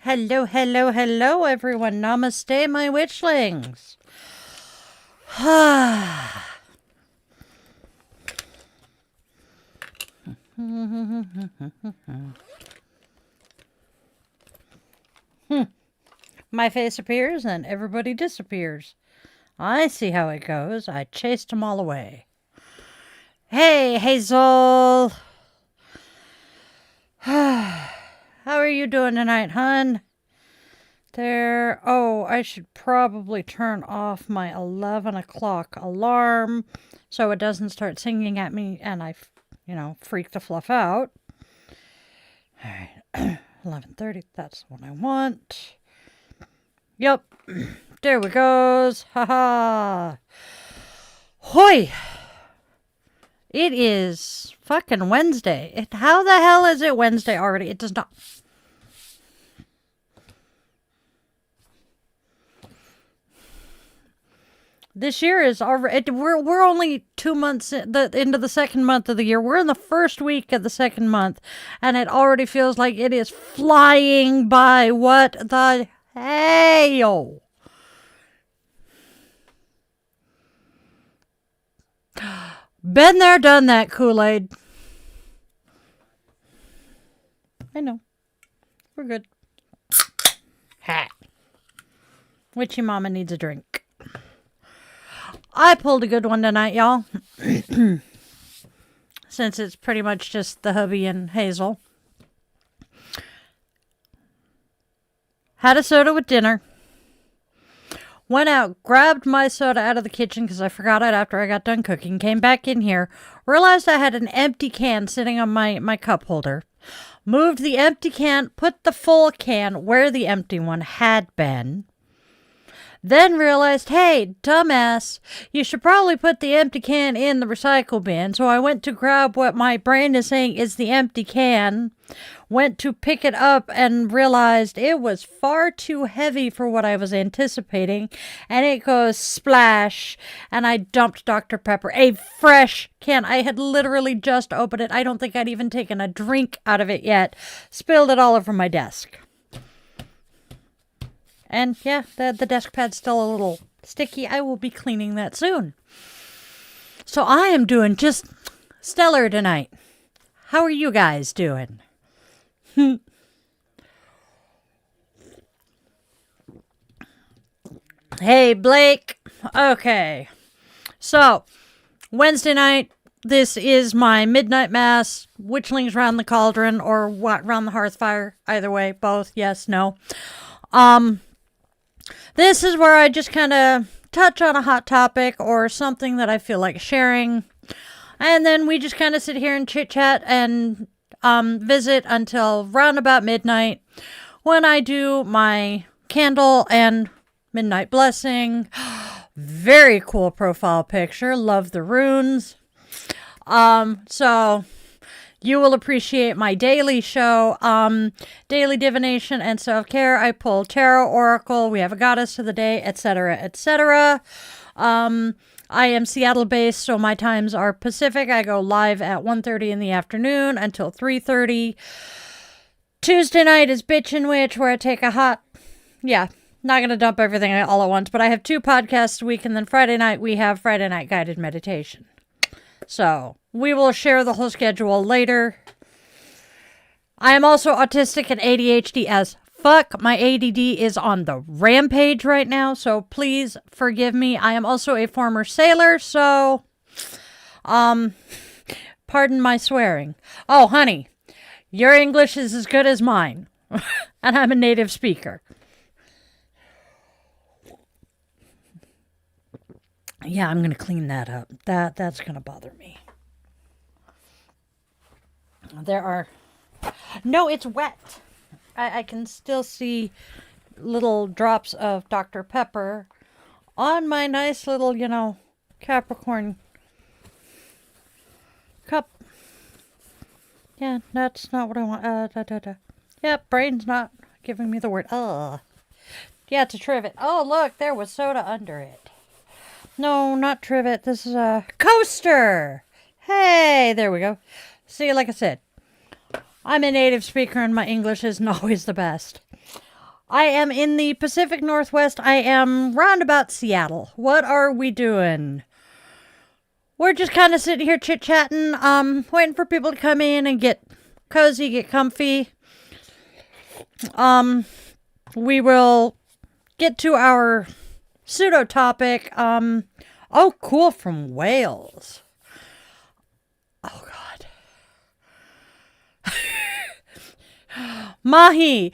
Hello, hello, hello, everyone. Namaste, my witchlings. My face appears and everybody disappears. I see how it goes. I chased them all away. Hey, Hazel. How are you doing tonight, hun? There. Oh, I should probably turn off my 11 o'clock alarm so it doesn't start singing at me and I, freak the fluff out. All right. 11:30. That's what I want. Yep. There we goes. Ha ha. Hoy. It is fucking Wednesday. How the hell is it Wednesday already? It does not. This year is already, we're only 2 months into the second month of the year. We're in the first week of the second month, and it already feels like it is flying by. What the hell? Been there, done that, Kool-Aid. I know. We're good. Ha. Witchy Mama needs a drink. I pulled a good one tonight, y'all. Since it's pretty much just the hubby and Hazel. Had a soda with dinner. Went out, grabbed my soda out of the kitchen because I forgot it after I got done cooking. Came back in here. Realized I had an empty can sitting on my cup holder. Moved the empty can, put the full can where the empty one had been. Then realized, hey, dumbass, you should probably put the empty can in the recycle bin. So I went to grab what my brain is saying is the empty can. Went to pick it up and realized it was far too heavy for what I was anticipating. And it goes splash. And I dumped Dr. Pepper, a fresh can. I had literally just opened it. I don't think I'd even taken a drink out of it yet. Spilled it all over my desk. And yeah, the desk pad's still a little sticky. I will be cleaning that soon. So I am doing just stellar tonight. How are you guys doing? Hey, Blake. Okay. So, Wednesday night, this is my Midnight Mass, Witchlings round the cauldron, or what, round the hearthfire. Either way, both, yes, no. This is where I just kind of touch on a hot topic or something that I feel like sharing. And then we just kind of sit here and chit-chat and visit until round about midnight when I do my candle and midnight blessing. Very cool profile picture. Love the runes. So you will appreciate my daily show, daily divination and self-care. I pull tarot, oracle, we have a goddess of the day, etc., etc. I am Seattle-based, so my times are Pacific. I go live at 1:30 in the afternoon until 3:30. Tuesday night is Bitchin' Witch, where I take a hot... Yeah, not going to dump everything all at once, but I have 2 podcasts a week, and then Friday night we have Friday Night Guided Meditation. So, we will share the whole schedule later. I am also autistic and ADHD as fuck. My ADD is on the rampage right now, so please forgive me. I am also a former sailor, so, pardon my swearing. Oh, honey, your English is as good as mine, and I'm a native speaker. Yeah, I'm going to clean that up. That's going to bother me. There are... No, it's wet. I can still see little drops of Dr. Pepper on my nice little, Capricorn cup. Yeah, that's not what I want. Yep, brain's not giving me the word. Yeah, it's a trivet. Oh, look, there was soda under it. No, not trivet. This is a coaster. Hey, there we go. See, like I said, I'm a native speaker and my English isn't always the best. I am in the Pacific Northwest. I am roundabout Seattle. What are we doing? We're just kind of sitting here chit-chatting, waiting for people to come in and get cozy, get comfy. We will get to our pseudo topic. Oh, cool, from Wales. Oh, God. Mahi,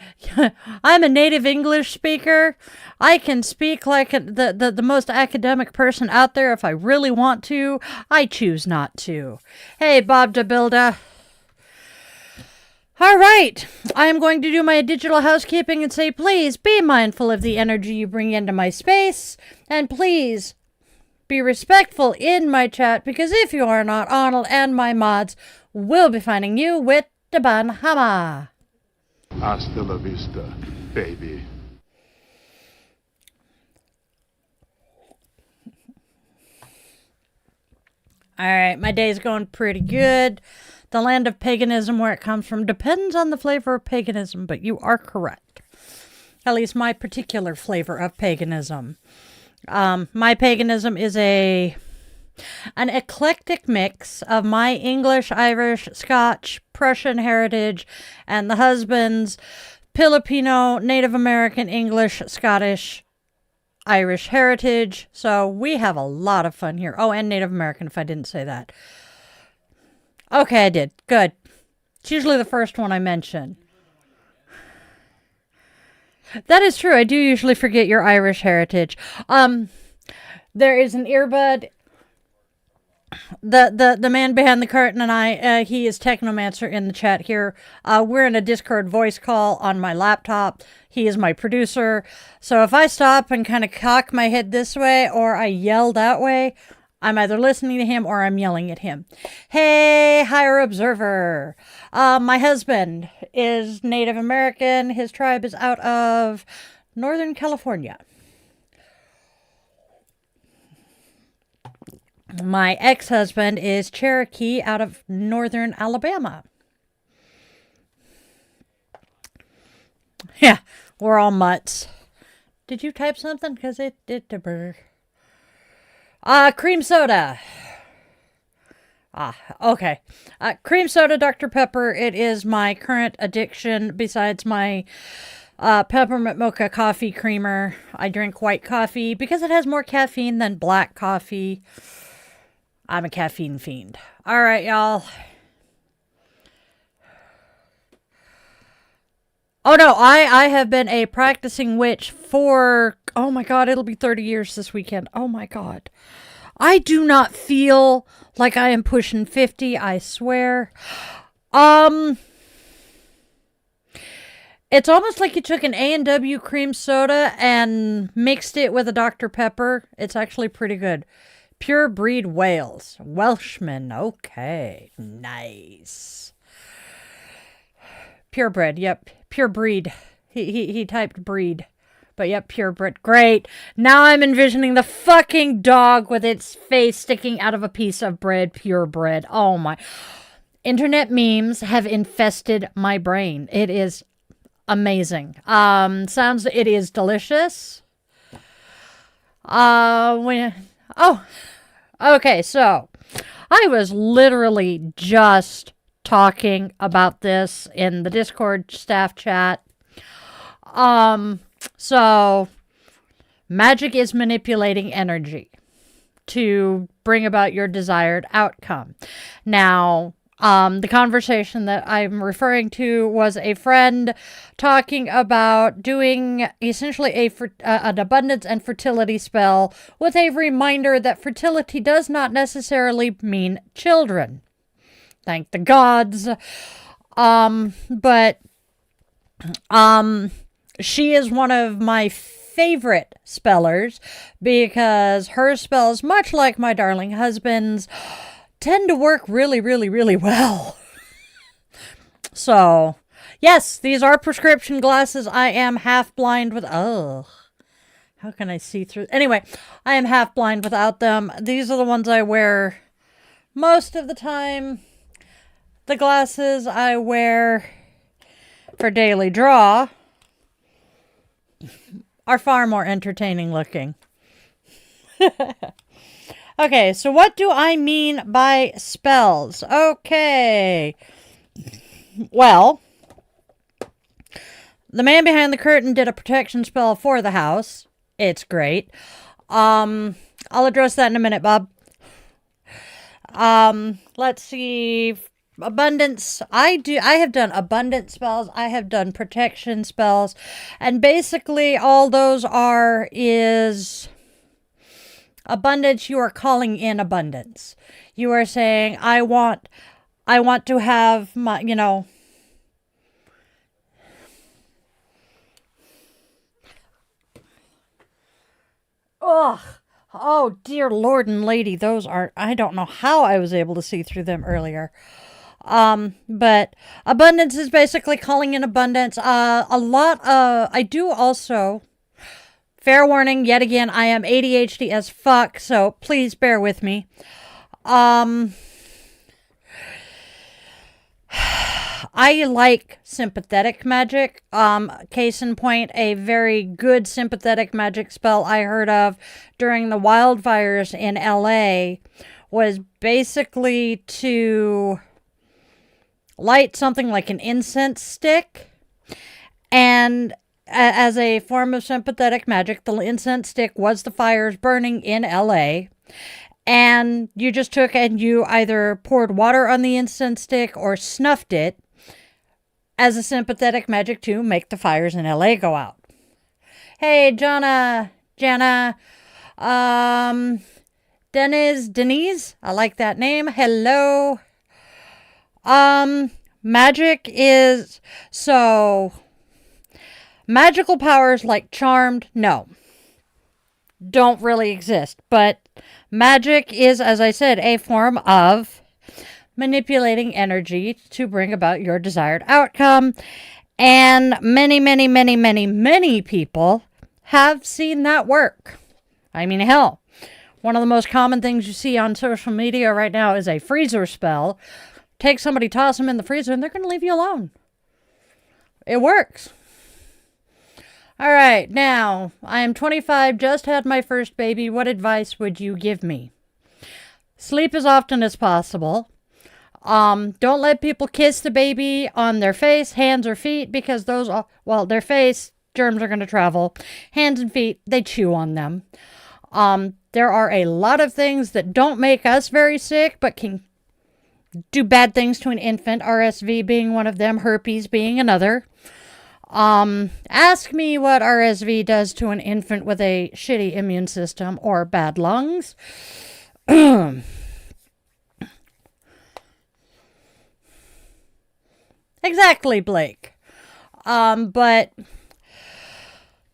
I'm a native English speaker. I can speak like the most academic person out there if I really want to. I choose not to. Hey, Bob DeBilda. All right, I am going to do my digital housekeeping and say, please be mindful of the energy you bring into my space, and please be respectful in my chat, because if you are not, Arnold and my mods will be finding you with the Banhama. Hasta la vista, baby. All right, my day's going pretty good. The land of paganism, where it comes from, depends on the flavor of paganism, but you are correct. At least my particular flavor of paganism. My paganism is an eclectic mix of my English, Irish, Scotch, Prussian heritage, and the husband's Filipino, Native American, English, Scottish, Irish heritage. So we have a lot of fun here. Oh, and Native American, if I didn't say that. Okay, I did. Good. It's usually the first one I mention. That is true. I do usually forget your Irish heritage. There is an earbud. The man behind the curtain and I, he is Technomancer in the chat here. We're in a Discord voice call on my laptop. He is my producer. So if I stop and kind of cock my head this way or I yell that way, I'm either listening to him or I'm yelling at him. Hey, higher observer. My husband is Native American. His tribe is out of Northern California. My ex-husband is Cherokee out of Northern Alabama. Yeah, we're all mutts. Did you type something? Because it did. Cream soda. Okay. Cream soda, Dr. Pepper. It is my current addiction besides my peppermint mocha coffee creamer. I drink white coffee because it has more caffeine than black coffee. I'm a caffeine fiend. All right, y'all. Oh, no, I have been a practicing witch for, oh my God, it'll be 30 years this weekend. Oh my God. I do not feel like I am pushing 50, I swear. It's almost like you took an A&W cream soda and mixed it with a Dr. Pepper. It's actually pretty good. Pure breed Wales. Welshman. Okay. Nice. Purebred. Yep. Pure breed. He typed breed. But yep, purebred. Great. Now I'm envisioning the fucking dog with its face sticking out of a piece of bread. Purebred. Oh my. Internet memes have infested my brain. It is amazing. It is delicious. Okay, so I was literally just talking about this in the Discord staff chat. So magic is manipulating energy to bring about your desired outcome. Now, the conversation that I'm referring to was a friend talking about doing essentially an abundance and fertility spell with a reminder that fertility does not necessarily mean children. Thank the gods. But she is one of my favorite spellers because her spells, much like my darling husband's, tend to work really, really, really well. So, yes, these are prescription glasses. I am half blind with... Oh, how can I see through... Anyway, I am half blind without them. These are the ones I wear most of the time. The glasses I wear for daily draw are far more entertaining looking. Okay, so what do I mean by spells? Okay. Well, the man behind the curtain did a protection spell for the house. It's great. I'll address that in a minute, Bob. Let's see. Abundance. I have done abundance spells. I have done protection spells. And basically all those is abundance. You are calling in abundance. You are saying, I want to have my, oh dear Lord and Lady, those are, I don't know how I was able to see through them earlier. But abundance is basically calling in abundance. I do also, fair warning, yet again, I am ADHD as fuck, so please bear with me. I like sympathetic magic. Case in point, a very good sympathetic magic spell I heard of during the wildfires in LA was basically to light something like an incense stick, and as a form of sympathetic magic, the incense stick was the fires burning in LA. And you just took and you either poured water on the incense stick or snuffed it as a sympathetic magic to make the fires in LA go out. Hey, Jana, Denise, I like that name. Hello. Magic is, so, magical powers like Charmed, no, don't really exist. But magic is, as I said, a form of manipulating energy to bring about your desired outcome. And many people have seen that work. I mean, hell, one of the most common things you see on social media right now is a freezer spell. Take somebody, toss them in the freezer, and they're going to leave you alone. It works. All right, now, I am 25, just had my first baby. What advice would you give me? Sleep as often as possible. Don't let people kiss the baby on their face, hands, or feet, because those are, well, their face, germs are going to travel. Hands and feet, they chew on them. There are a lot of things that don't make us very sick, but can do bad things to an infant, RSV being one of them, herpes being another. Ask me what RSV does to an infant with a shitty immune system or bad lungs. Exactly, Blake. But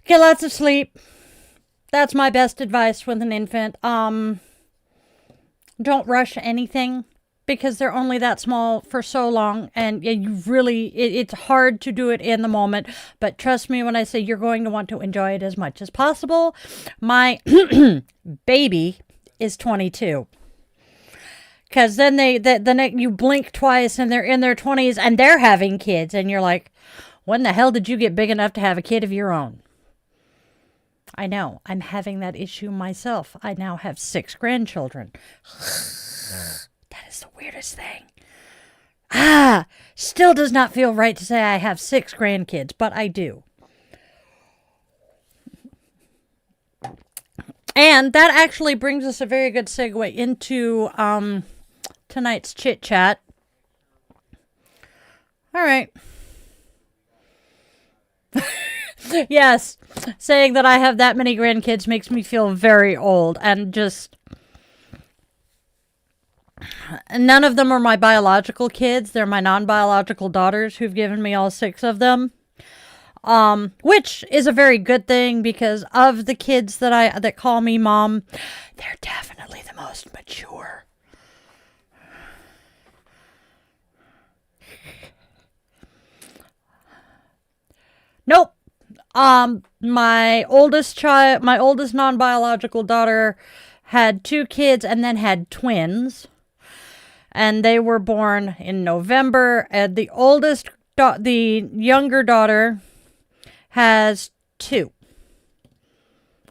get lots of sleep. That's my best advice with an infant. Don't rush anything, because they're only that small for so long, and you really, it's hard to do it in the moment. But trust me when I say you're going to want to enjoy it as much as possible. My baby is 22. Because then you blink twice and they're in their 20s and they're having kids. And you're like, when the hell did you get big enough to have a kid of your own? I know. I'm having that issue myself. I now have 6 grandchildren. That is the weirdest thing. Still does not feel right to say I have 6 grandkids, but I do. And that actually brings us a very good segue into tonight's chit chat. All right. Yes, saying that I have that many grandkids makes me feel very old, and just none of them are my biological kids. They're my non-biological daughters who've given me all 6 of them. Which is a very good thing, because of the kids that call me mom, they're definitely the most mature. Nope. My oldest non-biological daughter had 2 kids and then had twins. And they were born in November. And the younger daughter has 2.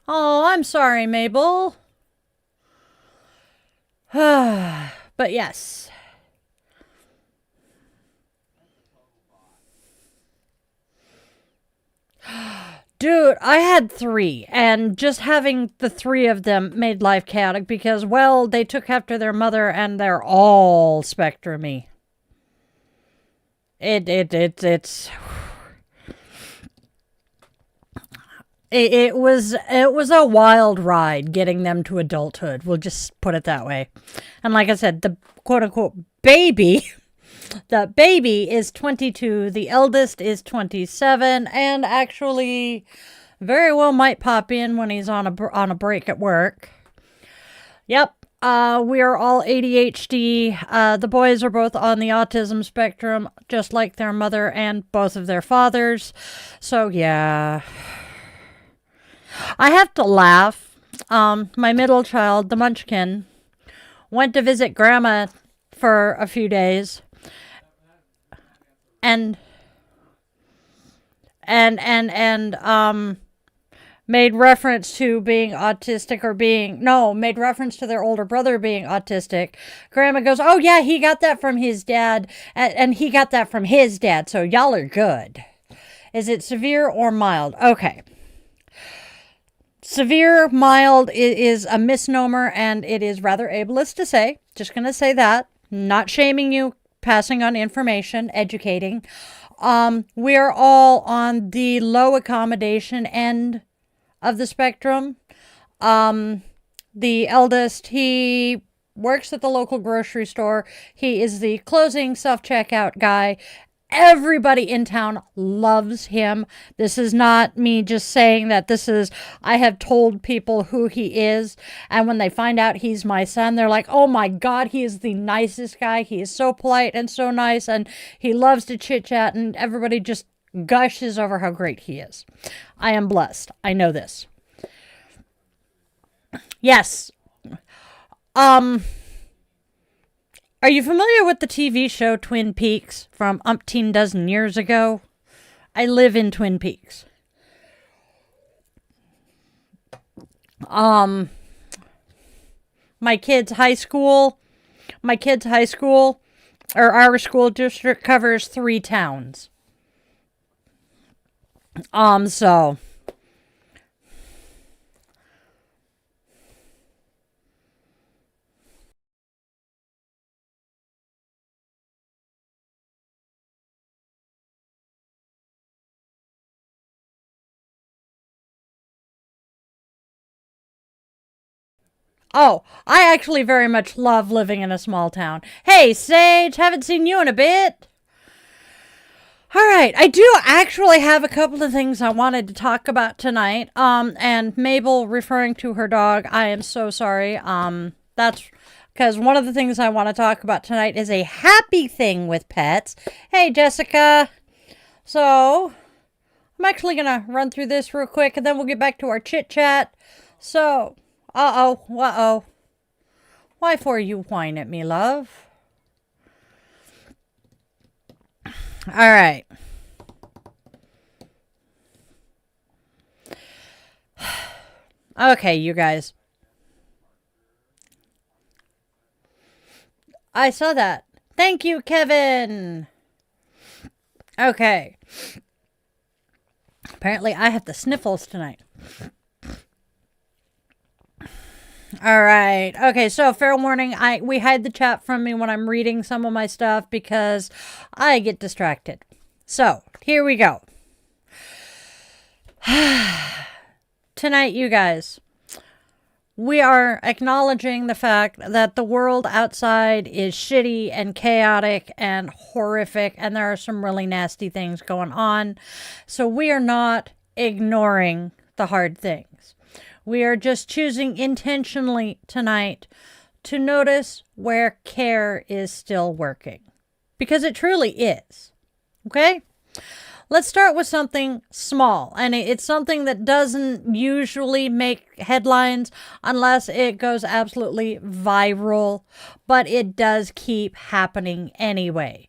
Oh, I'm sorry, Mabel. But yes. Dude, I had 3, and just having the 3 of them made life chaotic because, well, they took after their mother and they're all spectrum-y. It's It was a wild ride getting them to adulthood. We'll just put it that way. And like I said, the quote-unquote baby, the baby is 22, the eldest is 27, and actually very well might pop in when he's on a break at work. Yep, we are all ADHD. The boys are both on the autism spectrum, just like their mother and both of their fathers. So yeah. I have to laugh. My middle child, the munchkin, went to visit Grandma for a few days, and made reference to being autistic made reference to their older brother being autistic. Grandma goes, oh yeah, he got that from his dad, and he got that from his dad, so y'all are good. Is it severe or mild? Okay. Severe, mild is a misnomer, and it is rather ableist to say. Just going to say that. Not shaming you, passing on information, educating. We are all on the low accommodation end of the spectrum. The eldest, he works at the local grocery store. He is the closing self-checkout guy. Everybody in town loves him. This is not me just saying that. I have told people who he is. And when they find out he's my son, they're like, oh my God, he is the nicest guy. He is so polite and so nice. And he loves to chit chat. And everybody just gushes over how great he is. I am blessed. I know this. Yes. Are you familiar with the TV show Twin Peaks from umpteen dozen years ago? I live in Twin Peaks. My kids' high school, or our school district covers 3 towns. So oh, I actually very much love living in a small town. Hey, Sage, haven't seen you in a bit. All right, I do actually have a couple of things I wanted to talk about tonight. And Mabel referring to her dog, I am so sorry. That's because one of the things I want to talk about tonight is a happy thing with pets. Hey, Jessica. So, I'm actually going to run through this real quick, and then we'll get back to our chit-chat. So, uh-oh. Why for you whine at me, love? All right. Okay, you guys. I saw that. Thank you, Kevin. Okay. Apparently, I have the sniffles tonight. All right. Okay, so fair warning, we hide the chat from me when I'm reading some of my stuff because I get distracted. So, here we go. Tonight, you guys, we are acknowledging the fact that the world outside is shitty and chaotic and horrific, and there are some really nasty things going on. So we are not ignoring the hard things. We are just choosing intentionally tonight to notice where care is still working. Because it truly is. Okay? Let's start with something small. And it's something that doesn't usually make headlines unless it goes absolutely viral. But it does keep happening anyway.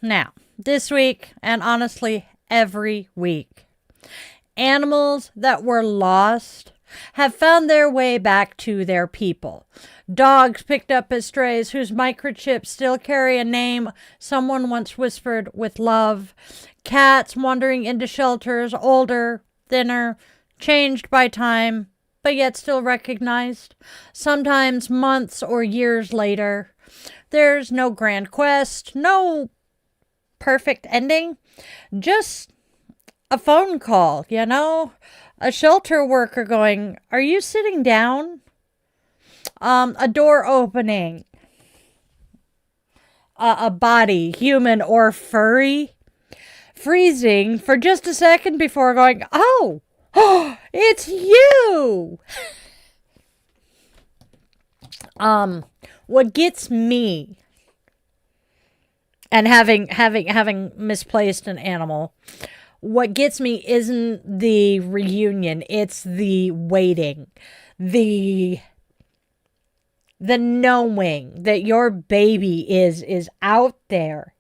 Now, this week, and honestly, every week, animals that were lost have found their way back to their people. Dogs picked up as strays whose microchips still carry a name someone once whispered with love. Cats wandering into shelters, older, thinner, changed by time, but yet still recognized. Sometimes months or years later. There's no grand quest, no perfect ending, just a phone call, you know? A shelter worker going, are you sitting down? A door opening. A body, human or furry, freezing for just a second before going, oh, it's you. What gets me, and having misplaced an animal, what gets me isn't the reunion, it's the waiting, the The knowing that your baby is out there,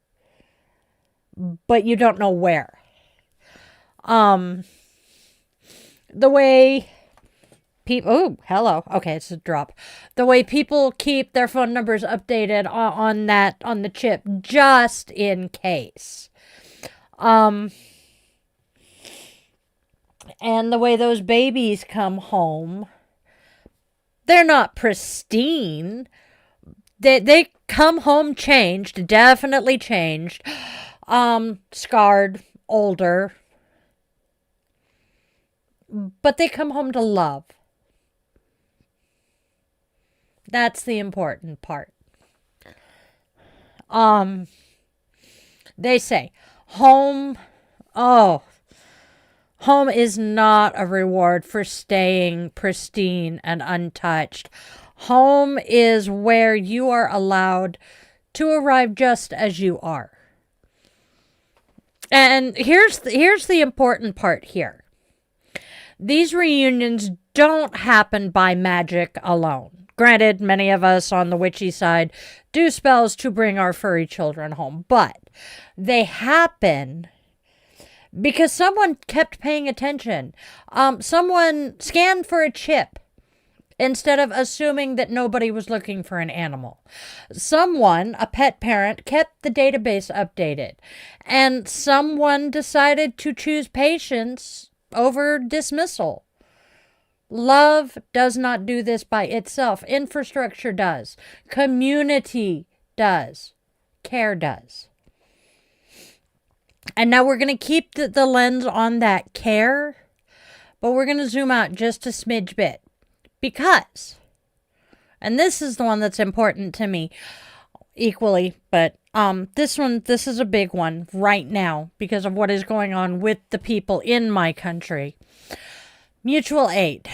but you don't know where. The way people, oh, hello. Okay, it's a drop. The way people keep their phone numbers updated on the chip, just in case. And the way those babies come home, they're not pristine. They come home changed, definitely changed, scarred, older, but they come home to love. That's the important part. They say home is not a reward for staying pristine and untouched. Home is where you are allowed to arrive just as you are. And here's the important part here. These reunions don't happen by magic alone. Granted, many of us on the witchy side do spells to bring our furry children home, but they happen because someone kept paying attention. Someone scanned for a chip instead of assuming that nobody was looking for an animal. Someone, a pet parent, kept the database updated. And someone decided to choose patience over dismissal. Love does not do this by itself. Infrastructure does. Community does. Care does. And now we're going to keep the lens on that care, but we're going to zoom out just a smidge bit. Because, and this is the one that's important to me equally, but this is a big one right now because of what is going on with the people in my country. Mutual aid.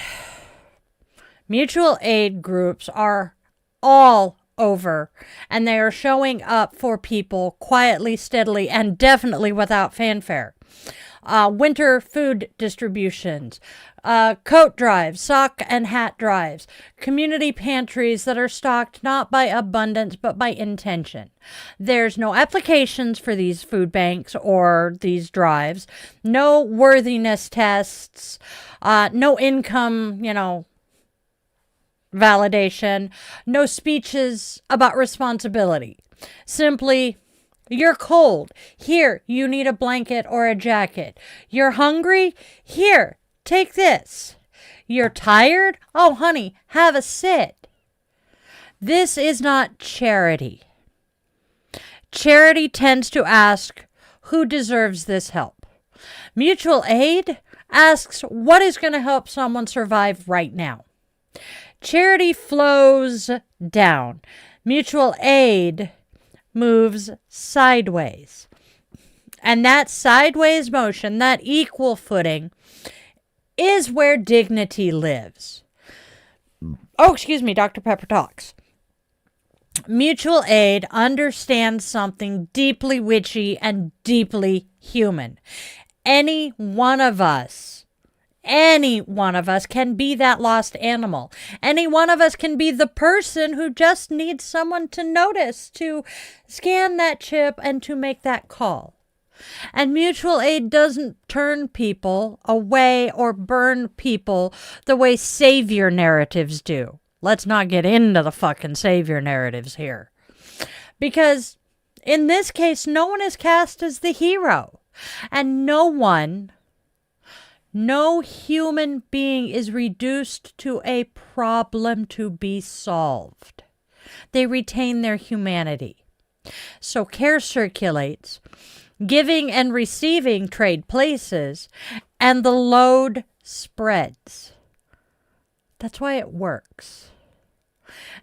Mutual aid groups are all over, and they are showing up for people quietly, steadily, and definitely without fanfare. Winter food distributions, coat drives, sock and hat drives, community pantries that are stocked not by abundance but by intention. There's no applications for these food banks or these drives, no worthiness tests, no income, validation, no speeches about responsibility. Simply, you're cold. Here, you need a blanket or a jacket. You're hungry? Here, take this. You're tired? Oh, honey, have a sit. This is not charity. Charity tends to ask, who deserves this help? Mutual aid asks, what is going to help someone survive right now? Charity flows down. Mutual aid moves sideways. And that sideways motion, that equal footing, is where dignity lives. Oh, excuse me, Dr. Pepper talks. Mutual aid understands something deeply witchy and deeply human. Any one of us can be that lost animal. Any one of us can be the person who just needs someone to notice, to scan that chip, and to make that call. And mutual aid doesn't turn people away or burn people the way savior narratives do. Let's not get into the fucking savior narratives here. Because in this case, no one is cast as the hero. And no human being is reduced to a problem to be solved. They retain their humanity. So care circulates, giving and receiving trade places, and the load spreads. That's why it works.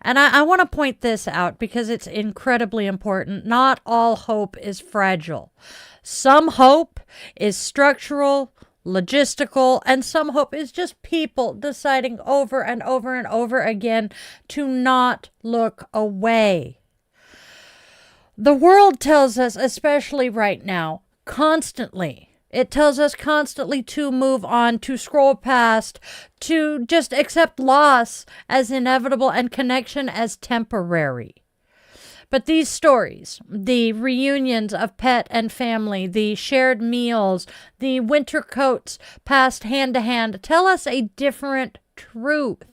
And I want to point this out because it's incredibly important. Not all hope is fragile. Some hope is structural, logistical, and some hope is just people deciding over and over and over again to not look away. The world tells us, especially right now, constantly, It tells us constantly to move on, to scroll past, to just accept loss as inevitable and connection as temporary. But these stories, the reunions of pet and family, the shared meals, the winter coats passed hand to hand, tell us a different truth.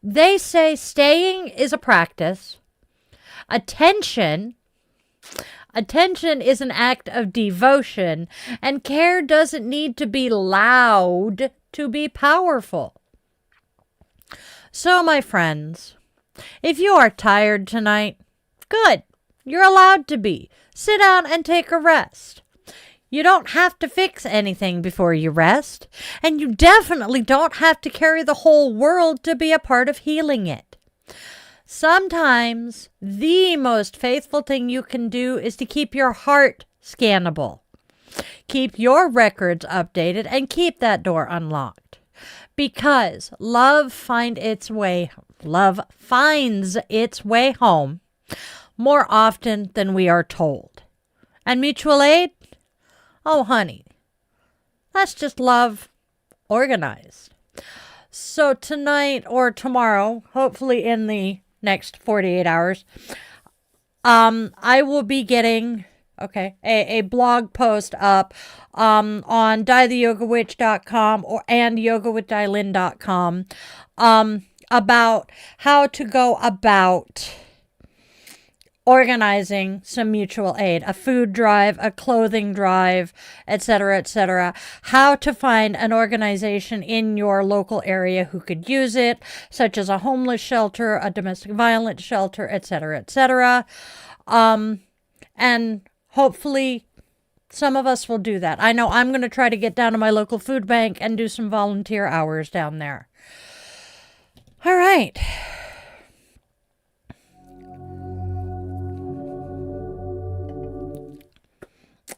They say staying is a practice. Attention is an act of devotion, and care doesn't need to be loud to be powerful. So, my friends, if you are tired tonight, good. You're allowed to be. Sit down and take a rest. You don't have to fix anything before you rest, and you definitely don't have to carry the whole world to be a part of healing it. Sometimes the most faithful thing you can do is to keep your heart scannable. Keep your records updated and keep that door unlocked. Because love finds its way home more often than we are told. And mutual aid? Oh, honey, that's just love organized. So tonight or tomorrow, hopefully in the next 48 hours, I will be getting a blog post up on dietheyogawitch.com and yogawithdylin.com about how to go about organizing some mutual aid, a food drive, a clothing drive, etc., etc. How to find an organization in your local area who could use it, such as a homeless shelter, a domestic violence shelter, etc., etc. And hopefully some of us will do that. I know I'm going to try to get down to my local food bank and do some volunteer hours down there. All right.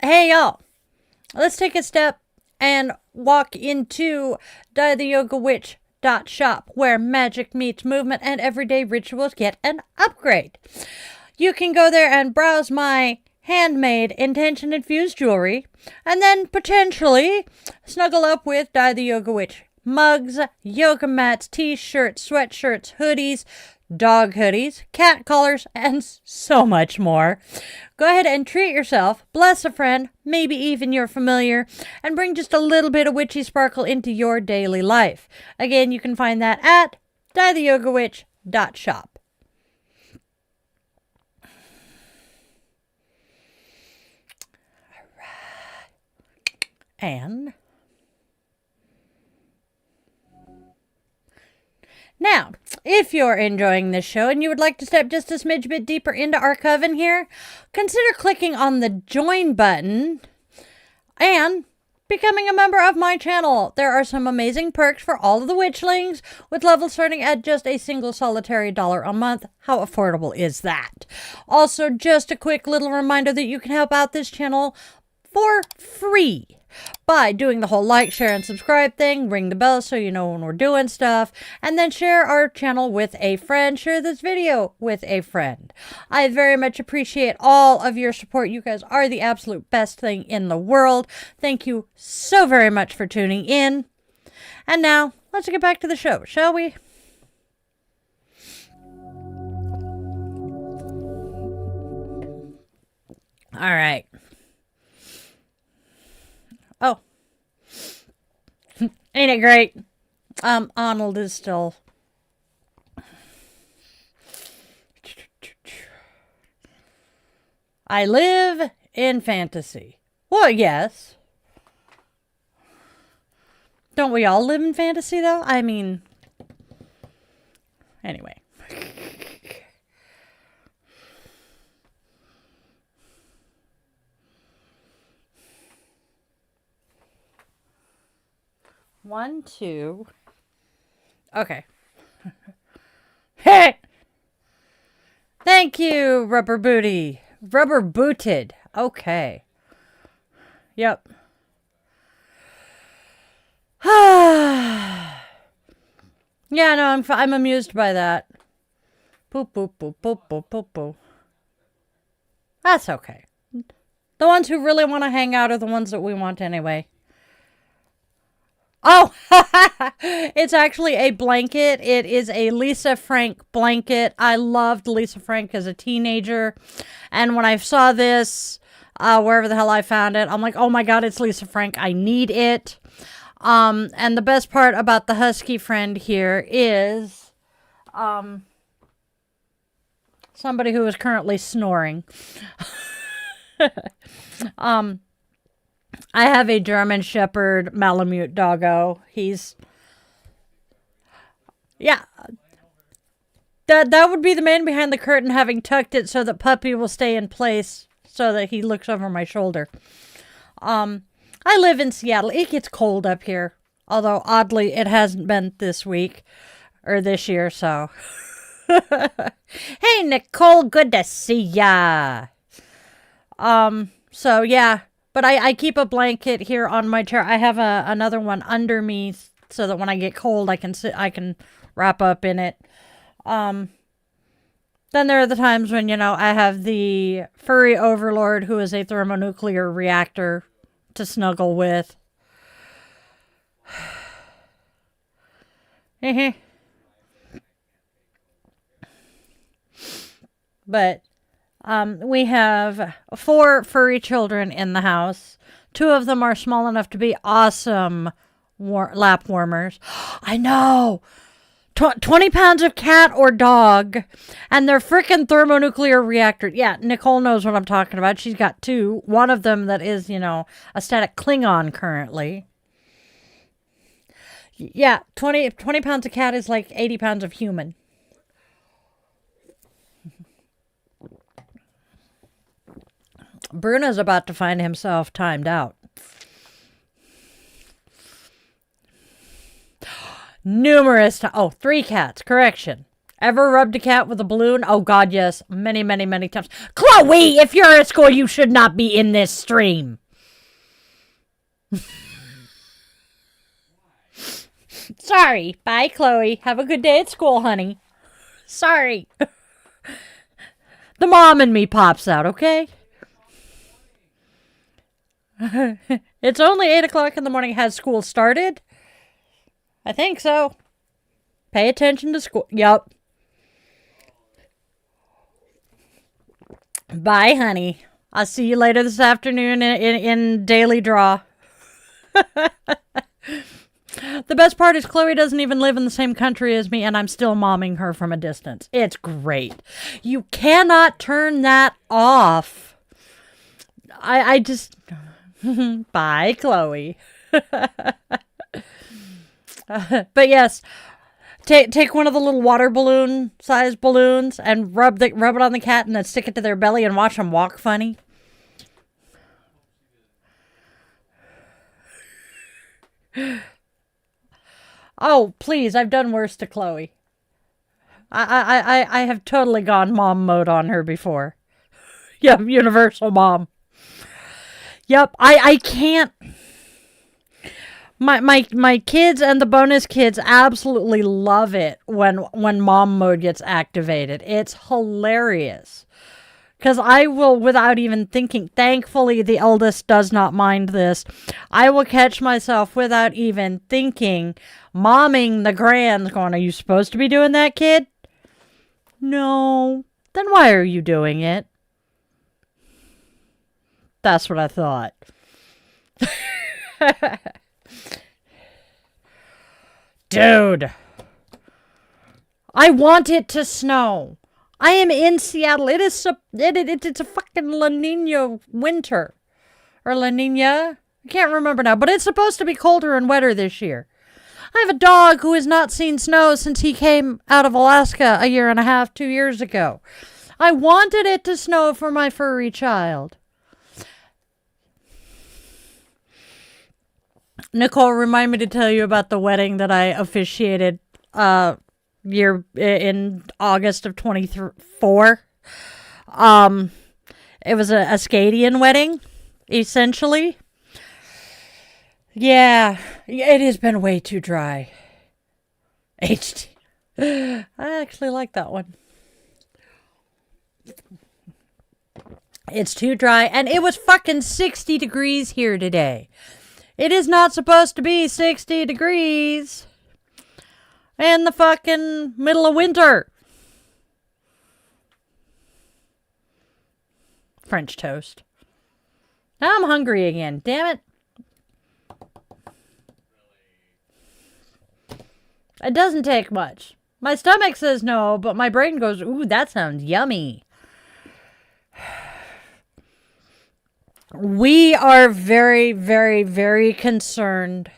Hey, y'all. Let's take a step and walk into dietheyogawitch.shop, where magic meets movement and everyday rituals get an upgrade. You can go there and browse my handmade intention-infused jewelry, and then potentially snuggle up with Die the Yoga Witch mugs, yoga mats, t-shirts, sweatshirts, hoodies, dog hoodies, cat collars, and so much more. Go ahead and treat yourself, bless a friend, maybe even your familiar, and bring just a little bit of witchy sparkle into your daily life. Again, you can find that at dietheyogawitch.shop. And now, if you're enjoying this show and you would like to step just a smidge bit deeper into our coven here, consider clicking on the join button and becoming a member of my channel. There are some amazing perks for all of the witchlings, with levels starting at just a single solitary $1 a month. How affordable is that? Also, just a quick little reminder that you can help out this channel for free by doing the whole like, share, and subscribe thing. Ring the bell so you know when we're doing stuff. And then share our channel with a friend. Share this video with a friend. I very much appreciate all of your support. You guys are the absolute best thing in the world. Thank you so very much for tuning in. And now, let's get back to the show, shall we? All right. Oh. Ain't it great? Arnold is still... I live in fantasy. Well, yes. Don't we all live in fantasy, though? I mean... Anyway. One, two. Okay. Hey! Thank you, Rubber Booty. Rubber Booted. Okay. Yep. Yeah, no, I'm amused by that. Boop, boop, boop, boop, boop, boop, boop. That's okay. The The ones who really want to hang out are the ones that we want anyway. Oh, it's actually a blanket. It is a Lisa Frank blanket. I loved Lisa Frank as a teenager. And when I saw this, wherever the hell I found it, I'm like, oh my God, it's Lisa Frank. I need it. And the best part about the husky friend here is, somebody who is currently snoring. I have a German Shepherd Malamute doggo. Yeah. That would be the man behind the curtain having tucked it so that Puppy will stay in place so that he looks over my shoulder. I live in Seattle. It gets cold up here. Although, oddly, it hasn't been this week. Or this year, so. Hey, Nicole. Good to see ya. So, yeah. But I keep a blanket here on my chair. I have another one under me so that when I get cold, I can wrap up in it. Then there are the times when, I have the furry overlord who is a thermonuclear reactor to snuggle with. But we have 4 furry children in the house. 2 of them are small enough to be awesome lap warmers. I know! 20 pounds of cat or dog, and they're freaking thermonuclear reactors. Yeah, Nicole knows what I'm talking about. She's got 2. One of them that is, a static Klingon currently. Yeah, 20 pounds of cat is like 80 pounds of human. Bruno's about to find himself timed out. Numerous 3 cats. Correction. Ever rubbed a cat with a balloon? Oh, God, yes. Many, many, many times. Chloe, if you're at school, you should not be in this stream. Sorry. Bye, Chloe. Have a good day at school, honey. Sorry. The mom in me pops out, okay? It's only 8 o'clock in the morning. Has school started? I think so. Pay attention to school. Yup. Bye, honey. I'll see you later this afternoon in Daily Draw. The best part is Chloe doesn't even live in the same country as me, and I'm still momming her from a distance. It's great. You cannot turn that off. I just... Bye, Chloe. But yes, take one of the little water balloon size balloons and rub it on the cat and then stick it to their belly and watch them walk funny. Oh, please, I've done worse to Chloe. I have totally gone mom mode on her before. Yep, universal mom. Yep, I can't. My kids and the bonus kids absolutely love it when mom mode gets activated. It's hilarious. Because I will, without even thinking, thankfully the eldest does not mind this. I will catch myself without even thinking, momming the grands going, are you supposed to be doing that, kid? No. Then why are you doing it? That's what I thought. Dude. I want it to snow. I am in Seattle. It's a fucking La Nina winter. Or La Nina. I can't remember now. But it's supposed to be colder and wetter this year. I have a dog who has not seen snow since he came out of Alaska 1.5 years, 2 years ago. I wanted it to snow for my furry child. Nicole, remind me to tell you about the wedding that I officiated in August of 24. It was a Acadian wedding, essentially. Yeah, it has been way too dry. HT. I actually like that one. It's too dry, and it was fucking 60 degrees here today. It is not supposed to be 60 degrees in the fucking middle of winter. French toast. Now I'm hungry again. Damn it. It doesn't take much. My stomach says no, but my brain goes, ooh, that sounds yummy. We are very, very, very concerned.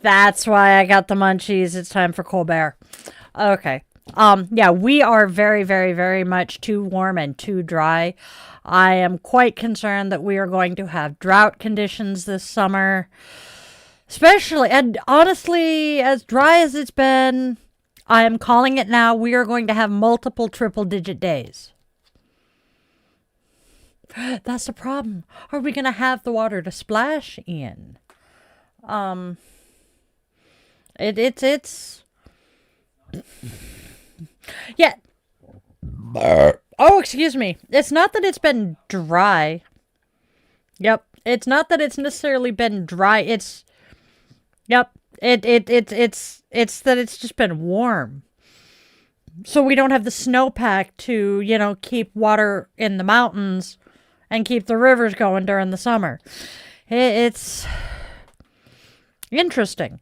That's why I got the munchies. It's time for Colbert. Okay. Yeah, we are very, very, very much too warm and too dry. I am quite concerned that we are going to have drought conditions this summer. Especially, and honestly, as dry as it's been, I am calling it now, we are going to have multiple triple-digit days. That's the problem. Are we going to have the water to splash in? It's yeah. Oh, excuse me. It's not that it's been dry. Yep. It's not that it's necessarily been dry. Yep. It's that it's just been warm. So we don't have the snowpack to, keep water in the mountains and keep the rivers going during the summer. It's interesting.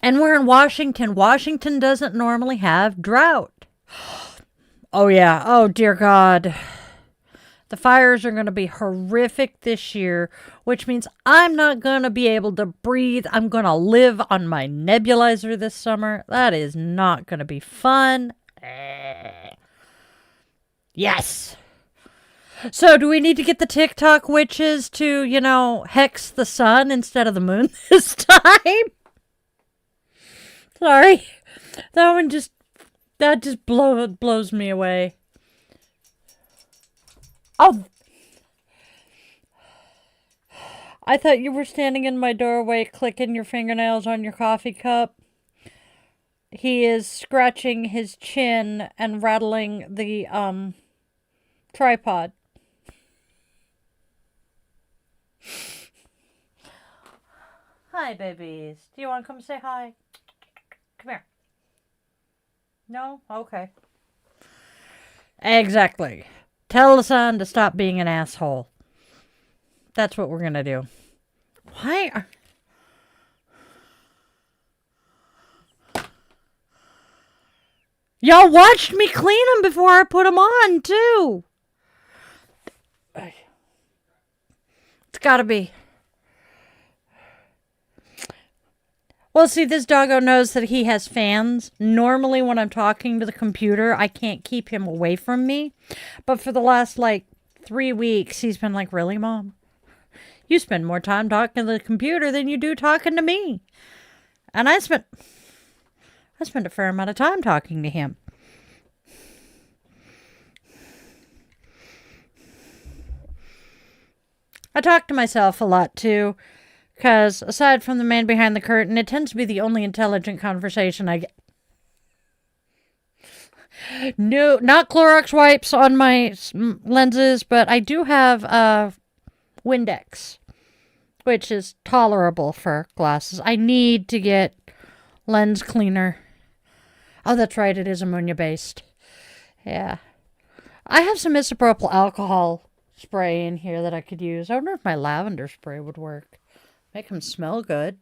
And we're in Washington. Washington doesn't normally have drought. Oh, yeah. Oh, dear God. The fires are going to be horrific this year, which means I'm not going to be able to breathe. I'm going to live on my nebulizer this summer. That is not going to be fun. Yes. So do we need to get the TikTok witches to, hex the sun instead of the moon this time? Sorry. That just blows me away. Oh, I thought you were standing in my doorway clicking your fingernails on your coffee cup. He is scratching his chin and rattling the tripod. Hi, babies. Do you want to come say hi? Come here. No? Okay. Exactly. Tell the sun to stop being an asshole. That's what we're going to do. Why are... Y'all watched me clean them before I put them on, too. It's got to be. Well, see, this doggo knows that he has fans. Normally, when I'm talking to the computer, I can't keep him away from me. But for the last, 3 weeks, he's been like, really, Mom? You spend more time talking to the computer than you do talking to me. And I spent a fair amount of time talking to him. I talk to myself a lot, too. Because aside from the man behind the curtain, it tends to be the only intelligent conversation I get. No, not Clorox wipes on my lenses, but I do have Windex, which is tolerable for glasses. I need to get lens cleaner. Oh, that's right. It is ammonia-based. Yeah. I have some isopropyl alcohol spray in here that I could use. I wonder if my lavender spray would work. Make them smell good.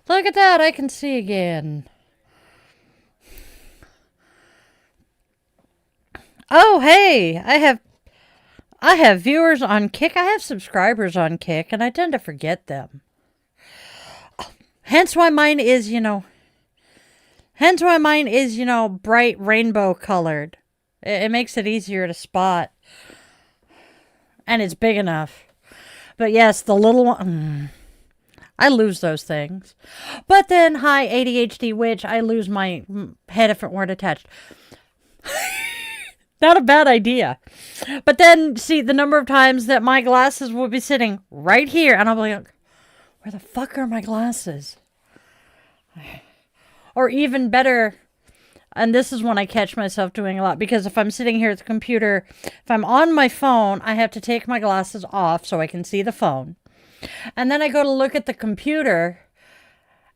Look at that. I can see again. Oh, hey. I have viewers on Kick. I have subscribers on Kick, and I tend to forget them. Hence why mine is, bright rainbow colored. It makes it easier to spot. And it's big enough. But yes, the little one... I lose those things. But then, hi, ADHD witch, I lose my head if it weren't attached. Not a bad idea. But then, see, the number of times that my glasses will be sitting right here, and I'll be like, where the fuck are my glasses? Or even better, And this is when I catch myself doing a lot, because if I'm sitting here at the computer, if I'm on my phone, I have to take my glasses off so I can see the phone. And then I go to look at the computer,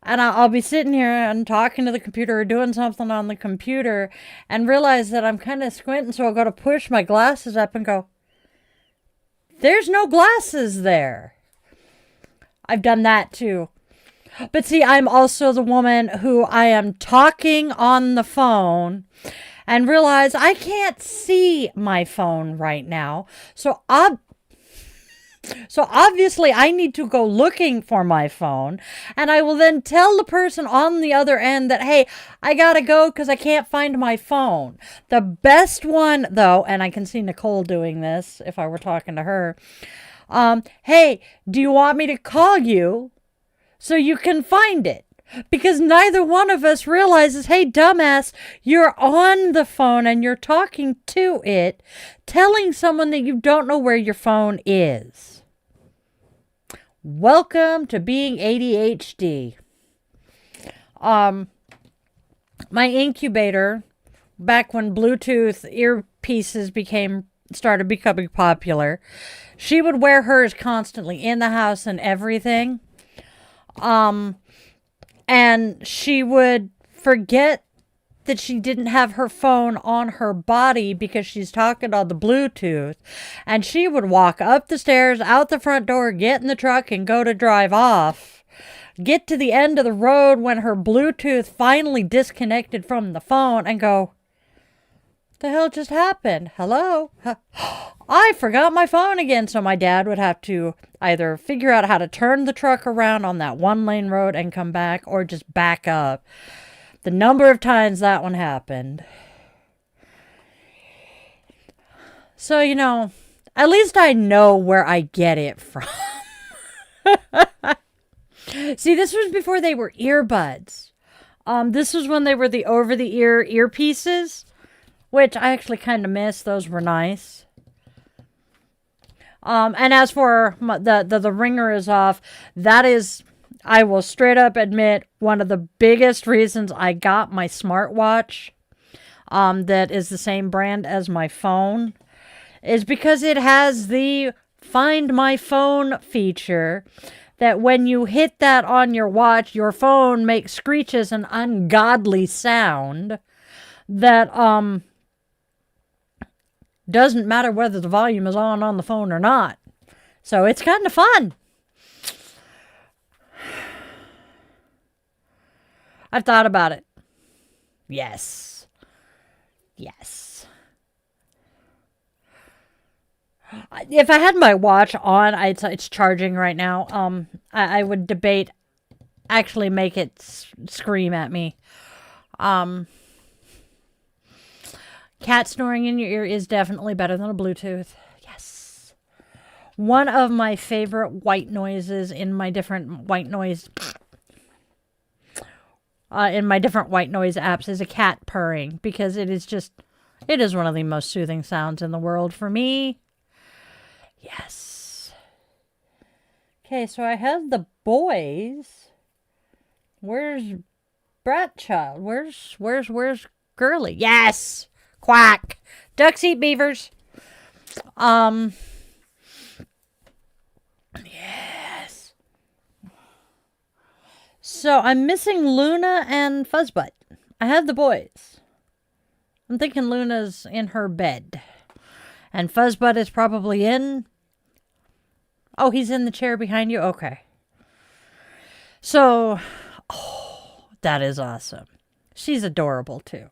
and I'll be sitting here and talking to the computer or doing something on the computer and realize that I'm kind of squinting. So I'll go to push my glasses up and go, there's no glasses there. I've done that too. But see, I'm also the woman who I am talking on the phone and realize I can't see my phone right now. So obviously I need to go looking for my phone, and I will then tell the person on the other end that, hey, I gotta go because I can't find my phone. The best one though, and I can see Nicole doing this if I were talking to her. Hey, do you want me to call you so you can find it? Because neither one of us realizes, hey, dumbass, you're on the phone and you're talking to it, telling someone that you don't know where your phone is. Welcome to being ADHD. My incubator, back when Bluetooth earpieces started becoming popular, she would wear hers constantly in the house and everything. And she would forget that she didn't have her phone on her body because she's talking on the Bluetooth. And she would walk up the stairs, out the front door, get in the truck, and go to drive off. Get to the end of the road when her Bluetooth finally disconnected from the phone and go, the hell just happened? Hello? I forgot my phone again. So my dad would have to either figure out how to turn the truck around on that 1-lane road and come back, or just back up. The number of times that one happened. So, at least I know where I get it from. See, this was before they were earbuds. This was when they were the over-the-ear earpieces, which I actually kind of miss. Those were nice. And as for the ringer is off, that is, I will straight up admit, one of the biggest reasons I got my smartwatch, that is the same brand as my phone, is because it has the Find My Phone feature, that when you hit that on your watch, your phone screeches an ungodly sound that, doesn't matter whether the volume is on the phone or not. So it's kind of fun. I've thought about it. Yes. Yes. If I had my watch on, it's charging right now. I would debate actually make it scream at me. Cat snoring in your ear is definitely better than a Bluetooth. Yes. One of my favorite white noises in my different white noise apps is a cat purring, because it is one of the most soothing sounds in the world for me. Yes. Okay, so I have the boys. Where's Bratchild? Where's Girly? Yes. Quack. Ducks eat beavers. Yes. So I'm missing Luna and Fuzzbutt. I have the boys. I'm thinking Luna's in her bed. And Fuzzbutt is probably in... Oh, he's in the chair behind you? Okay. So, that is awesome. She's adorable too.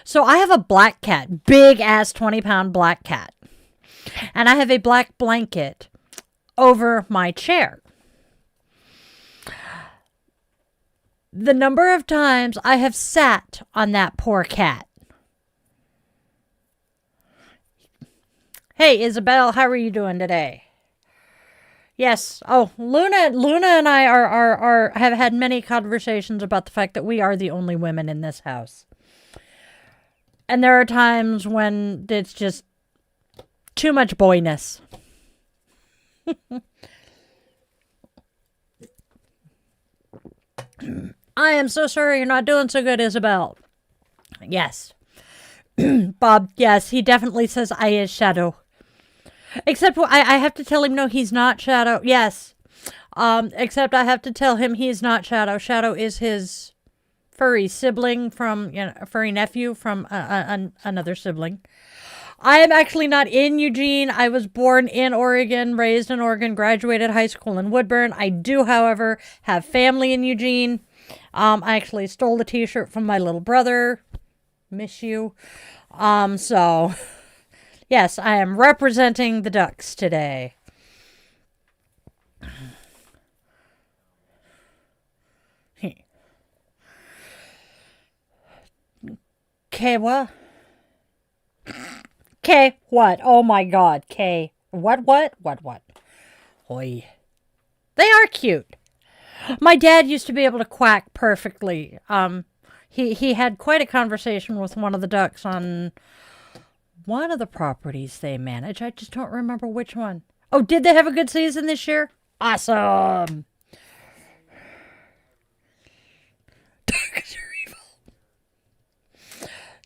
So I have a black cat, big ass 20-pound black cat. And I have a black blanket over my chair. The number of times I have sat on that poor cat. Hey, Isabel, how are you doing today? Yes. Oh, Luna and I have had many conversations about the fact that we are the only women in this house. And there are times when it's just too much boyness. I am so sorry you're not doing so good, Isabel. Yes. Bob, yes, he definitely says I is Shadow. Except I have to tell him no, he's not Shadow. Yes. Except I have to tell him he's not Shadow. Shadow is his furry sibling from, furry nephew from another sibling. I am actually not in Eugene. I was born in Oregon, raised in Oregon, graduated high school in Woodburn. I do, however, have family in Eugene. I actually stole the t-shirt from my little brother. Miss you. So, yes, I am representing the Ducks today. Okay, what? Okay, what? Oh my god, okay. What? Oi. They are cute. My dad used to be able to quack perfectly. He had quite a conversation with one of the ducks on one of the properties they manage. I just don't remember which one. Oh, did they have a good season this year? Awesome. Ducks are evil.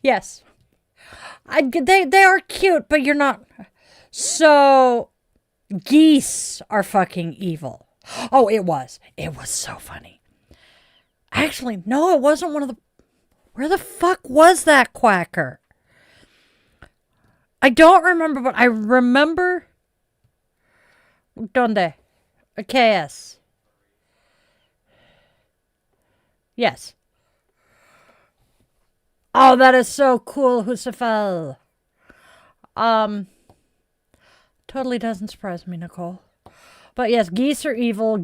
Yes. They are cute, but you're not. So, geese are fucking evil. Oh, it was. It was so funny. Actually, no, it wasn't one of the... Where the fuck was that quacker? I don't remember, but I remember... Donde? KS. Yes. Oh, that is so cool, Husafel. Totally doesn't surprise me, Nicole. But yes, geese are evil.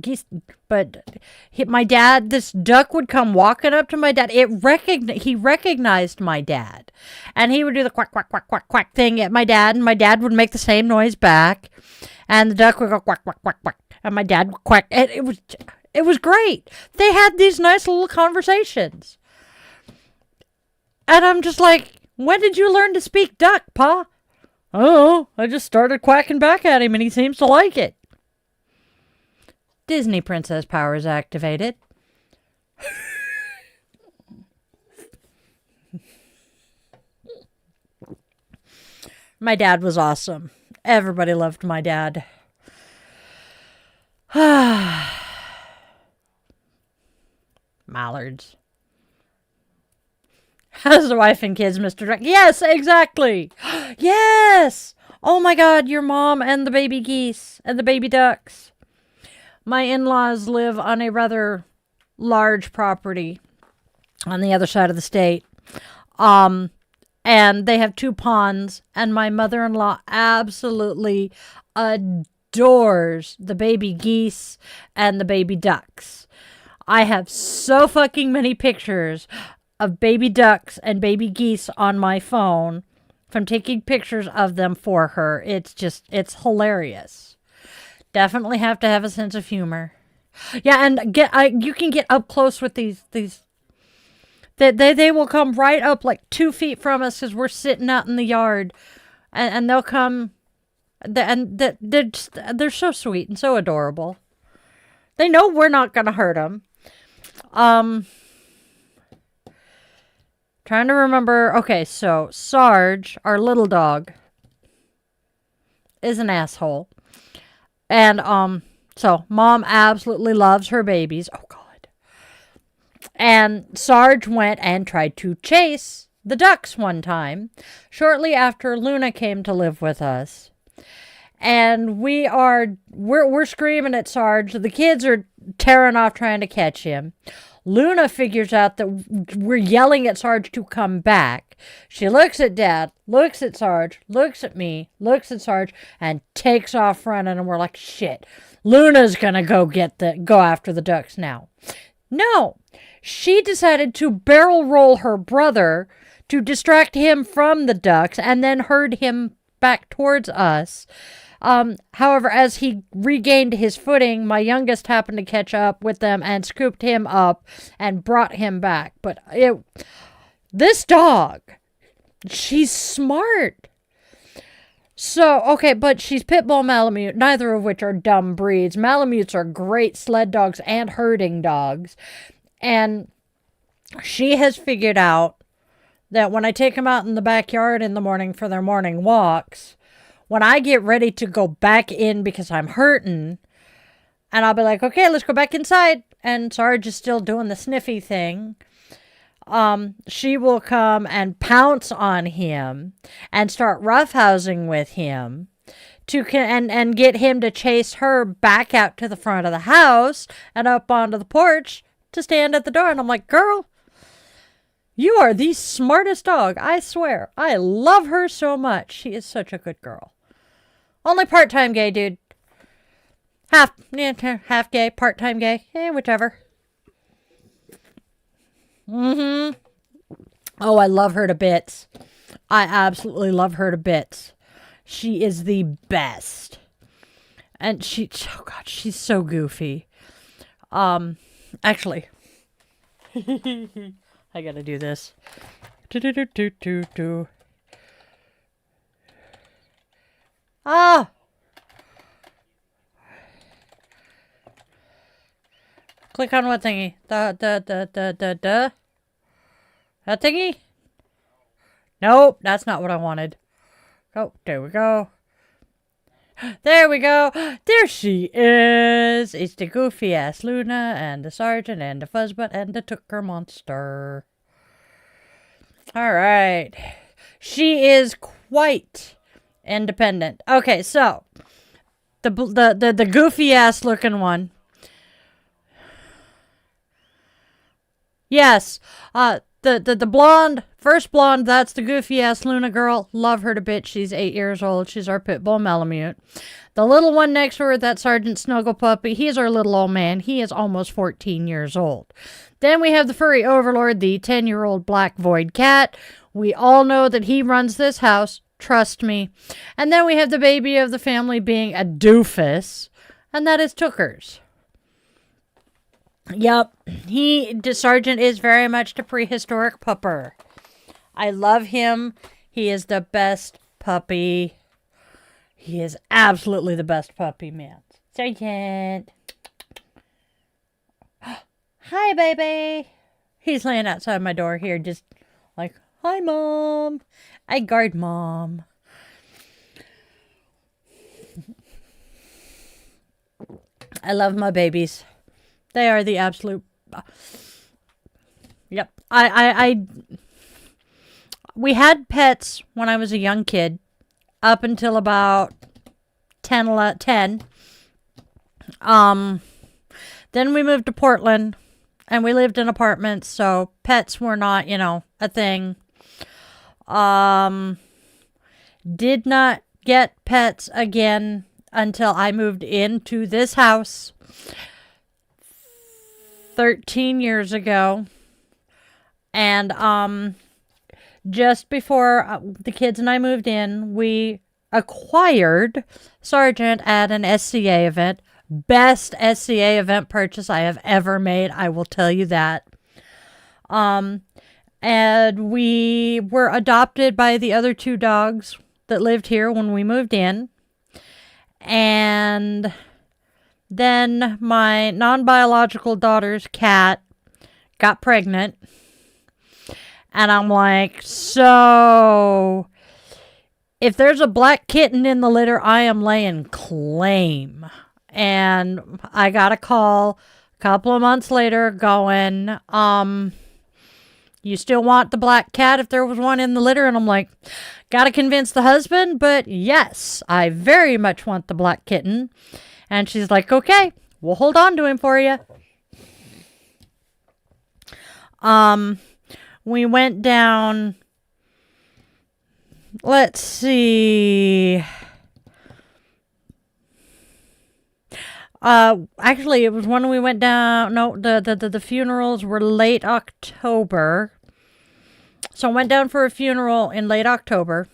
My dad, this duck would come walking up to my dad. He recognized my dad. And he would do the quack, quack, quack, quack, quack thing at my dad. And my dad would make the same noise back. And the duck would go quack, quack, quack, quack. And my dad would quack. And it was great. They had these nice little conversations. And I'm just like, when did you learn to speak duck, Pa? Oh, I just started quacking back at him and he seems to like it. Disney princess powers activated. My dad was awesome. Everybody loved my dad. Mallards. How's the wife and kids, Mr. Duck? Yes, exactly. Yes. Oh my God, your mom and the baby geese and the baby ducks. My in-laws live on a rather large property on the other side of the state. And they have 2 ponds, and my mother-in-law absolutely adores the baby geese and the baby ducks. I have so fucking many pictures of baby ducks and baby geese on my phone from taking pictures of them for her. It's hilarious. Definitely have to have a sense of humor. Yeah, and you can get up close with these. They will come right up like 2 feet from us as we're sitting out in the yard, and they'll come, and they're so sweet and so adorable. They know we're not gonna hurt them. Trying to remember. Okay, so Sarge, our little dog, is an asshole. And, so Mom absolutely loves her babies. Oh, God. And Sarge went and tried to chase the ducks one time, shortly after Luna came to live with us. And we're screaming at Sarge. The kids are tearing off trying to catch him. Luna figures out that we're yelling at Sarge to come back. She looks at Dad, looks at Sarge, looks at me, looks at Sarge, and takes off running. And we're like, shit, Luna's gonna go after the ducks now. No, she decided to barrel roll her brother to distract him from the ducks and then herd him back towards us. However, as he regained his footing, my youngest happened to catch up with them and scooped him up and brought him back. But this dog, she's smart. So, okay, but she's pit bull Malamute, neither of which are dumb breeds. Malamutes are great sled dogs and herding dogs. And she has figured out that when I take them out in the backyard in the morning for their morning walks, when I get ready to go back in because I'm hurting, and I'll be like, okay, let's go back inside, and Sarge is still doing the sniffy thing, she will come and pounce on him and start roughhousing with him and get him to chase her back out to the front of the house and up onto the porch to stand at the door. And I'm like, girl, you are the smartest dog. I swear. I love her so much. She is such a good girl. Only part-time gay, dude. Half gay, part-time gay. Whichever. Oh, I love her to bits. I absolutely love her to bits. She is the best. And oh God, she's so goofy. Actually, I gotta do this. Ah! Click on what thingy? That thingy? Nope, that's not what I wanted. Oh, there we go. There we go. There she is. It's the goofy ass Luna and the sergeant and the fuzzbutt and the Tucker monster. All right. She is quite independent. Okay, so the goofy ass looking one. Yes. The blonde, first blonde, that's the goofy ass Luna girl. Love her to bits. She's 8 years old. She's our pit bull Malamute. The little one next to her, that Sergeant Snuggle Puppy, he's our little old man. He is almost 14 years old. Then we have the furry overlord, the 10-year-old black void cat. We all know that he runs this house. Trust me. And then we have the baby of the family being a doofus, and that is Tookers. Yep, the sergeant is very much the prehistoric pupper. I love him. He is the best puppy. He is absolutely the best puppy, man. Sergeant. Hi, baby. He's laying outside my door here, just like, hi, Mom. I guard Mom. I love my babies. They are the absolute. Yep. We had pets when I was a young kid, up until about 10. Then we moved to Portland, and we lived in apartments, so pets were not, a thing. Did not get pets again until I moved into this house 13 years ago. And just before the kids and I moved in, we acquired Sergeant at an SCA event. Best SCA event purchase I have ever made, I will tell you that. And we were adopted by the other 2 dogs that lived here when we moved in. And then my non-biological daughter's cat got pregnant. And I'm like, so if there's a black kitten in the litter, I am laying claim. And I got a call a couple of months later going, you still want the black cat if there was one in the litter? And I'm like, gotta convince the husband, but yes, I very much want the black kitten. And she's like, okay, we'll hold on to him for you. We went down, let's see. Actually, it was when we went down, no, the funerals were late October. So I went down for a funeral in late October.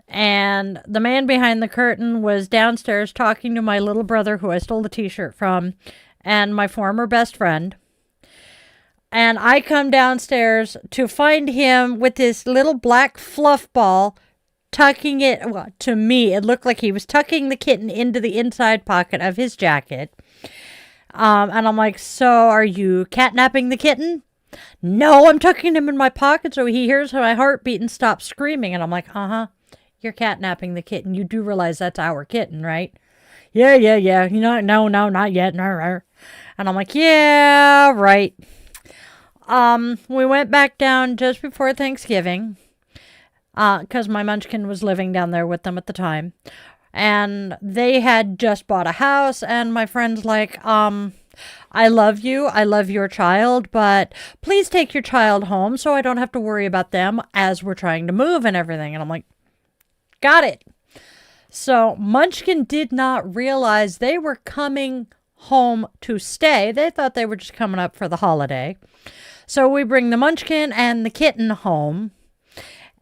And the man behind the curtain was downstairs talking to my little brother, who I stole the t-shirt from, and my former best friend. And I come downstairs to find him with this little black fluff ball, tucking it, well, to me, it looked like he was tucking the kitten into the inside pocket of his jacket. And I'm like, so are you catnapping the kitten? No, I'm tucking him in my pocket so he hears my heartbeat and stops screaming. And I'm like, you're catnapping the kitten. You do realize that's our kitten, right? Yeah. No, not yet. And I'm like, yeah, right. We went back down just before Thanksgiving, because my munchkin was living down there with them at the time. And they had just bought a house, and my friend's like, I love you. I love your child, but please take your child home so I don't have to worry about them as we're trying to move and everything. And I'm like, got it. So Munchkin did not realize they were coming home to stay. They thought they were just coming up for the holiday. So we bring the Munchkin and the kitten home.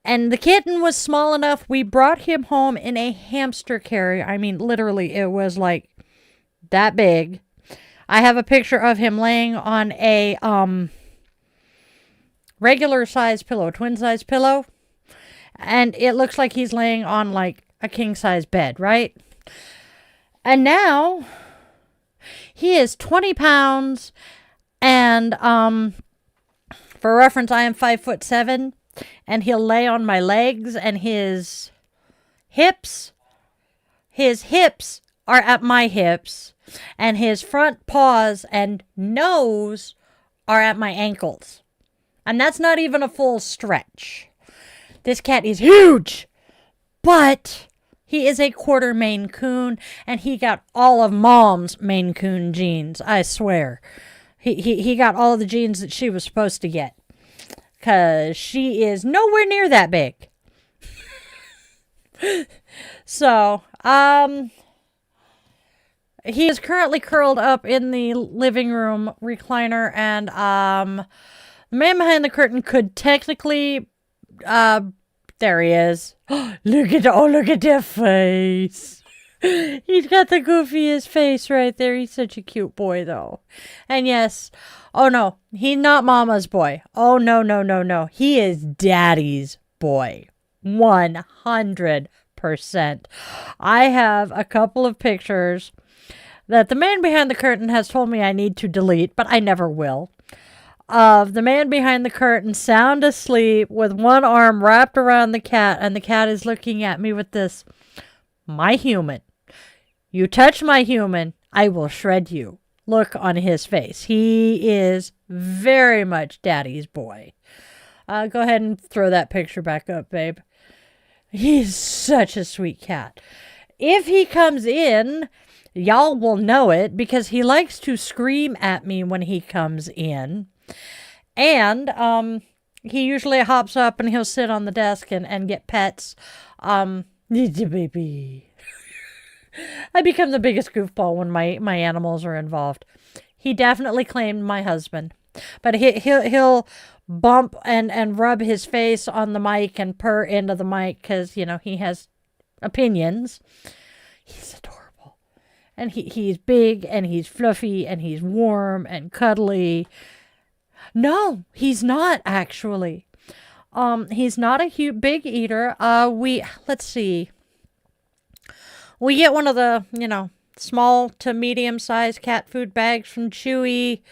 And the kitten was small enough, we brought him home in a hamster carrier. I mean, literally, it was like that big. I have a picture of him laying on a regular size pillow, twin size pillow. And it looks like he's laying on like a king size bed, right? And now he is 20 pounds. And for reference, I am 5'7". And he'll lay on my legs, and his hips are at my hips, and his front paws and nose are at my ankles. And that's not even a full stretch. This cat is huge, but he is a quarter Maine Coon, and he got all of Mom's Maine Coon genes, I swear. He got all of the genes that she was supposed to get. Because she is nowhere near that big. So, he is currently curled up in the living room recliner, and the man behind the curtain could technically, there he is. Look at that face. He's got the goofiest face right there. He's such a cute boy, though. And yes, oh no, he's not Mama's boy. Oh no. He is Daddy's boy. 100%. I have a couple of pictures that the man behind the curtain has told me I need to delete, but I never will. Of the man behind the curtain sound asleep with one arm wrapped around the cat, and the cat is looking at me with this, my human. You touch my human, I will shred you. Look on his face. He is very much Daddy's boy. Go ahead and throw that picture back up, babe. He's such a sweet cat. If he comes in, y'all will know it because he likes to scream at me when he comes in. And he usually hops up and he'll sit on the desk and get pets. Baby. I become the biggest goofball when my animals are involved. He definitely claimed my husband, but he'll bump and rub his face on the mic and purr into the mic because, you know, he has opinions. He's adorable. And he's big and he's fluffy and he's warm and cuddly. No, he's not actually. He's not a big eater. Let's see. We get one of the, you know, small to medium-sized cat food bags from Chewy.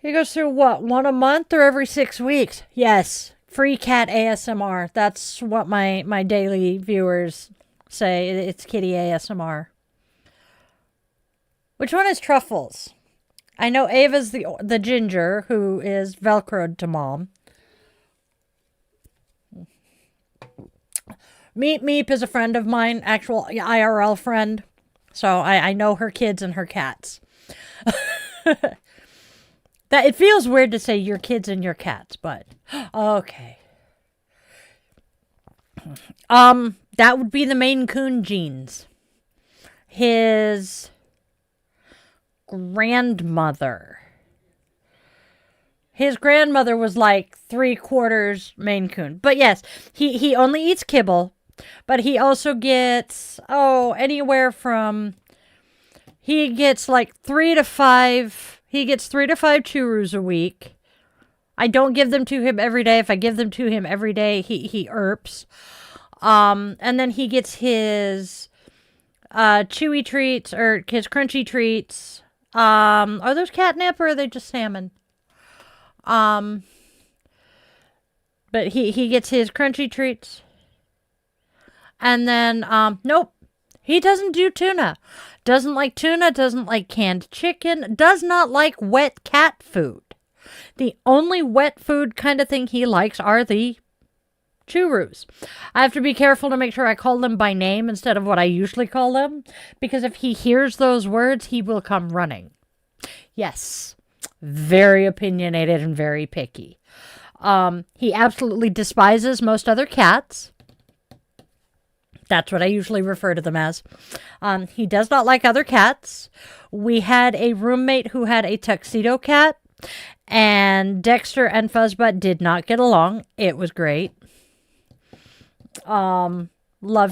He goes through, what, one a month or every 6 weeks? Yes, free cat ASMR. That's what my daily viewers say. It's kitty ASMR. Which one is Truffles? I know Ava's the ginger, who is Velcroed to Mom. Meep is a friend of mine, actual IRL friend. So I know her kids and her cats. That it feels weird to say your kids and your cats, but okay. That would be the Maine Coon genes. His grandmother. His grandmother was like 3/4 Maine Coon. But yes, he only eats kibble. But he also gets, anywhere from, he gets like 3 to 5, he gets 3 to 5 churros a week. I don't give them to him every day. If I give them to him every day, he irps. And then he gets his chewy treats, or his crunchy treats. Are those catnip or are they just salmon? But he gets his crunchy treats. And then, nope, he doesn't do tuna. Doesn't like tuna, doesn't like canned chicken, does not like wet cat food. The only wet food kind of thing he likes are the churros. I have to be careful to make sure I call them by name instead of what I usually call them, because if he hears those words, he will come running. Yes, very opinionated and very picky. He absolutely despises most other cats. That's what I usually refer to them as. He does not like other cats. We had a roommate who had a tuxedo cat, and Dexter and Fuzzbutt did not get along. It was great. Love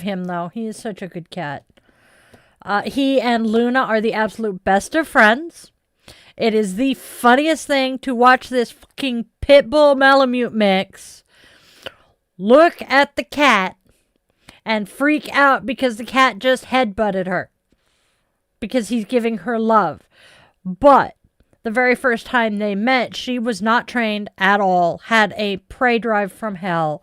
him, though. He is such a good cat. He and Luna are the absolute best of friends. It is the funniest thing to watch this fucking Pitbull Malamute mix look at the cat and freak out because the cat just headbutted her because he's giving her love. But the very first time they met, she was not trained at all, had a prey drive from hell.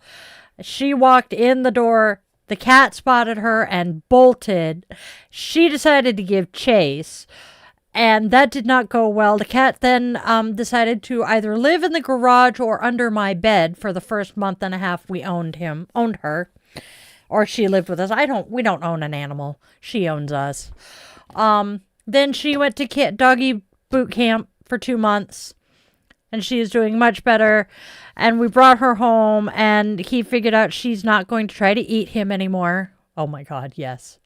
She walked in the door, the cat spotted her and bolted. She decided to give chase, and that did not go well. The cat then decided to either live in the garage or under my bed for the first month and a half we owned her. Or she lived with us. We don't own an animal. She owns us. Then she went to doggy boot camp for 2 months. And she is doing much better. And we brought her home. And he figured out she's not going to try to eat him anymore. Oh my God, yes.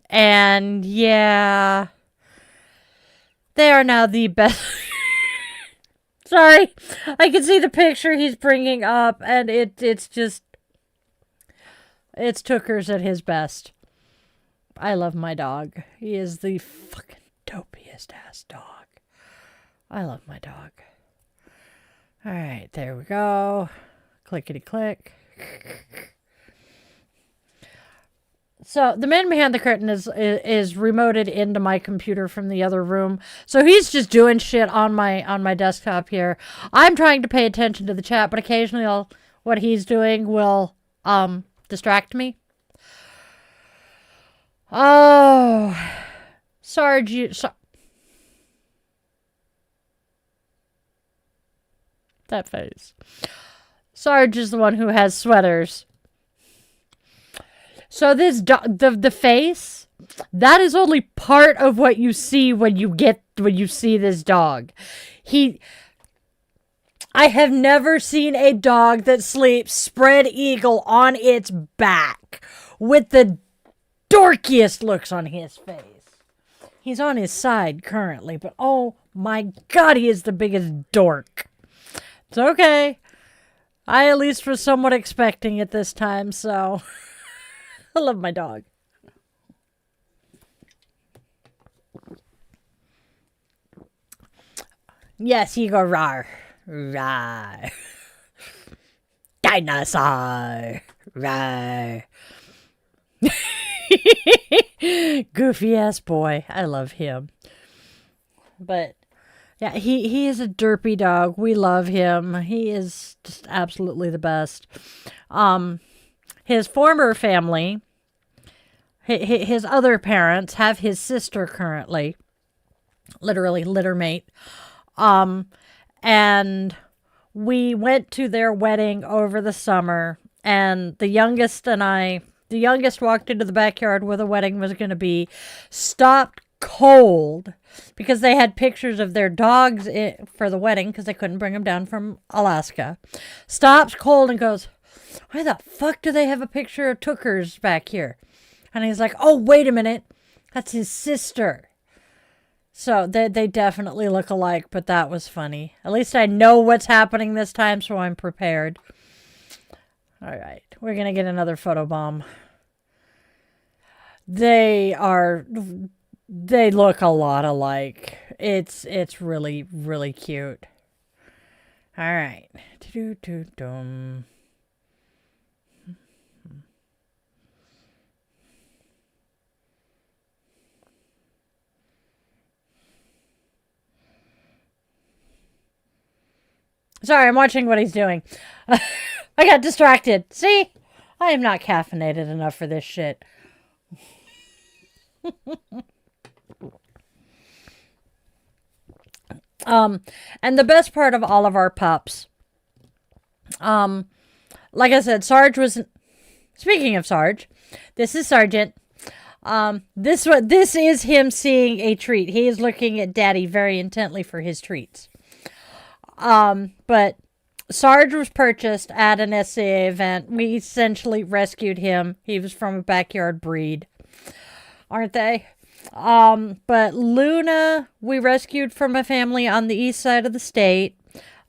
And yeah. They are now the best... Sorry, I can see the picture he's bringing up, and it's Tooker's at his best. I love my dog. He is the fucking dopiest ass dog. I love my dog. All right, there we go. Clickety click. So the man behind the curtain is remoted into my computer from the other room. So he's just doing shit on my desktop here. I'm trying to pay attention to the chat, but occasionally what he's doing will distract me. Oh, Sarge, that face. Sarge is the one who has sweaters. So this the face, that is only part of what you see when you see this dog. I have never seen a dog that sleeps spread eagle on its back with the dorkiest looks on his face. He's on his side currently, but oh my God, he is the biggest dork. It's okay. I at least was somewhat expecting it this time, so... I love my dog. Yes, you go rawr. Rawr. Dinosaur. Rawr. Goofy ass boy. I love him. But yeah, he is a derpy dog. We love him. He is just absolutely the best. His former family, his other parents, have his sister currently, literally littermate. And we went to their wedding over the summer, and the youngest walked into the backyard where the wedding was going to be, stopped cold because they had pictures of their dogs for the wedding because they couldn't bring them down from Alaska. Stops cold and goes, why the fuck do they have a picture of Tooker's back here? And he's like, oh, wait a minute. That's his sister. So they definitely look alike, but that was funny. At least I know what's happening this time, so I'm prepared. All right. We're going to get another photobomb. They look a lot alike. It's really, really cute. All right. Do-do-do-dum. Sorry, I'm watching what he's doing. I got distracted. See? I am not caffeinated enough for this shit. And the best part of all of our pups, like I said, Sarge was. Speaking of Sarge, this is Sergeant. This is him seeing a treat. He is looking at Daddy very intently for his treats. But Sarge was purchased at an SCA event. We essentially rescued him. He was from a backyard breed, aren't they? But Luna, we rescued from a family on the east side of the state.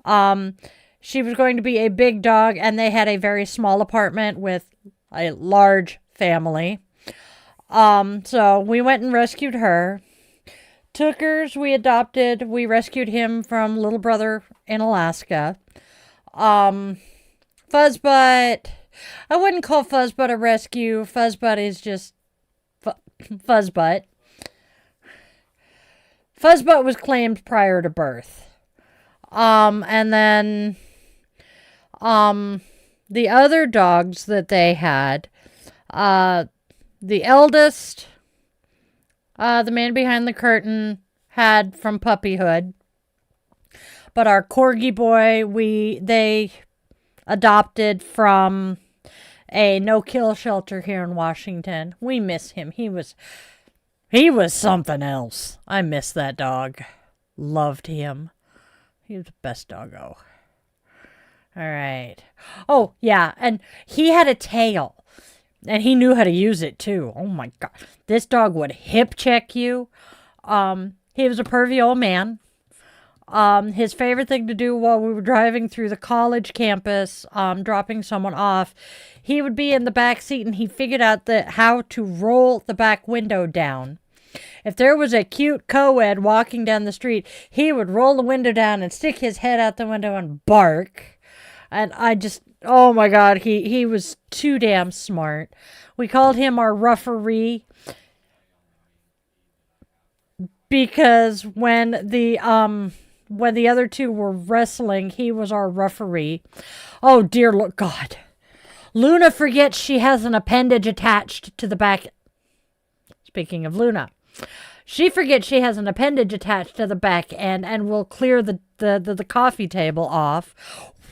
She was going to be a big dog, and they had a very small apartment with a large family. So we went and rescued her. Tookers, we adopted. We rescued him from little brother in Alaska. Fuzzbutt, I wouldn't call Fuzzbutt a rescue. Fuzzbutt is just Fuzzbutt. Fuzzbutt was claimed prior to birth. And then, the other dogs that they had, the eldest, the man behind the curtain, had from puppyhood. But our corgi boy, they adopted from a no-kill shelter here in Washington. We miss him. He was something else. I miss that dog. Loved him. He was the best doggo. All right. Oh, yeah, and he had a tail. And he knew how to use it, too. Oh, my God. This dog would hip check you. He was a pervy old man. His favorite thing to do while we were driving through the college campus, dropping someone off, he would be in the back seat and he figured out how to roll the back window down. If there was a cute co-ed walking down the street, he would roll the window down and stick his head out the window and bark. And oh my God, he was too damn smart. We called him our referee because when the other two were wrestling, he was our referee. Oh dear Lord God. Luna forgets she has an appendage attached to the back. Speaking of Luna. She forgets she has an appendage attached to the back end and will clear the coffee table off.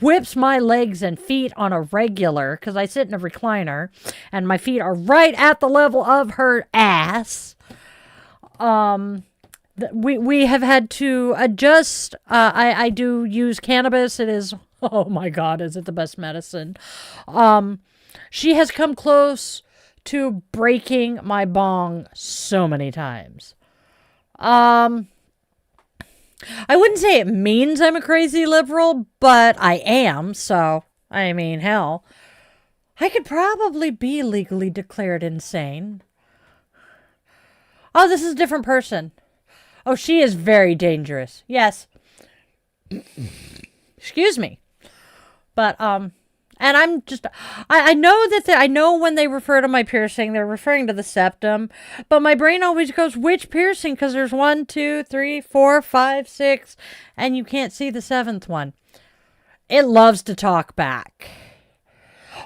Whips my legs and feet on a regular because I sit in a recliner and my feet are right at the level of her ass. We have had to adjust. I do use cannabis. It is, oh my God, is it the best medicine? She has come close to breaking my bong so many times. I wouldn't say it means I'm a crazy liberal, but I am, so, I mean, hell. I could probably be legally declared insane. Oh, this is a different person. Oh, she is very dangerous. Yes. Excuse me. But, and I'm just, I know I know when they refer to my piercing, they're referring to the septum, but my brain always goes, which piercing? Because there's 1, 2, 3, 4, 5, 6, and you can't see the 7th one. It loves to talk back.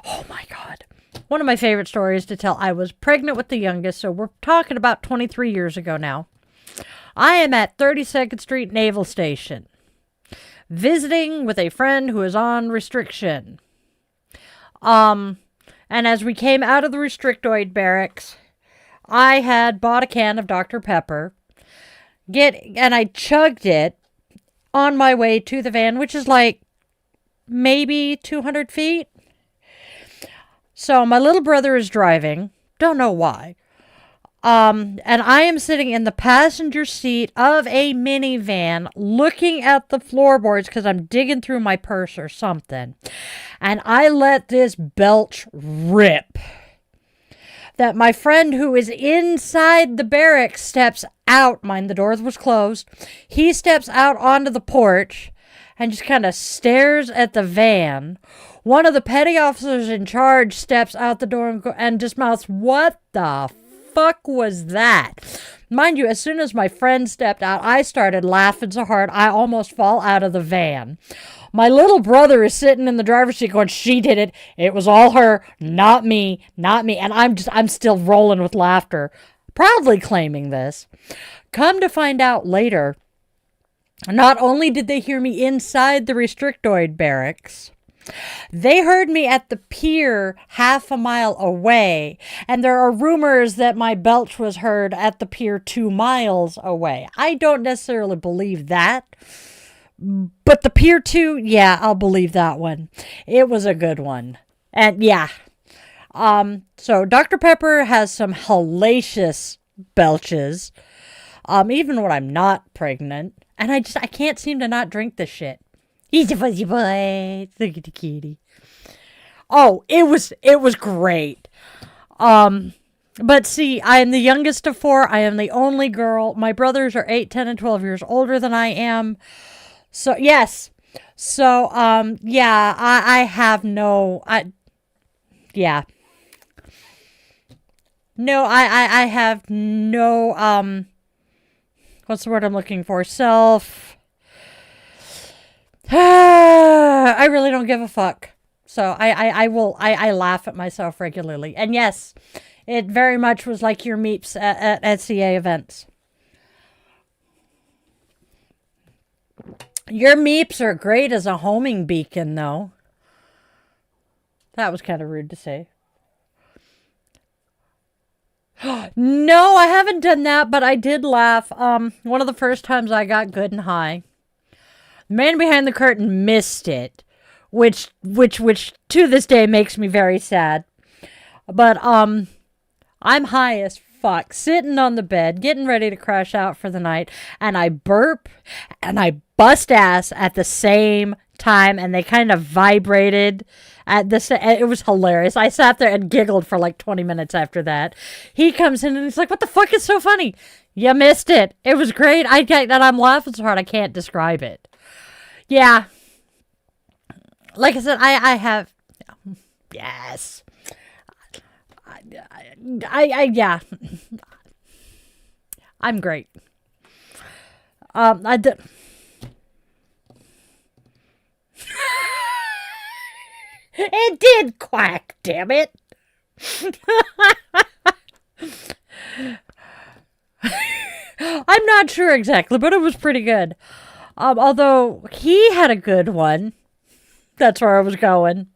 Oh my God. One of my favorite stories to tell, I was pregnant with the youngest, so we're talking about 23 years ago now. I am at 32nd Street Naval Station, visiting with a friend who is on restriction. And as we came out of the restrictoid barracks, I had bought a can of Dr. Pepper, and I chugged it on my way to the van, which is like maybe 200 feet. So my little brother is driving, don't know why. And I am sitting in the passenger seat of a minivan looking at the floorboards because I'm digging through my purse or something. And I let this belch rip. That my friend who is inside the barracks steps out. Mind the door was closed. He steps out onto the porch and just kind of stares at the van. One of the petty officers in charge steps out the door and just mouths, "What the fuck was that?" Mind you, as soon as my friend stepped out, I started laughing so hard I almost fall out of the van. My little brother is sitting in the driver's seat going, she did it. It was all her, not me, not me. And I'm still rolling with laughter, proudly claiming this. Come to find out later, not only did they hear me inside the restrictoid barracks, they heard me at the pier half a mile away, and there are rumors that my belch was heard at the pier 2 miles away. I don't necessarily believe that, but the pier 2, yeah, I'll believe that one. It was a good one. And yeah. So Dr. Pepper has some hellacious belches, even when I'm not pregnant, and I can't seem to not drink this shit. He's a fuzzy boy. Look at the kitty. Oh, it was great. But see, I am the youngest of 4. I am the only girl. My brothers are 8, 10, and 12 years older than I am. So, yes. So, yeah, I have no, yeah. No, I have no, what's the word I'm looking for? I really don't give a fuck. So I laugh at myself regularly. And yes, it very much was like your meeps at SCA events. Your meeps are great as a homing beacon, though. That was kind of rude to say. No, I haven't done that, but I did laugh. One of the first times I got good and high. The man behind the curtain missed it, which to this day makes me very sad. But I'm high as fuck, sitting on the bed, getting ready to crash out for the night, and I burp and I bust ass at the same time, and they kind of vibrated at this. It was hilarious. I sat there and giggled for like 20 minutes after that. He comes in and he's like, "What the fuck is so funny? You missed it. It was great. I'm laughing so hard I can't describe it." Yeah. Like I said, I have, yes. Yeah. I'm great. It did quack, damn it. I'm not sure exactly, but it was pretty good. Although he had a good one. That's where I was going.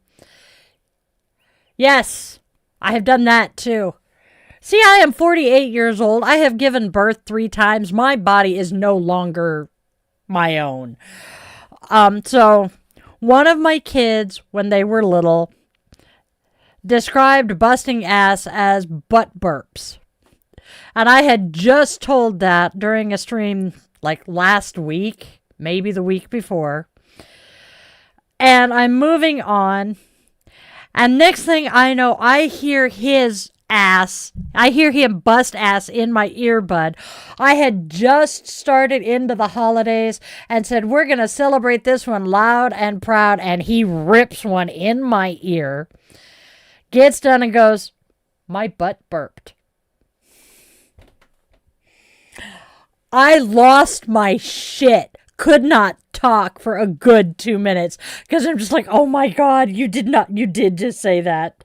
Yes, I have done that too. See, I am 48 years old. I have given birth 3 times. My body is no longer my own. So one of my kids, when they were little, described busting ass as butt burps. And I had just told that during a stream like last week, maybe the week before. And I'm moving on. And next thing I know, I hear his ass. I hear him bust ass in my earbud. I had just started into the holidays and said, we're going to celebrate this one loud and proud. And he rips one in my ear. Gets done and goes, my butt burped. I lost my shit. Could not talk for a good 2 minutes because I'm just like, oh my God, you did just say that.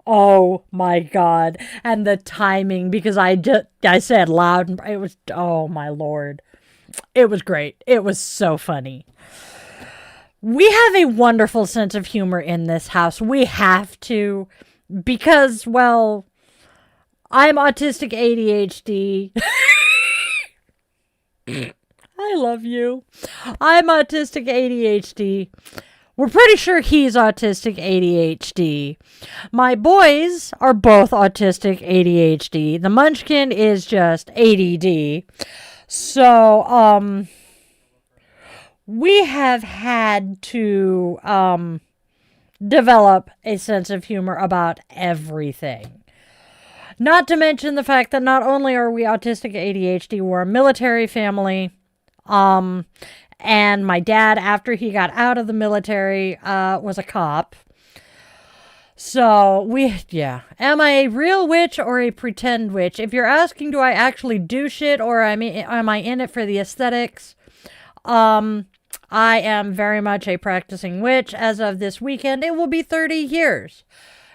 Oh my God. And the timing, because I said loud and it was, oh my Lord. It was great. It was so funny. We have a wonderful sense of humor in this house. We have to, because, well, I'm autistic ADHD. I love you. I'm autistic ADHD. We're pretty sure he's autistic ADHD. My boys are both autistic ADHD. The munchkin is just ADD. So, we have had to, develop a sense of humor about everything. Not to mention the fact that not only are we autistic ADHD, we're a military family. And my dad, after he got out of the military, was a cop. So am I a real witch or a pretend witch? If you're asking, do I actually do shit or am I in it for the aesthetics? I am very much a practicing witch. As of this weekend, it will be 30 years.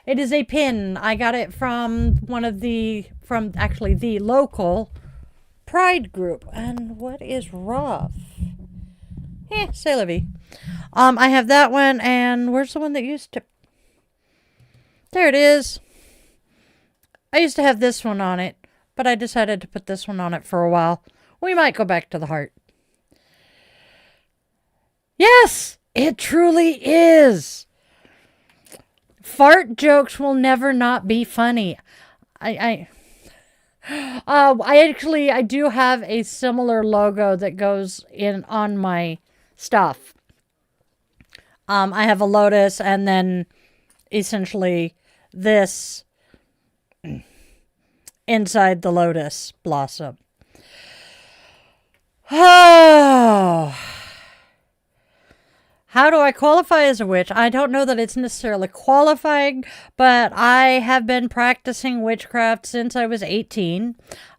It is a pin. I got it from actually the local pride group. And what is rough? C'est la vie. I have that one, and where's the one that used to... There it is. I used to have this one on it, but I decided to put this one on it for a while. We might go back to the heart. Yes, it truly is. Fart jokes will never not be funny. I do have a similar logo that goes in on my stuff. I have a lotus and then essentially this inside the lotus blossom. Oh. How do I qualify as a witch? I don't know that it's necessarily qualifying, but I have been practicing witchcraft since I was 18.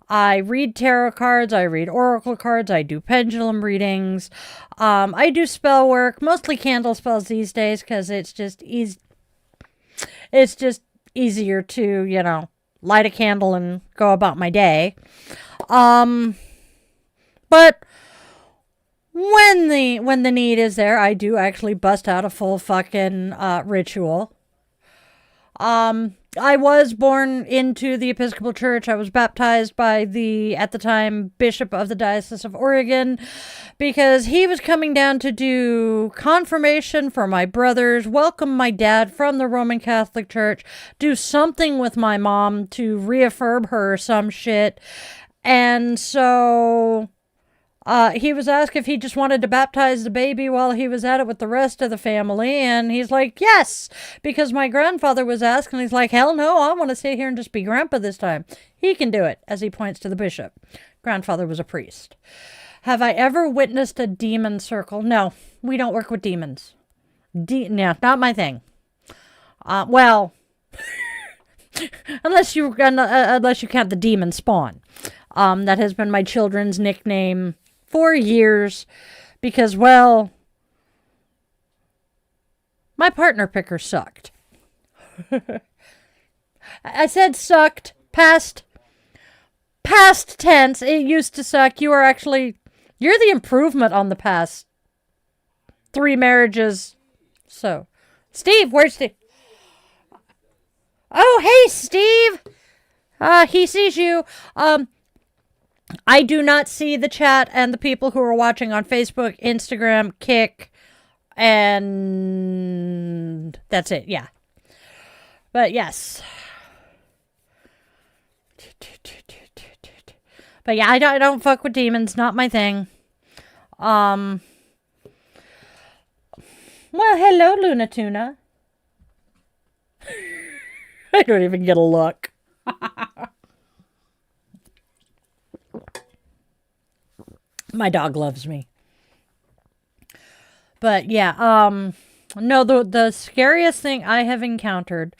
I read tarot cards, I read oracle cards, I do pendulum readings, I do spell work, mostly candle spells these days because it's just easy. It's just easier to, light a candle and go about my day. But when the need is there, I do actually bust out a full fucking ritual. I was born into the Episcopal Church. I was baptized by the, at the time, Bishop of the Diocese of Oregon because he was coming down to do confirmation for my brothers, welcome my dad from the Roman Catholic Church, do something with my mom to reaffirm her or some shit. And so... he was asked if he just wanted to baptize the baby while he was at it with the rest of the family, and he's like, yes, because my grandfather was asked, and he's like, hell no, I want to stay here and just be grandpa this time. He can do it, as he points to the bishop. Grandfather was a priest. Have I ever witnessed a demon circle? No, we don't work with demons. Yeah, not my thing. Well, unless you count the demon spawn. That has been my children's nickname for years because, well, my partner picker sucked. I said sucked, past tense. It used to suck. You're the improvement on the past 3 marriages. So, Steve, where's Steve? Oh, hey, Steve. He sees you. I do not see the chat and the people who are watching on Facebook, Instagram, Kick, and that's it. Yeah. But yes. But yeah, I don't fuck with demons. Not my thing. Well, hello, Luna Tuna. I don't even get a look. My dog loves me. But yeah, no, the scariest thing I have encountered,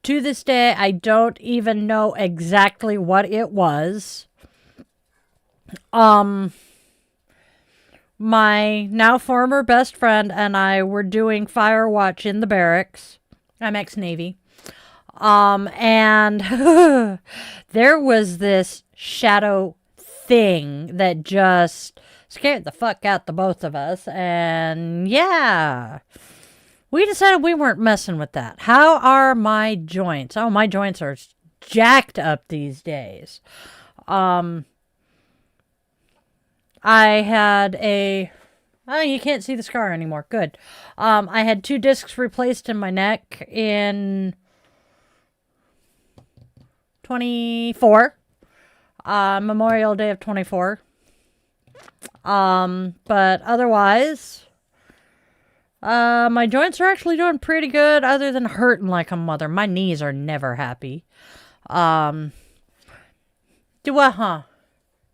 to this day, I don't even know exactly what it was. My now former best friend and I were doing fire watch in the barracks. I'm ex-Navy. And there was this shadow thing that just scared the fuck out the both of us, and yeah, we decided we weren't messing with that. How are my joints? Oh, my joints are jacked up these days. I had you can't see the scar anymore. Good. I had 2 discs replaced in my neck in 24. Memorial Day of 24. But otherwise, my joints are actually doing pretty good other than hurting like a mother. My knees are never happy. Do what, huh?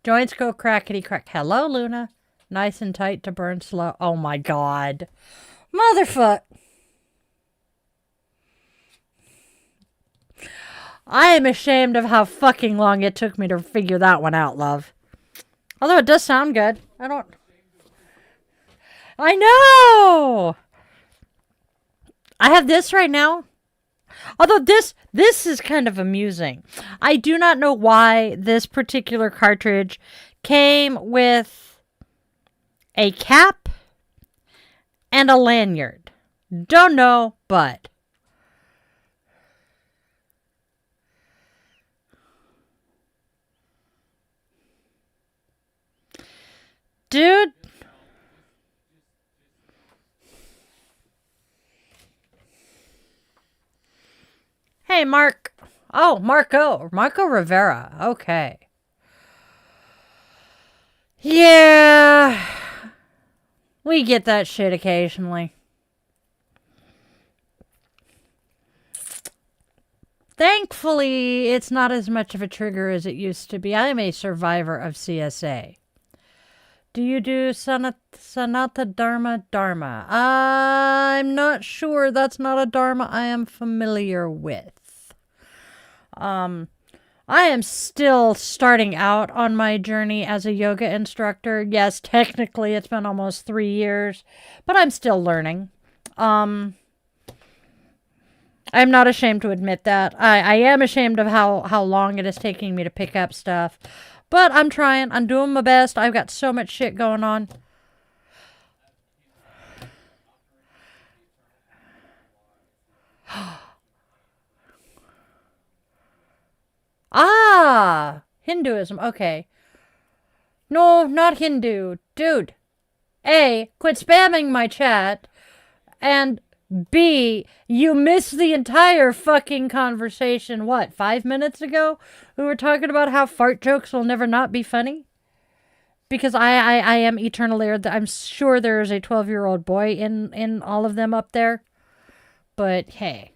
Joints go crackety crack. Hello, Luna. Nice and tight to burn slow. Oh my God. Motherfuck. I am ashamed of how fucking long it took me to figure that one out, love. Although it does sound good. I know! I have this right now. Although this is kind of amusing. I do not know why this particular cartridge came with a cap and a lanyard. Don't know, but dude. Hey, Mark. Oh, Marco Rivera. Okay. Yeah. We get that shit occasionally. Thankfully, it's not as much of a trigger as it used to be. I am a survivor of CSA. Do you do Sanata Dharma? I'm not sure. That's not a Dharma I am familiar with. I am still starting out on my journey as a yoga instructor. Yes, technically it's been almost 3 years, but I'm still learning. I'm not ashamed to admit that. I am ashamed of how long it is taking me to pick up stuff. But I'm trying. I'm doing my best. I've got so much shit going on. Ah! Hinduism. Okay. No, not Hindu. Dude. A, quit spamming my chat. And B, you missed the entire fucking conversation, 5 minutes ago? We were talking about how fart jokes will never not be funny? Because I am eternally, I'm sure there's a 12-year-old boy in all of them up there. But hey.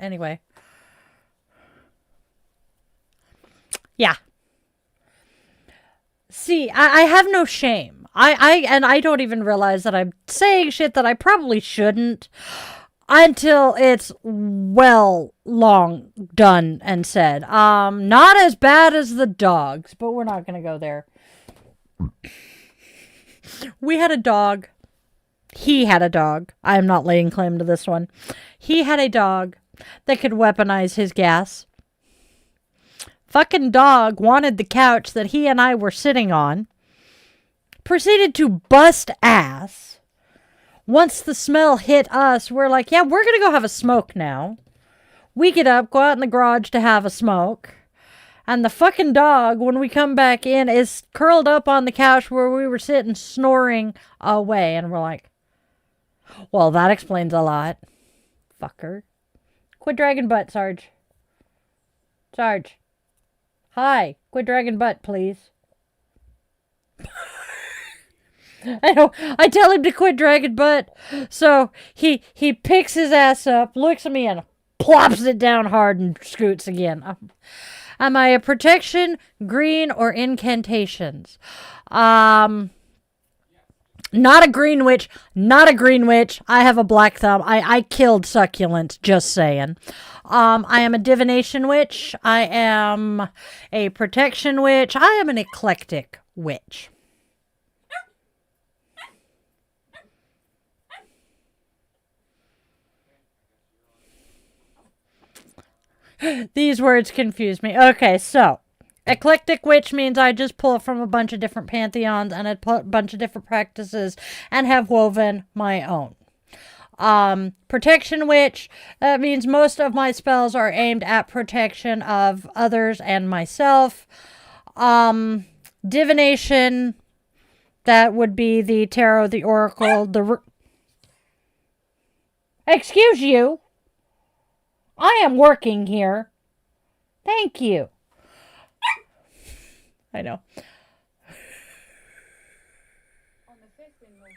Anyway. Yeah. See, I have no shame. I don't even realize that I'm saying shit that I probably shouldn't until it's well long done and said. Not as bad as the dogs, but we're not gonna go there. We had a dog. He had a dog. I am not laying claim to this one. He had a dog that could weaponize his gas. Fucking dog wanted the couch that he and I were sitting on. Proceeded to bust ass. Once the smell hit us, we're like, yeah, we're going to go have a smoke now. We get up, go out in the garage to have a smoke. And the fucking dog, when we come back in, is curled up on the couch where we were sitting snoring away. And we're like, well, that explains a lot. Fucker. Quit dragging butt, Sarge. Sarge. Hi. Quit dragging butt, please. I know. I tell him to quit dragging butt. So he picks his ass up, looks at me, and plops it down hard and scoots again. Am I a protection, green, or incantations? Not a green witch. Not a green witch. I have a black thumb. I killed succulents, just saying. I am a divination witch. I am a protection witch. I am an eclectic witch. These words confuse me. Okay, so eclectic witch means I just pull from a bunch of different pantheons and a bunch of different practices and have woven my own. Protection witch, that means most of my spells are aimed at protection of others and myself. Divination, that would be the tarot, the oracle, Excuse you. I am working here. Thank you. I know. On the 5th in North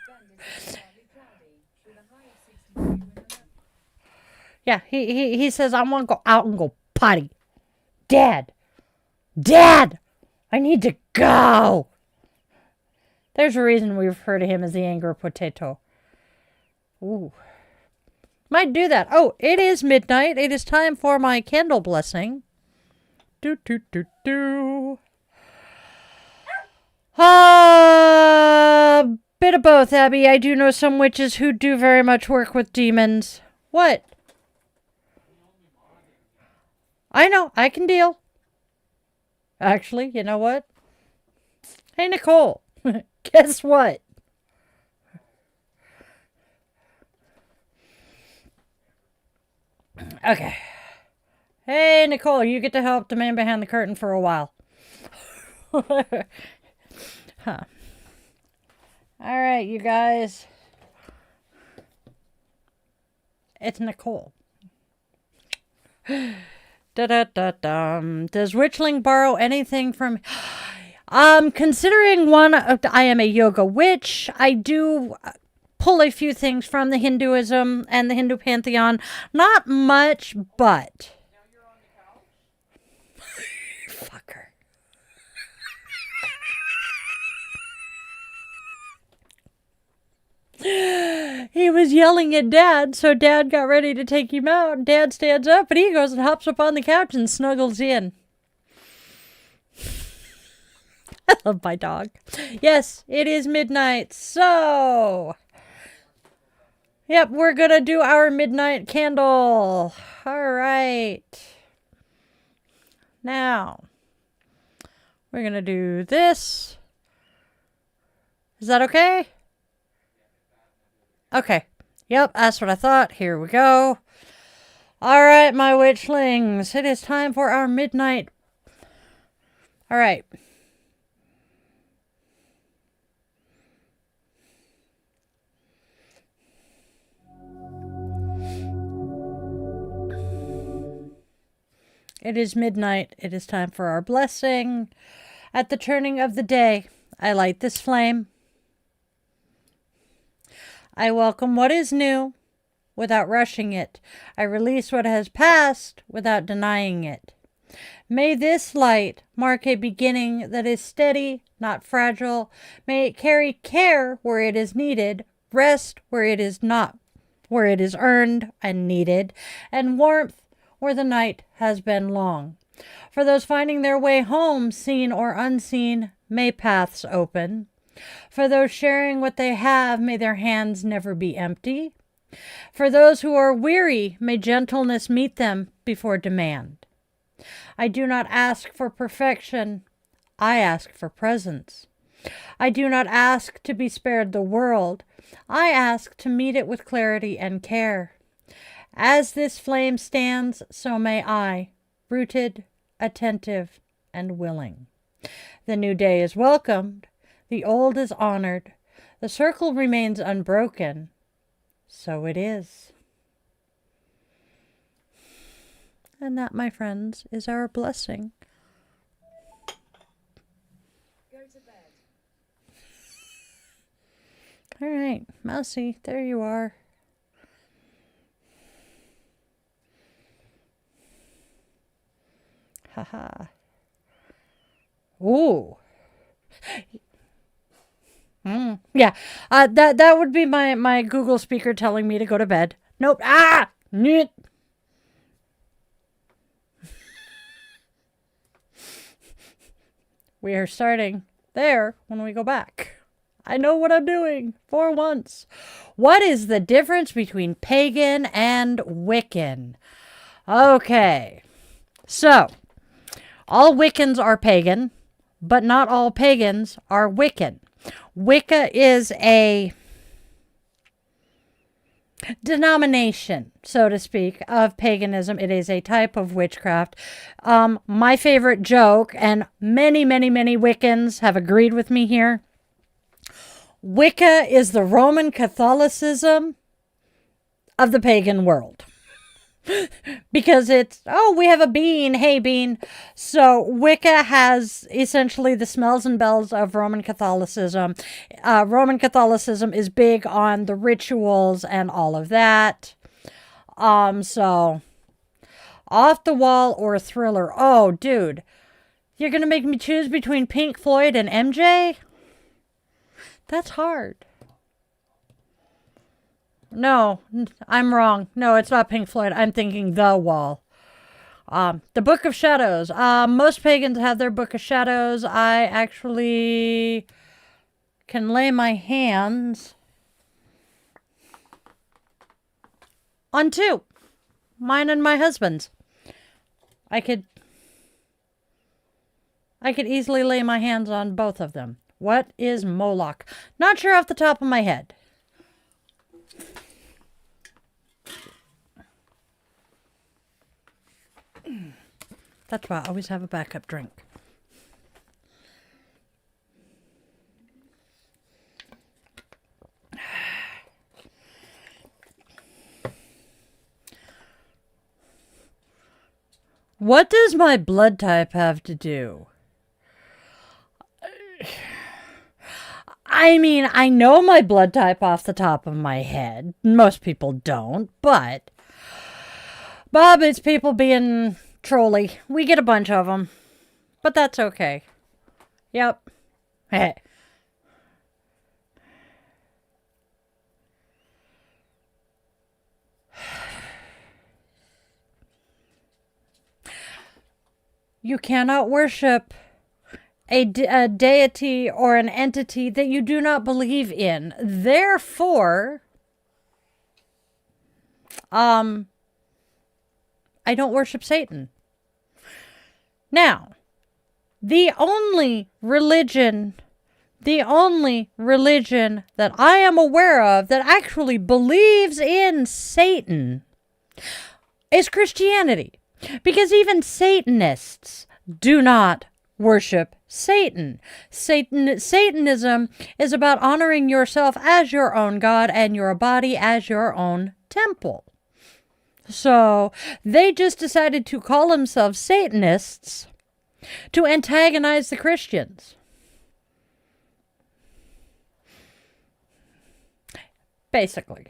yeah, he says, I want to go out and go potty. Dad, I need to go. There's a reason we refer to him as the angry potato. Ooh. Might do that. Oh, it is midnight. It is time for my candle blessing. Do, do, do, do. Bit of both, Abby. I do know some witches who do very much work with demons. What? I know. I can deal. Actually, you know what? Hey, Nicole. Guess what? Okay. Hey, Nicole, you get to help the man behind the curtain for a while. Huh. All right, you guys. It's Nicole. Da-da-da-dum. Does Witchling borrow anything from... Considering I am a yoga witch, I do pull a few things from the Hinduism and the Hindu pantheon. Not much, but... Now you're on the couch? Fucker. He was yelling at Dad, so Dad got ready to take him out. Dad stands up, and he goes and hops up on the couch and snuggles in. I love my dog. Yes, it is midnight, so... Yep, we're going to do our midnight candle. All right. Now, we're going to do this. Is that okay? Okay. Yep, that's what I thought. Here we go. All right, my witchlings. It is time for our midnight. All right. It is midnight. It is time for our blessing. At the turning of the day, I light this flame. I welcome what is new without rushing it. I release what has passed without denying it. May this light mark a beginning that is steady, not fragile. May it carry care where it is needed, rest where it is not, where it is earned and needed, and warmth where the night has been long. For those finding their way home, seen or unseen, may paths open. For those sharing what they have, may their hands never be empty. For those who are weary, may gentleness meet them before demand. I do not ask for perfection, I ask for presence. I do not ask to be spared the world, I ask to meet it with clarity and care. As this flame stands, so may I, rooted, attentive, and willing. The new day is welcomed. The old is honored. The circle remains unbroken. So it is. And that, my friends, is our blessing. Go to bed. All right, Mousy, there you are. Haha. Ooh. Yeah. That would be my Google speaker telling me to go to bed. Nope. Ah! Nyeh. We are starting there when we go back. I know what I'm doing for once. What is the difference between pagan and Wiccan? Okay. So, all Wiccans are pagan, but not all pagans are Wiccan. Wicca is a denomination, so to speak, of paganism. It is a type of witchcraft. My favorite joke, and many, many, many Wiccans have agreed with me here. Wicca is the Roman Catholicism of the pagan world. Because it's, oh, we have a bean, hey bean. So Wicca has essentially the smells and bells of Roman Catholicism. Roman Catholicism is big on the rituals and all of that. So Off the Wall or Thriller. Oh, dude, you're gonna make me choose between Pink Floyd and MJ? That's hard. No, I'm wrong. No, it's not Pink Floyd. I'm thinking The Wall. The Book of Shadows. Most pagans have their Book of Shadows. I actually can lay my hands on two. Mine and my husband's. I could easily lay my hands on both of them. What is Moloch? Not sure off the top of my head. That's why I always have a backup drink. What does my blood type have to do? I mean, I know my blood type off the top of my head. Most people don't, but Bob, it's people being trolly. We get a bunch of them, but that's okay. Yep. You cannot worship a deity or an entity that you do not believe in. Therefore, I don't worship Satan. Now, the only religion that I am aware of that actually believes in Satan is Christianity. Because even Satanists do not worship Satan. Satanism is about honoring yourself as your own God and your body as your own temple. So they just decided to call themselves Satanists to antagonize the Christians. Basically.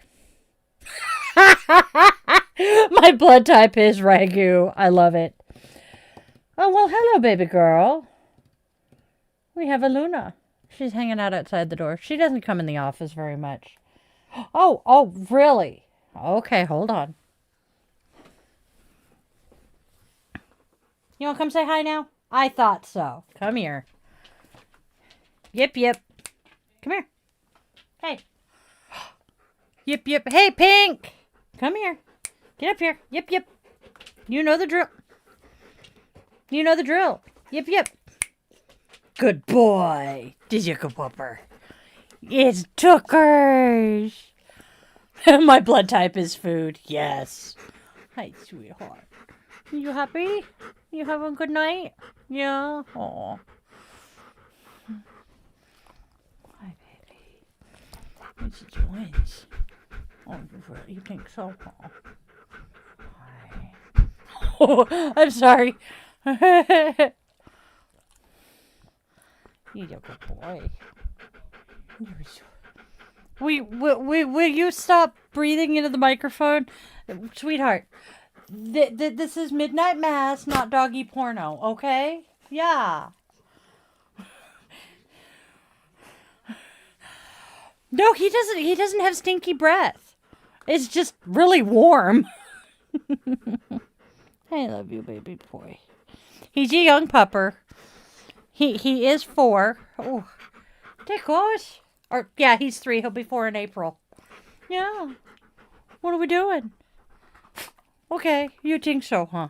My blood type is Ragu. I love it. Oh, well, hello, baby girl. We have a Luna. She's hanging out outside the door. She doesn't come in the office very much. Oh, really? Okay, hold on. You want to come say hi now? I thought so. Come here. Yip. Come here. Hey. Yip. Hey, Pink. Come here. Get up here. Yip. You know the drill. Yip. Good boy. Did you go pupper? It's Tuckers. My blood type is food. Yes. Hi, sweetheart. You happy? You having a good night? Yeah. Aw. Hi, baby. It's twins. Oh, you think so? Hi. Oh, I'm sorry. You're a good boy. Will you stop breathing into the microphone? Sweetheart, this is Midnight Mass, not doggy porno, okay? Yeah. No, he doesn't have stinky breath. It's just really warm. I love you, baby boy. He's a young pupper. He is 4. Oh, there goes. Or yeah, he's 3. He'll be 4 in April. Yeah. What are we doing? Okay, you think so, huh?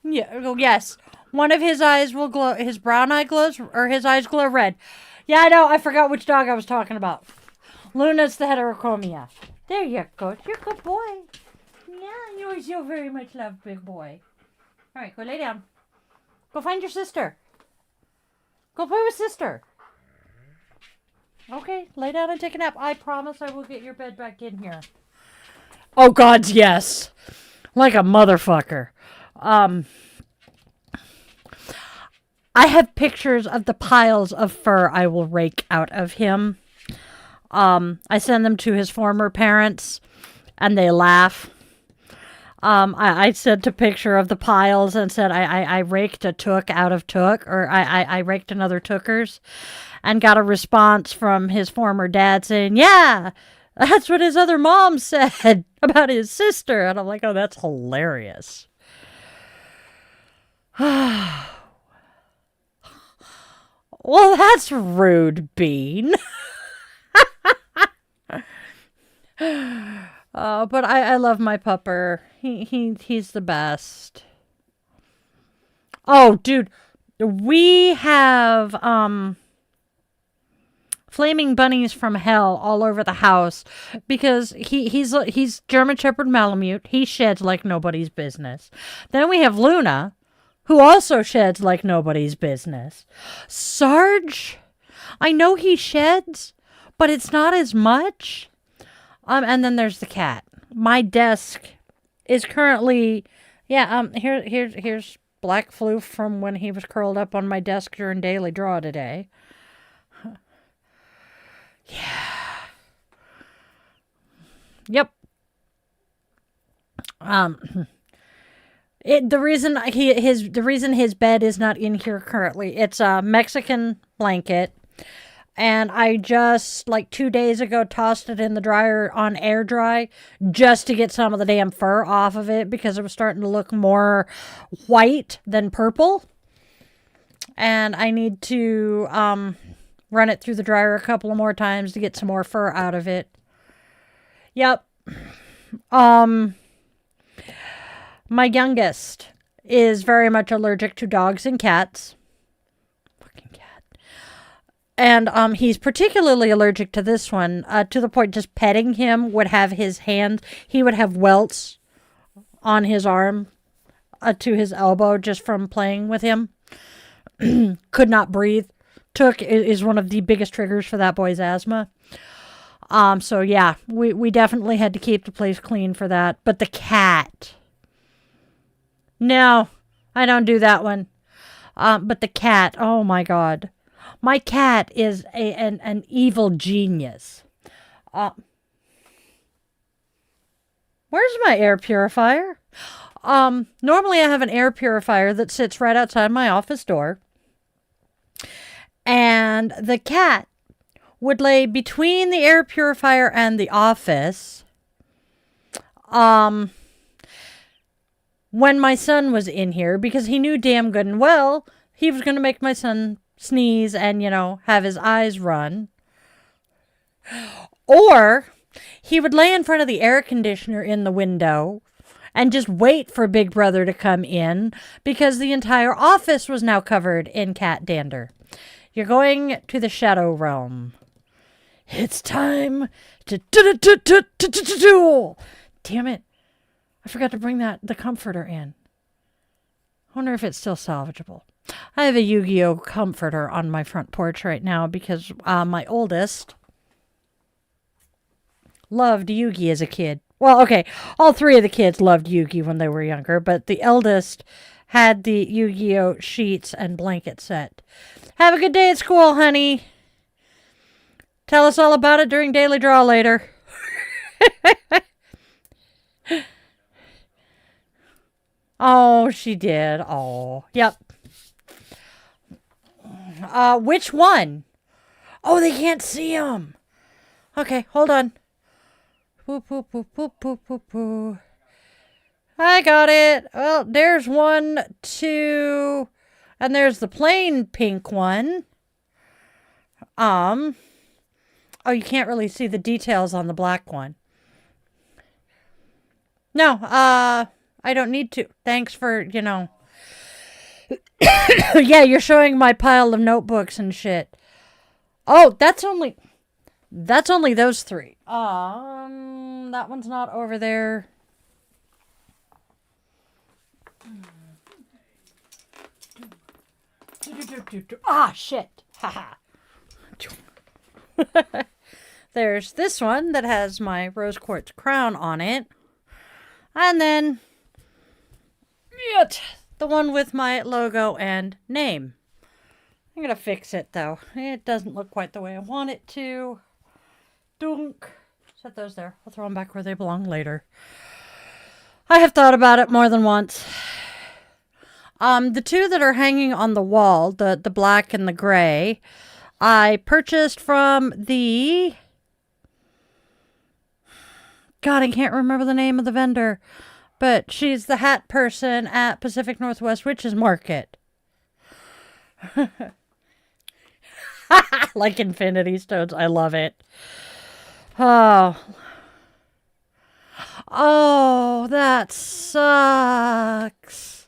Yeah. Oh, yes. One of his eyes will glow. His brown eye glows, or his eyes glow red. Yeah, I know. I forgot which dog I was talking about. Luna's the heterochromia. There you go. You're a good boy. Yeah, you are so very much loved, big boy. All right, go lay down. Go find your sister. Go play with sister. Okay, lay down and take a nap. I promise I will get your bed back in here. Oh, God, yes. Like a motherfucker. I have pictures of the piles of fur I will rake out of him. I send them to his former parents, and they laugh. I sent a picture of the piles and said I raked a took out of took, or I raked another tookers, and got a response from his former dad saying, yeah, that's what his other mom said about his sister. And I'm like, oh, that's hilarious. Well, that's rude, Bean. But I love my pupper. He's the best. Oh, dude, we have flaming bunnies from hell all over the house because he's German Shepherd Malamute. He sheds like nobody's business. Then we have Luna, who also sheds like nobody's business. Sarge, I know he sheds, but it's not as much. And then there's the cat. My desk is currently, here's Black Floof from when he was curled up on my desk during daily draw today. Yeah. Yep. The reason his bed is not in here currently, it's a Mexican blanket. And I just, like 2 days ago, tossed it in the dryer on air dry just to get some of the damn fur off of it because it was starting to look more white than purple. And I need to run it through the dryer a couple of more times to get some more fur out of it. Yep. My youngest is very much allergic to dogs and cats. And he's particularly allergic to this one, to the point just petting him would have his hand, he would have welts on his arm to his elbow just from playing with him. Could not breathe. Took is one of the biggest triggers for that boy's asthma. So yeah, we definitely had to keep the place clean for that. But the cat. No, I don't do that one. But the cat, oh my God. My cat is an evil genius. Where's my air purifier? Normally I have an air purifier that sits right outside my office door. And the cat would lay between the air purifier and the office. When my son was in here, because he knew damn good and well he was going to make my son sneeze and, have his eyes run. Or he would lay in front of the air conditioner in the window and just wait for Big Brother to come in because the entire office was now covered in cat dander. You're going to the shadow realm. It's time to duel. Damn it. I forgot to bring the comforter in. I wonder if it's still salvageable. I have a Yu-Gi-Oh! Comforter on my front porch right now because my oldest loved Yu-Gi as a kid. Well, okay, all three of the kids loved Yu-Gi when they were younger, but the eldest had the Yu-Gi-Oh! Sheets and blanket set. Have a good day at school, honey. Tell us all about it during Daily Draw later. Oh, she did. Oh, yep. Which one? Oh, they can't see him. Okay, hold on. Poo, poo, poo, poo, poo, poo, poo. I got it. Well, there's 1, 2, and there's the plain pink one. Oh, you can't really see the details on the black one. No, I don't need to. Thanks for, Yeah, you're showing my pile of notebooks and shit. Oh, that's only those 3. That one's not over there. Ah, shit. Haha. There's this one that has my rose quartz crown on it. And then the one with my logo and name. I'm going to fix it, though. It doesn't look quite the way I want it to. Dunk. Set those there. I'll throw them back where they belong later. I have thought about it more than once. The two that are hanging on the wall, the black and the gray, I purchased from the... God, I can't remember the name of the vendor, but she's the hat person at Pacific Northwest Witches Market. Like Infinity Stones. I love it. Oh, that sucks.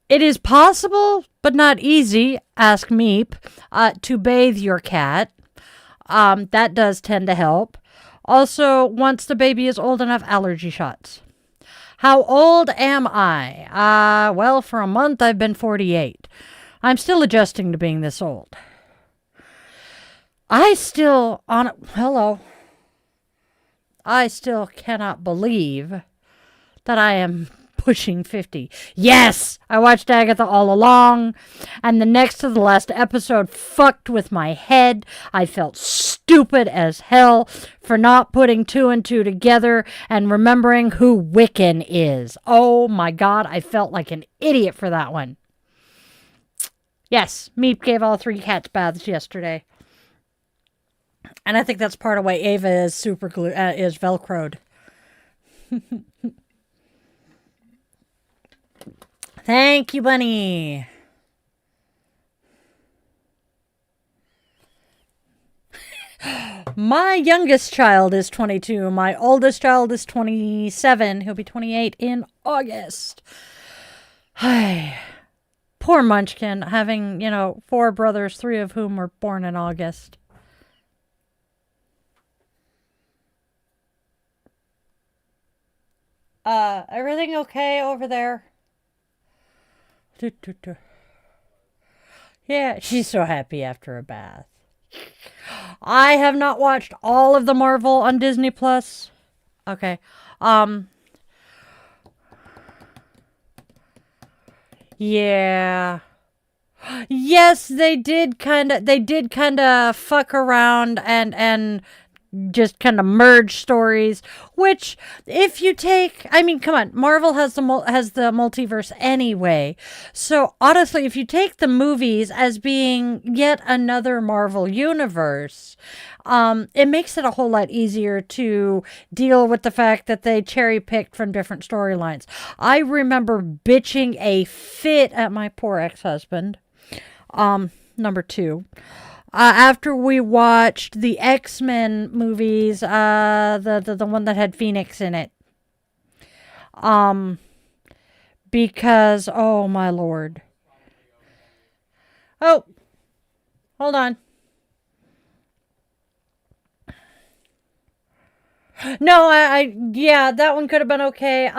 It is possible, but not easy, ask Meep, to bathe your cat. That does tend to help. Also, once the baby is old enough, allergy shots. How old am I? Well, for a month I've been 48. I'm still adjusting to being this old. I still cannot believe that I am pushing 50. Yes, I watched Agatha all along, and the next to the last episode fucked with my head. I felt stupid as hell for not putting two and two together and remembering who Wiccan is. Oh my God, I felt like an idiot for that one. Yes, Meep gave all 3 cats baths yesterday. And I think that's part of why Ava is super glue is Velcroed. Thank you, Bunny. My youngest child is 22. My oldest child is 27. He'll be 28 in August. Poor Munchkin, having, 4 brothers, 3 of whom were born in August. Everything okay over there? Yeah, she's so happy after a bath. I have not watched all of the Marvel on Disney Plus. Okay. Yeah. Yes, they did kind of fuck around and just kind of merge stories, which if you take, come on, Marvel has the multiverse anyway. So honestly, if you take the movies as being yet another Marvel universe, it makes it a whole lot easier to deal with the fact that they cherry picked from different storylines. I remember bitching a fit at my poor ex-husband, number 2. After we watched the X-Men movies, the one that had Phoenix in it. Because, oh my Lord. Oh, hold on. No, yeah, that one could have been okay.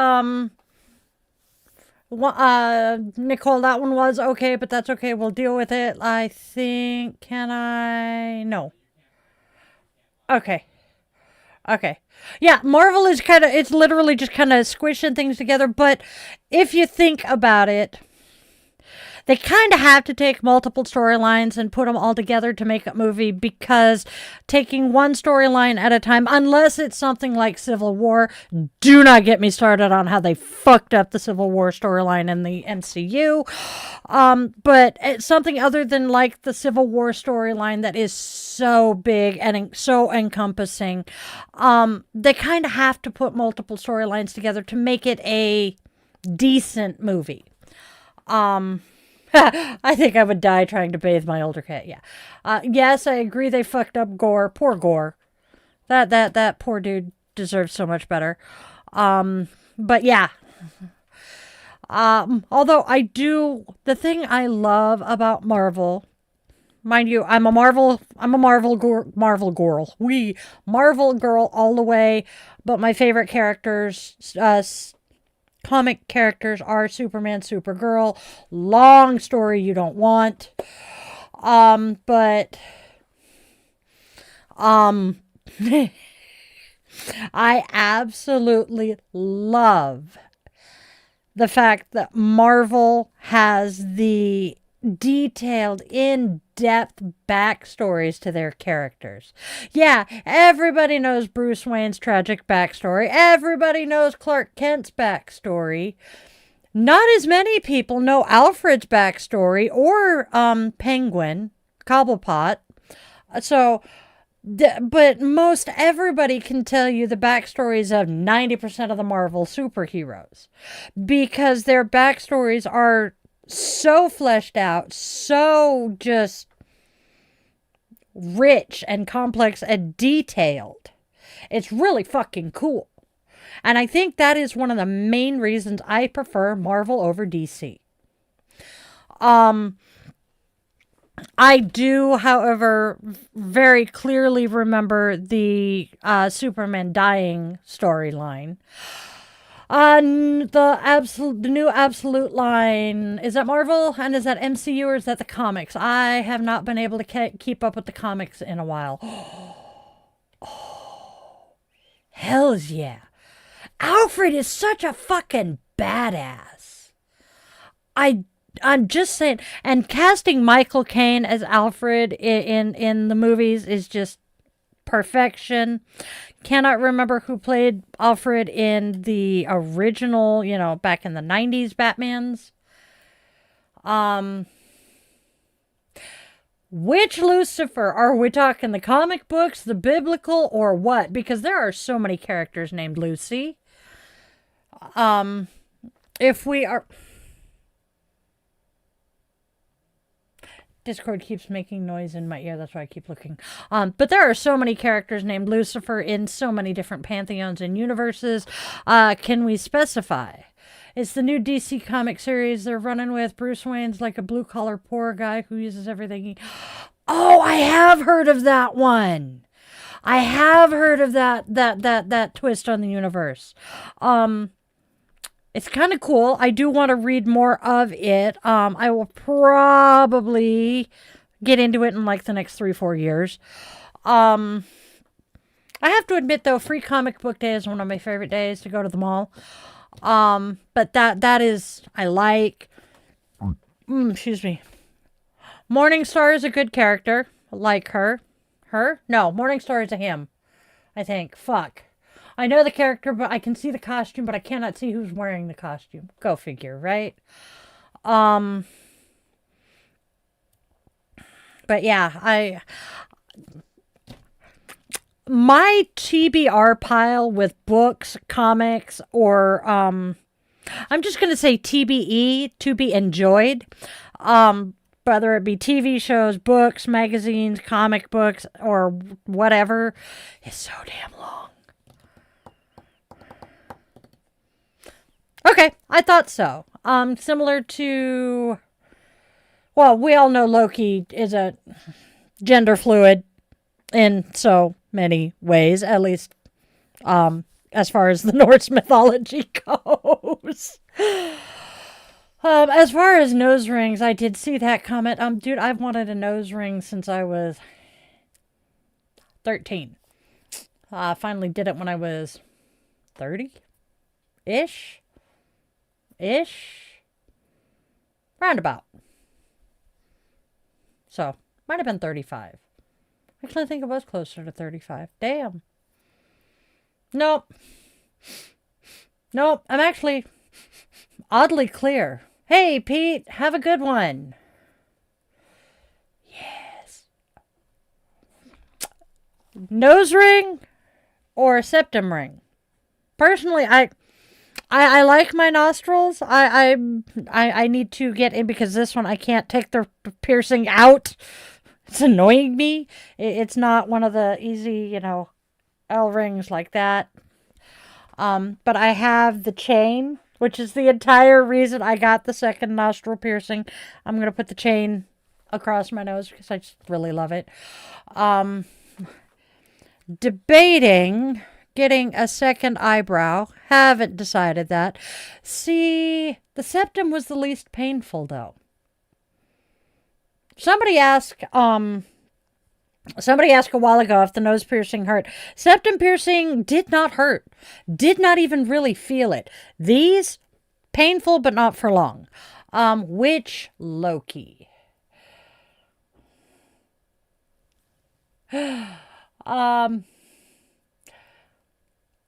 Nicole, that one was okay, but that's okay. We'll deal with it. I think, can I? No. Okay. Okay. Yeah, Marvel is it's literally just kind of squishing things together, but if you think about it, they kind of have to take multiple storylines and put them all together to make a movie, because taking one storyline at a time, unless it's something like Civil War, do not get me started on how they fucked up the Civil War storyline in the MCU. But it's something other than like the Civil War storyline that is so big and so encompassing. They kind of have to put multiple storylines together to make it a decent movie. I think I would die trying to bathe my older cat. Yeah. Yes, I agree they fucked up Gore. Poor Gore. That poor dude deserves so much better. But yeah. Although the thing I love about Marvel, mind you, I'm a Marvel girl. Marvel girl all the way. But my favorite characters, comic characters are Superman, Supergirl. Long story you don't want. But I absolutely love the fact that Marvel has the detailed, in-depth backstories to their characters. Yeah, everybody knows Bruce Wayne's tragic backstory. Everybody knows Clark Kent's backstory. Not as many people know Alfred's backstory or Penguin, Cobblepot. So, but most everybody can tell you the backstories of 90% of the Marvel superheroes because their backstories are so fleshed out, so just rich and complex and detailed. It's really fucking cool. And I think that is one of the main reasons I prefer Marvel over DC. I do, however, very clearly remember the Superman dying storyline. The new Absolute line, is that Marvel and is that MCU or is that the comics? I have not been able to keep up with the comics in a while. Oh, hells yeah. Alfred is such a fucking badass. I'm just saying, and casting Michael Caine as Alfred in the movies is just perfection. Cannot remember who played Alfred in the original, back in the 90s Batmans. Which Lucifer? Are we talking the comic books, the biblical, or what? Because there are so many characters named Lucy. If we are... Discord keeps making noise in my ear. That's why I keep looking. But there are so many characters named Lucifer in so many different pantheons and universes. Can we specify? It's the new DC comic series they're running with. Bruce Wayne's like a blue-collar poor guy who uses everything Oh, I have heard of that one. I have heard of that twist on the universe. It's kind of cool. I do want to read more of it. I will probably get into it in like the next 3-4 years. I have to admit though, Free Comic Book Day is one of my favorite days to go to the mall. But that is, I like, excuse me. Morningstar is a good character. I like her. Her? No, Morningstar is a him. I think. Fuck. I know the character, but I can see the costume, but I cannot see who's wearing the costume. Go figure, right? But yeah, my TBR pile with books, comics, or I'm just going to say TBE, to be enjoyed. Whether it be TV shows, books, magazines, comic books, or whatever, is so damn long. Okay, I thought so. Similar to, well, we all know Loki is a gender fluid in so many ways, at least as far as the Norse mythology goes. As far as nose rings, I did see that comment. Dude, I've wanted a nose ring since I was 13. I finally did it when I was 30-ish. Roundabout. So, might have been 35. Actually, I think it was closer to 35. Damn. Nope. I'm actually oddly clear. Hey, Pete, have a good one. Yes. Nose ring or septum ring? Personally, I like my nostrils. I need to get in because this one I can't take the piercing out. It's annoying me. It's not one of the easy, L rings like that. But I have the chain, which is the entire reason I got the second nostril piercing. I'm going to put the chain across my nose because I just really love it. Debating getting a second eyebrow. Haven't decided that. See, the septum was the least painful though. Somebody asked a while ago if the nose piercing hurt. Septum piercing did not hurt. Did not even really feel it. These, painful but not for long. Which Loki?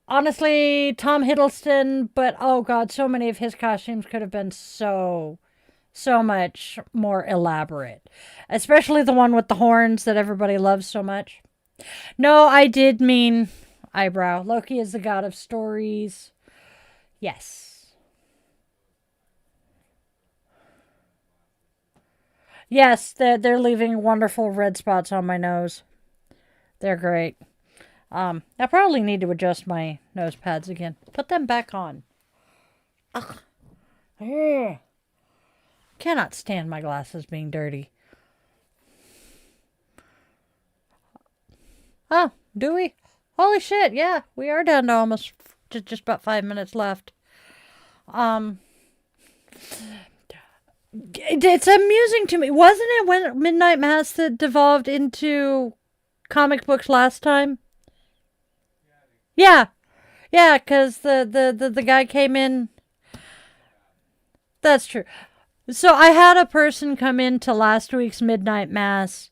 Honestly, Tom Hiddleston, but oh god, so many of his costumes could have been so much more elaborate. Especially the one with the horns that everybody loves so much. No, I did mean eyebrow. Loki is the god of stories. Yes. Yes, they're leaving wonderful red spots on my nose. They're great. I probably need to adjust my nose pads again. Put them back on. Ugh. Ugh. Cannot stand my glasses being dirty. Oh, do we? Holy shit, yeah. We are down to almost just about 5 minutes left. It's amusing to me. Wasn't it when Midnight Mass that devolved into comic books last time? Yeah. Yeah, because the guy came in. That's true. So I had a person come into last week's Midnight Mass.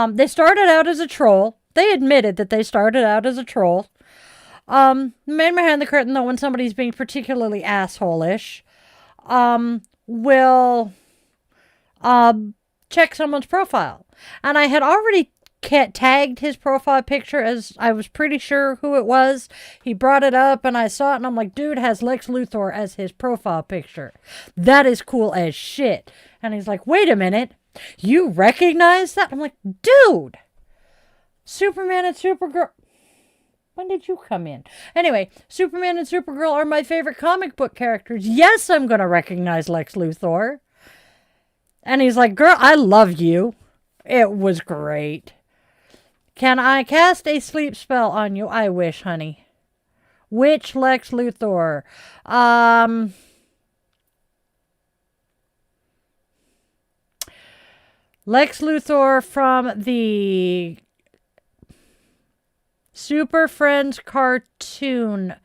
They started out as a troll. They admitted that they started out as a troll. Made my hand the curtain though when somebody's being particularly asshole-ish. Will check someone's profile. And I had already tagged his profile picture as I was pretty sure who it was. He brought it up and I saw it and I'm like, dude has Lex Luthor as his profile picture. That is cool as shit. And he's like, wait a minute. You recognize that? I'm like, dude. Superman and Supergirl. When did you come in? Anyway, Superman and Supergirl are my favorite comic book characters. Yes, I'm going to recognize Lex Luthor. And he's like, girl, I love you. It was great. Can I cast a sleep spell on you? I wish, honey. Which Lex Luthor? Lex Luthor from the Super Friends cartoon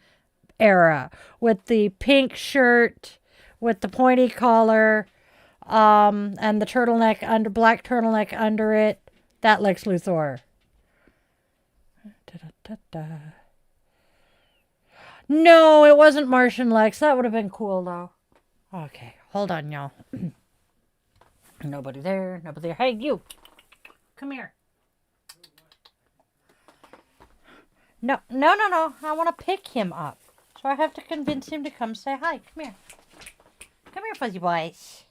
era with the pink shirt with the pointy collar and the turtleneck black turtleneck under it. That Lex Luthor. No, it wasn't Martian Lex. That would have been cool though. Okay, hold on, y'all. Nobody there. Nobody there. Hey, you. Come here. No. I want to pick him up. So I have to convince him to come say hi. Come here. Come here, fuzzy boys.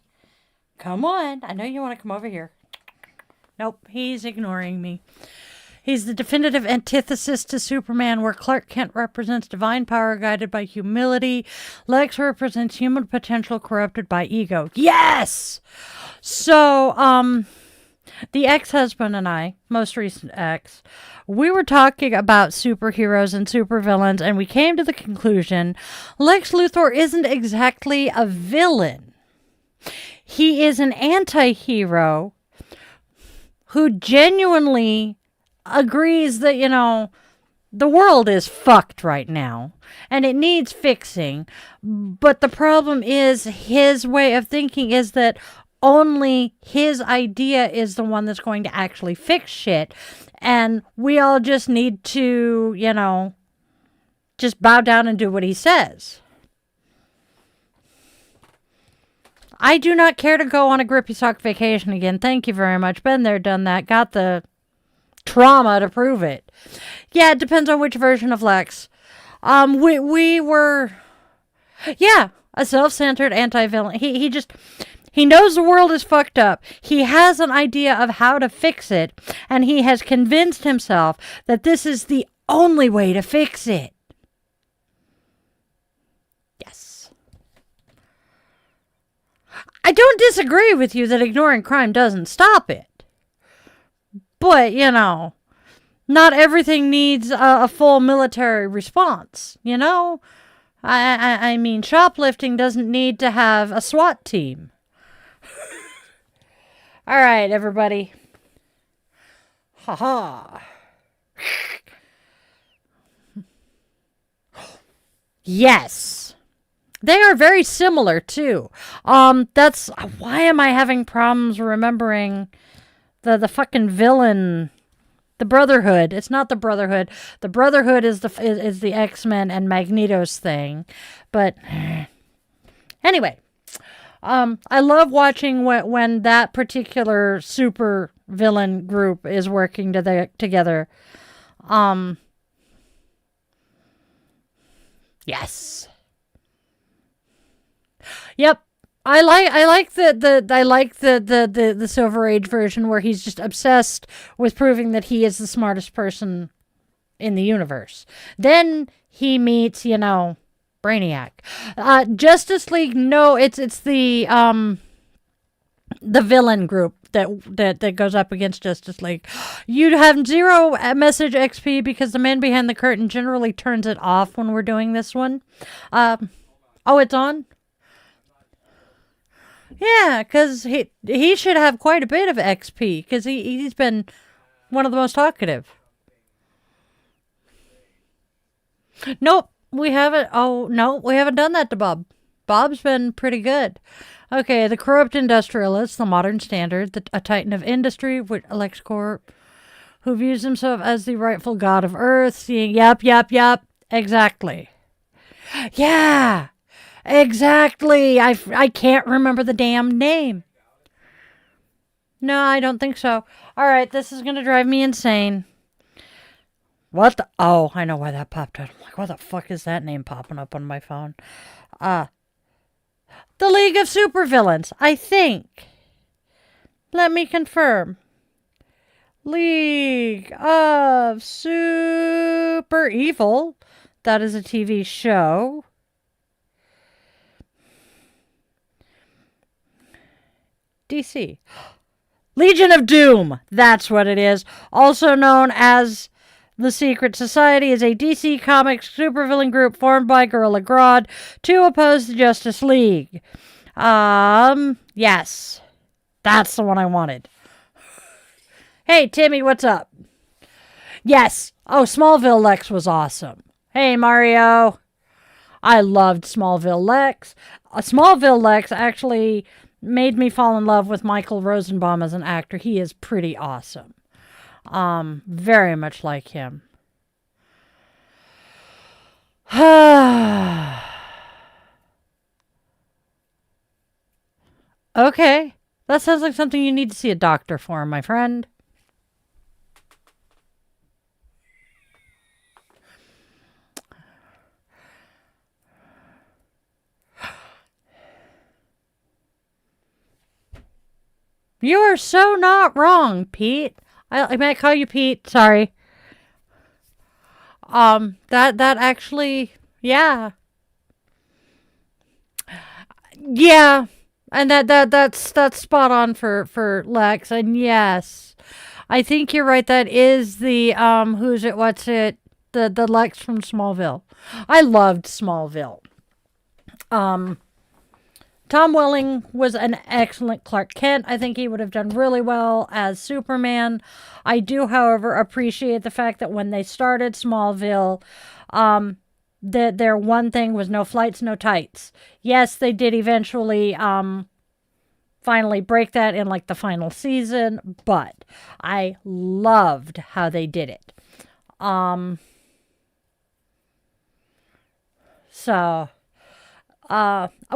Come on. I know you want to come over here. Nope, he's ignoring me. He's the definitive antithesis to Superman, where Clark Kent represents divine power guided by humility. Lex represents human potential corrupted by ego. Yes! So, the ex-husband and I, most recent ex, we were talking about superheroes and supervillains, and we came to the conclusion Lex Luthor isn't exactly a villain. He is an anti-hero who genuinely agrees that, the world is fucked right now and it needs fixing. But the problem is his way of thinking is that only his idea is the one that's going to actually fix shit. And we all just need to, just bow down and do what he says. I do not care to go on a grippy sock vacation again. Thank you very much. Been there, done that. Got the trauma to prove it. Yeah, it depends on which version of Lex. We were, a self-centered anti-villain. He knows the world is fucked up. He has an idea of how to fix it, and he has convinced himself that this is the only way to fix it. Yes. I don't disagree with you that ignoring crime doesn't stop it. But, not everything needs a full military response, I mean, shoplifting doesn't need to have a SWAT team. All right, everybody. Ha. Yes. They are very similar, too. That's why am I having problems remembering the fucking villain The Brotherhood. It's not the Brotherhood. The Brotherhood is the X-Men and Magneto's thing. But anyway, I love watching when that particular super villain group is working together. Yes. Yep. I like the Silver Age version where he's just obsessed with proving that he is the smartest person in the universe. Then he meets, Brainiac. Justice League, no, it's the villain group that goes up against Justice League. You have 0 message XP because the man behind the curtain generally turns it off when we're doing this one. It's on? Yeah, because he should have quite a bit of XP because he's been one of the most talkative. Nope, we haven't. Oh, no, we haven't done that to Bob. Bob's been pretty good. Okay, the corrupt industrialist, the modern standard, a titan of industry, LexCorp, who views himself as the rightful god of Earth, seeing, yep, exactly. Yeah, exactly. I can't remember the damn name. No, I don't think so. All right, this is going to drive me insane. What the? Oh, I know why that popped up. I'm like, what the fuck is that name popping up on my phone? The League of Supervillains, I think. Let me confirm. League of Super Evil. That is a TV show. DC. Legion of Doom. That's what it is. Also known as The Secret Society, is a DC Comics supervillain group formed by Gorilla Grodd to oppose the Justice League. Yes. That's the one I wanted. Hey, Timmy, what's up? Yes. Oh, Smallville Lex was awesome. Hey, Mario. I loved Smallville Lex. Smallville Lex actually made me fall in love with Michael Rosenbaum as an actor. He is pretty awesome. Very much like him. Okay. That sounds like something you need to see a doctor for, my friend. You are so not wrong, Pete. I might call you Pete. Sorry. That actually, yeah. Yeah. And that's spot on for Lex. And yes, I think you're right. That is the, the Lex from Smallville. I loved Smallville. Tom Welling was an excellent Clark Kent. I think he would have done really well as Superman. I do, however, appreciate the fact that when they started Smallville, that their one thing was no flights, no tights. Yes, they did eventually finally break that in like the final season, but I loved how they did it.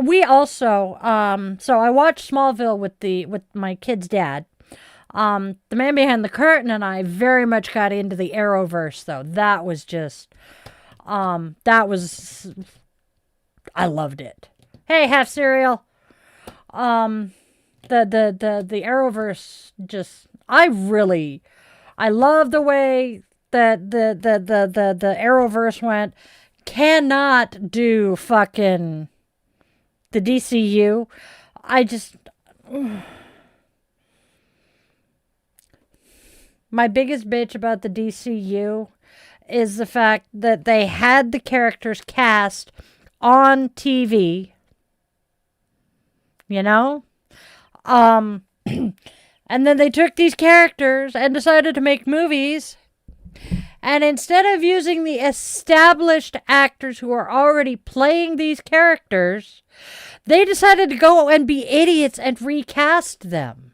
We also, so I watched Smallville with my kid's dad. The man behind the curtain and I very much got into the Arrowverse, though. That was just, I loved it. Hey, half cereal. The Arrowverse just, I love the way that the Arrowverse went. Cannot do fucking the DCU. My biggest bitch about the DCU is the fact that they had the characters cast on TV. You know? And then they took these characters and decided to make movies. And instead of using the established actors who are already playing these characters, they decided to go and be idiots and recast them.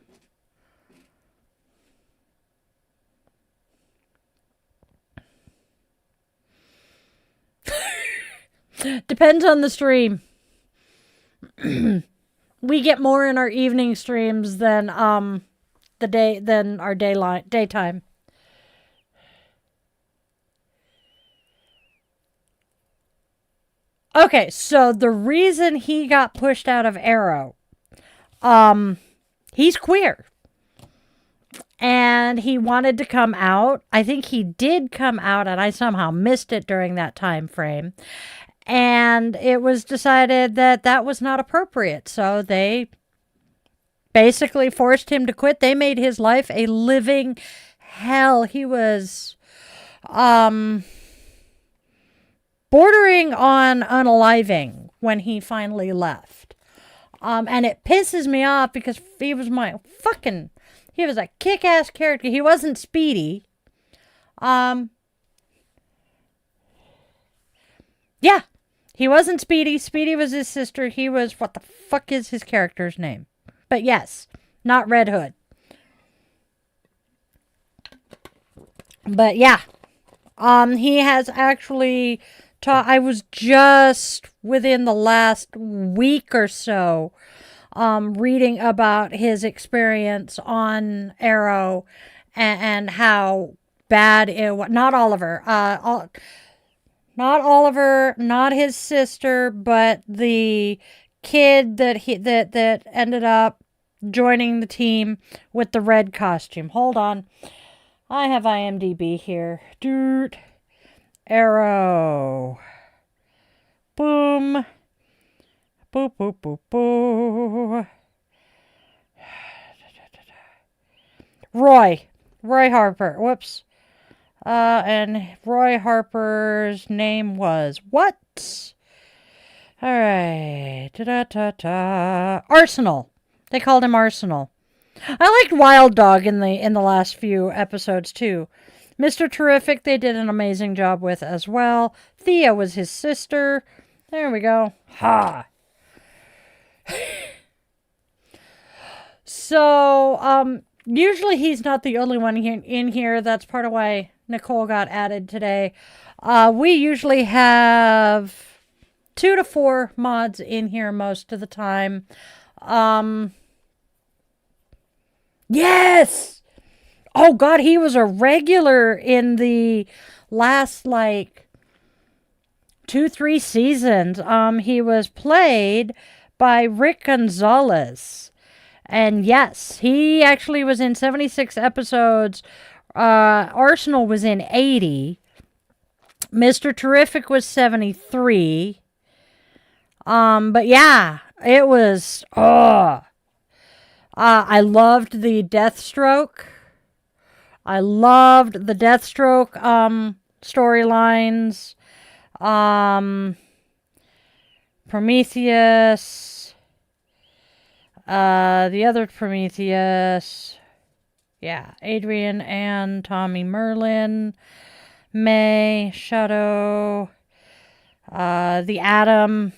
Depends on the stream. We get more in our evening streams than our daytime. Okay, so the reason he got pushed out of Arrow, he's queer. And he wanted to come out. I think he did come out, and I somehow missed it during that time frame. And it was decided that that was not appropriate. So they basically forced him to quit. They made his life a living hell. He was bordering on unaliving when he finally left. And it pisses me off because he was he was a kick-ass character. He wasn't Speedy. Yeah, he wasn't Speedy. Speedy was his sister. He was, what the fuck is his character's name? But yes, not Red Hood. But yeah, he has actually I was just within the last week or so reading about his experience on Arrow and how bad it was. Not Oliver. Not Oliver, not his sister, but the kid that ended up joining the team with the red costume. Hold on. I have IMDb here. Dude. Arrow. Boom. Boop, boop, boop, boop. Roy Harper. Whoops. And Roy Harper's name was what? All right. Arsenal. They called him Arsenal. I liked Wild Dog in the last few episodes too. Mr. Terrific, they did an amazing job with as well. Thea was his sister. There we go. Ha. So, usually he's not the only one in here. That's part of why Nicole got added today. We usually have 2 to 4 mods in here most of the time. Yes! Oh God, he was a regular in the last 2-3 seasons. He was played by Rick Gonzalez. And yes, he actually was in 76 episodes. Arsenal was in 80. Mr. Terrific was 73. But yeah, it was, I loved the Deathstroke. I loved the Deathstroke, storylines. Prometheus. The other Prometheus. Yeah, Adrian and Tommy Merlin. May, Shadow. The Atom.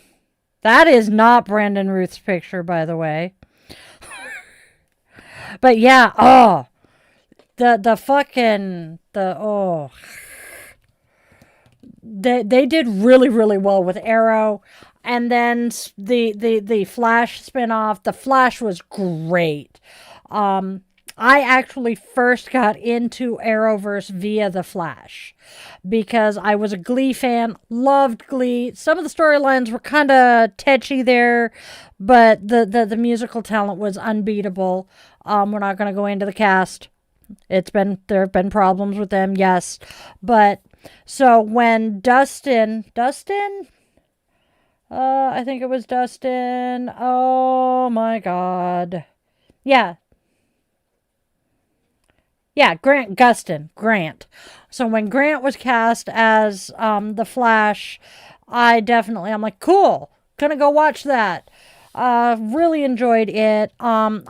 That is not Brandon Ruth's picture, by the way. But yeah, they did really, really well with Arrow. And then the Flash spinoff, The Flash was great. I actually first got into Arrowverse via The Flash because I was a Glee fan, loved Glee. Some of the storylines were kind of tetchy there, but the musical talent was unbeatable. We're not going to go into the cast. There have been problems with them, yes. But so when Dustin, I think it was Dustin. Oh my God. Yeah. Yeah, Grant. So when Grant was cast as the Flash, I'm like, cool, gonna go watch that. Really enjoyed it. At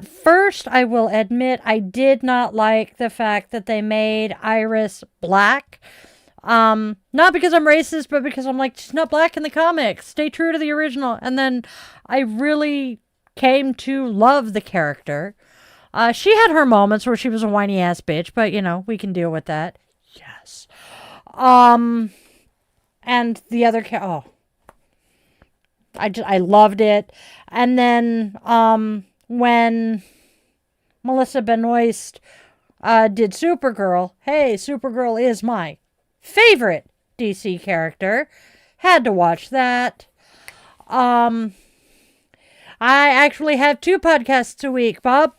first, I will admit, I did not like the fact that they made Iris black. Not because I'm racist, but because I'm like, she's not black in the comics. Stay true to the original. And then I really came to love the character. She had her moments where she was a whiny ass bitch, but we can deal with that. Yes. And and the other I loved it. And then when Melissa Benoist did Supergirl, hey, Supergirl is my favorite DC character. Had to watch that. I actually have 2 podcasts a week, Bob.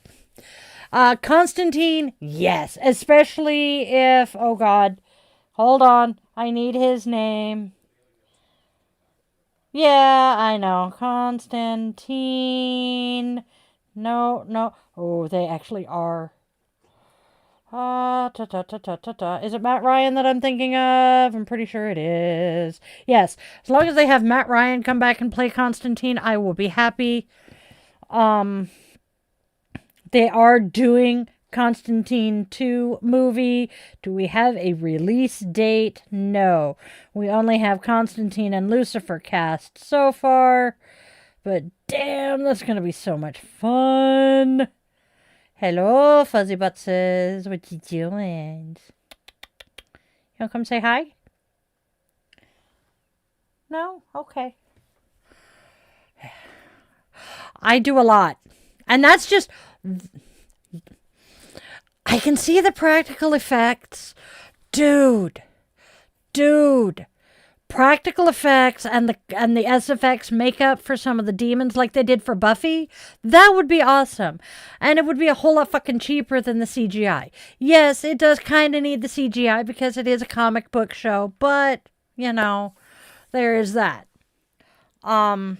Constantine, yes, especially if, oh God, hold on, I need his name. Yeah, I know, Constantine. No, oh, they actually are. Is it Matt Ryan that I'm thinking of? I'm pretty sure it is. Yes, as long as they have Matt Ryan come back and play Constantine, I will be happy. They are doing Constantine 2 movie. Do we have a release date? No. We only have Constantine and Lucifer cast so far. But damn, that's going to be so much fun. Hello, Fuzzy Buttses. What you doing? You want to come say hi? No? Okay. I do a lot. And that's just... I can see the practical effects. Dude. Practical effects and the SFX makeup for some of the demons like they did for Buffy. That would be awesome. And it would be a whole lot fucking cheaper than the CGI. Yes, it does kind of need the CGI because it is a comic book show. But, you know, there is that. I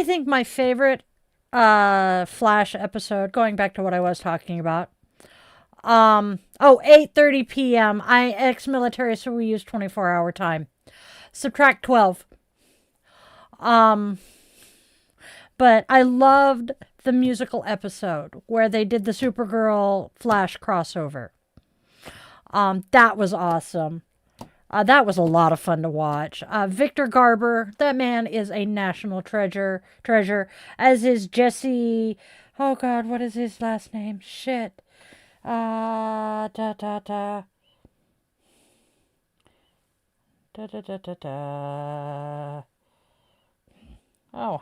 think my favorite Flash episode, going back to what I was talking about. 8:30 p.m. I ex-military, so we use 24-hour time. Subtract 12. But I loved the musical episode where they did the Supergirl Flash crossover. That was awesome. That was a lot of fun to watch. Victor Garber, that man is a national treasure, as is Jesse. Oh God, what is his last name? Shit. Oh,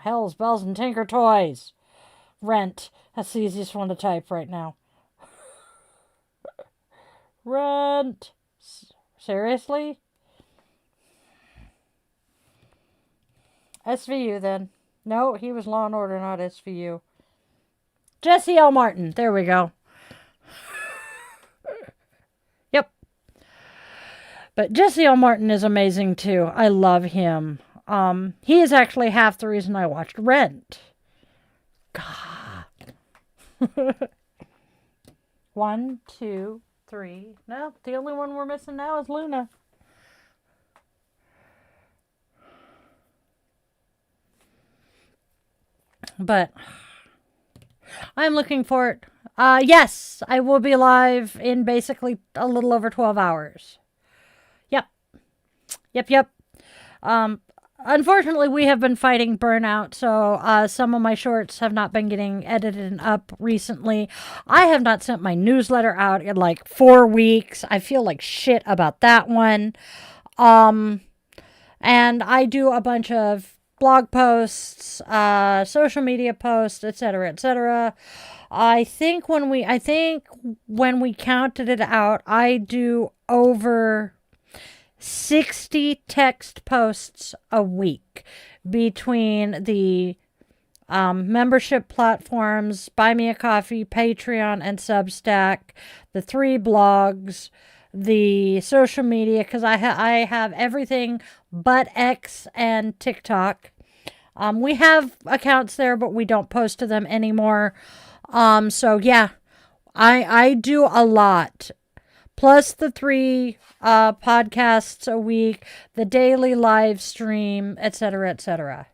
hell's bells and tinker toys. Rent. That's the easiest one to type right now. Rent. Seriously? SVU then. No, he was Law and Order, not SVU. Jesse L. Martin. There we go. Yep. But Jesse L. Martin is amazing too. I love him. He is actually half the reason I watched Rent. God. 1, 2, 3. No, the only one we're missing now is Luna. But I'm looking for it. Yes, I will be live in basically a little over 12 hours. Yep. Unfortunately, we have been fighting burnout, so some of my shorts have not been getting edited and up recently. I have not sent my newsletter out in like 4 weeks. I feel like shit about that one. And I do a bunch of blog posts, social media posts, etc. I think when we counted it out, I do over 60 text posts a week between the membership platforms, Buy Me a Coffee, Patreon, and Substack, the 3 blogs, the social media, because I have everything but X and TikTok. We have accounts there, but we don't post to them anymore. So yeah, I do a lot. Plus the 3 podcasts a week, the daily live stream, etc.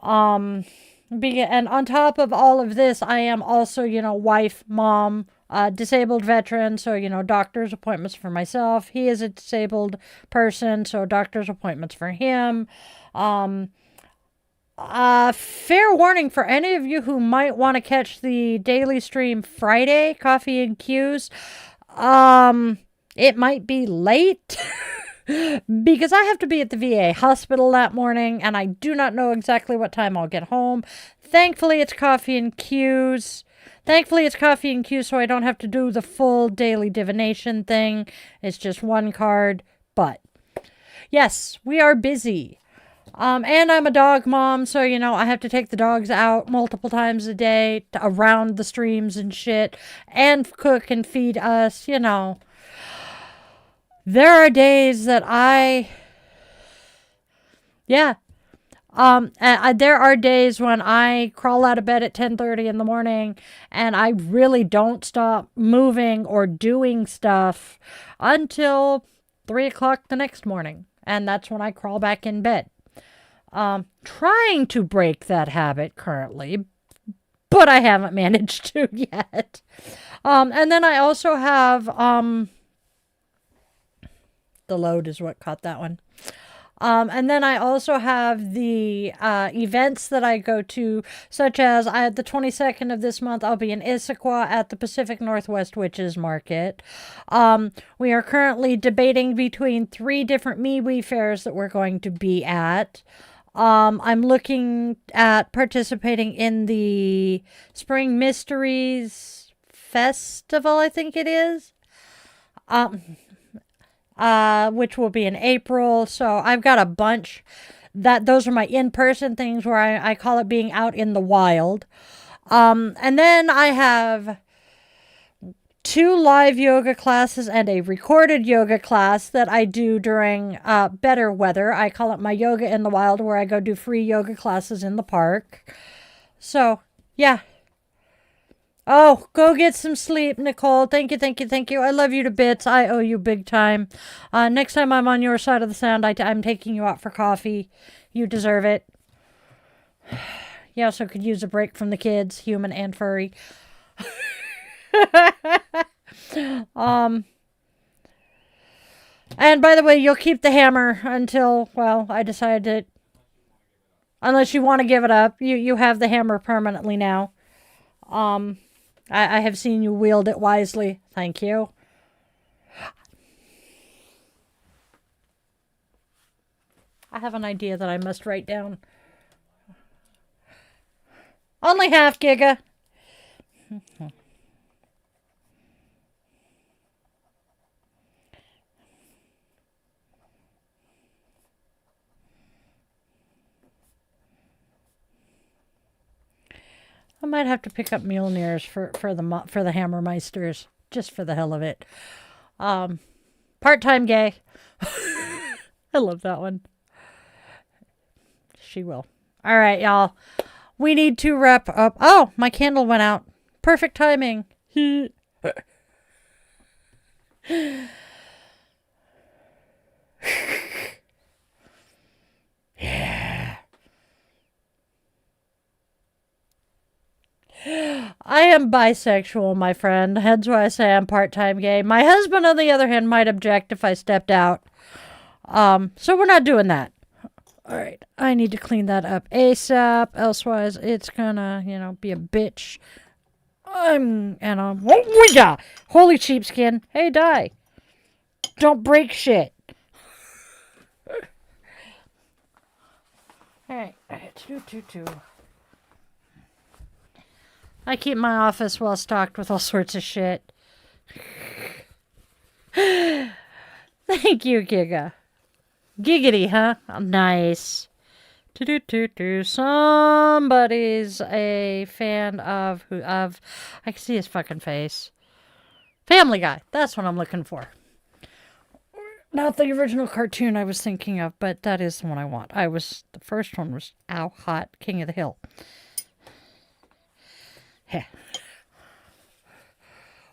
And on top of all of this, I am also, wife, mom, disabled veteran. So, doctor's appointments for myself. He is a disabled person, so doctor's appointments for him. Fair warning for any of you who might want to catch the daily stream Friday, Coffee and Cues. It might be late because I have to be at the VA hospital that morning and I do not know exactly what time I'll get home. Thankfully, it's coffee and cues. So I don't have to do the full daily divination thing. It's just one card. But yes, we are busy. And I'm a dog mom, so, I have to take the dogs out multiple times a day around the streams and shit, and cook and feed us, There are days that there are days when I crawl out of bed at 10:30 in the morning and I really don't stop moving or doing stuff until 3 o'clock the next morning. And that's when I crawl back in bed. Trying to break that habit currently, but I haven't managed to yet. And then I also have, the load is what caught that one. And then I also have the events that I go to, such as the 22nd of this month, I'll be in Issaquah at the Pacific Northwest Witches Market. We are currently debating between 3 different MeWe fairs that we're going to be at. I'm looking at participating in the Spring Mysteries Festival, I think it is. Which will be in April. So I've got a bunch those are my in-person things where I call it being out in the wild. And then I have 2 live yoga classes and a recorded yoga class that I do during better weather. I call it my yoga in the wild, where I go do free yoga classes in the park. So, yeah. Oh, go get some sleep, Nicole. Thank you. I love you to bits. I owe you big time. Next time I'm on your side of the sound, I'm taking you out for coffee. You deserve it. You also could use a break from the kids, human and furry. And by the way, you'll keep the hammer until, I decide that, unless you want to give it up, you have the hammer permanently now. I have seen you wield it wisely. Thank you. I have an idea that I must write down. Only half, Giga. I might have to pick up Mjolnirs for the Hammermeisters, just for the hell of it. Part-time gay. I love that one. She will. All right, y'all. We need to wrap up. Oh, my candle went out. Perfect timing. Yeah. I am bisexual, my friend. Hence why I say I'm part-time gay. My husband, on the other hand, might object if I stepped out. So we're not doing that. All right. I need to clean that up ASAP. Elsewise, it's gonna, be a bitch. Oh, yeah. Holy sheepskin. Hey, die. Don't break shit. All right. 2. I keep my office well stocked with all sorts of shit. Thank you, Giga. Giggity, huh? Nice. Somebody's a fan of I can see his fucking face. Family Guy. That's what I'm looking for. Not the original cartoon I was thinking of, but that is the one I want. The first one was Ow Hot, King of the Hill. Heh.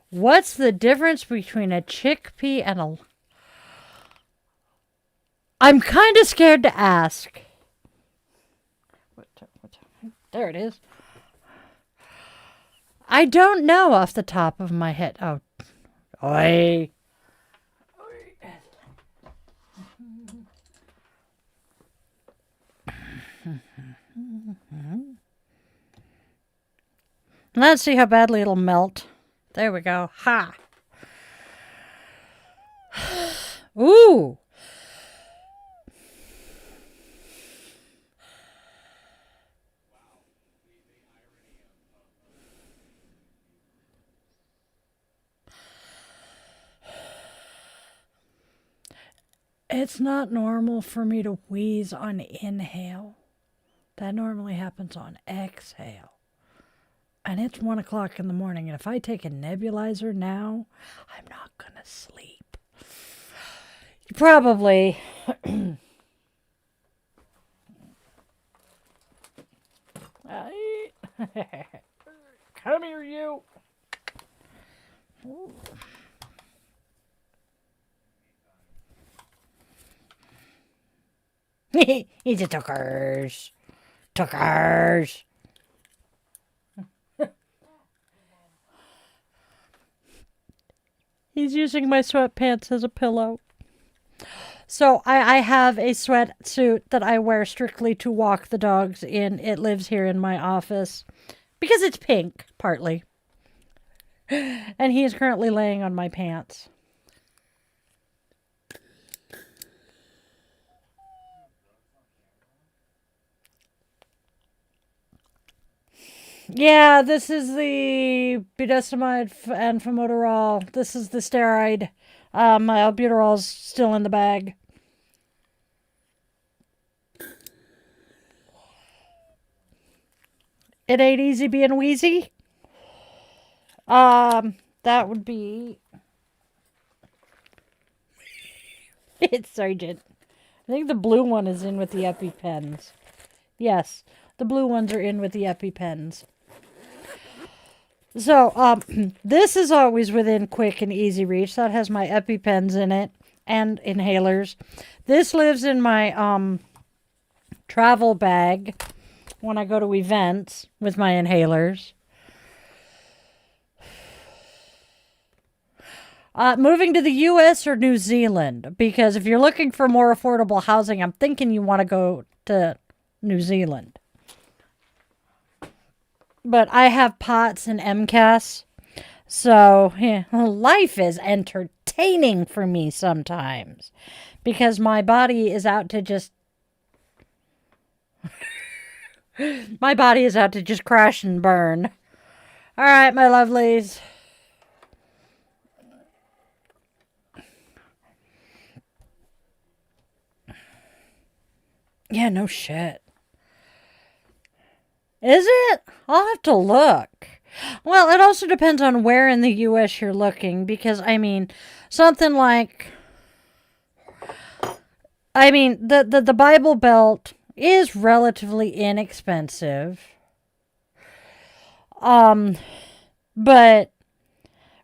What's the difference between a chickpea and a... I'm kind of scared to ask. There it is. I don't know off the top of my head. Oh. Oi. Let's see how badly it'll melt. There we go. Ha! Ooh. It's not normal for me to wheeze on inhale. That normally happens on exhale. And it's 1 o'clock in the morning. And if I take a nebulizer now, I'm not going to sleep. Probably. Come here, you. Ooh. He's a tookers. Tookers. He's using my sweatpants as a pillow. So I have a sweatsuit that I wear strictly to walk the dogs in. It lives here in my office because it's pink, partly. And he is currently laying on my pants. Yeah, this is the budesonide and formoterol. This is the steroid. My albuterol's still in the bag. It ain't easy being wheezy. That would be... It's Sergeant. I think the blue one is in with the EpiPens. Yes, the blue ones are in with the EpiPens. So, this is always within quick and easy reach. That has my EpiPens in it and inhalers. This lives in my travel bag when I go to events with my inhalers. Moving to the U.S. or New Zealand, because if you're looking for more affordable housing, I'm thinking you want to go to New Zealand. But I have POTS and MCAS, so yeah, life is entertaining for me sometimes, because my body is out to just... my body is out to just crash and burn. All right, my lovelies. Yeah, no shit. Is it? I'll have to look. Well, it also depends on where in the U.S. you're looking, because, I mean, something like... I mean, the Bible Belt is relatively inexpensive. But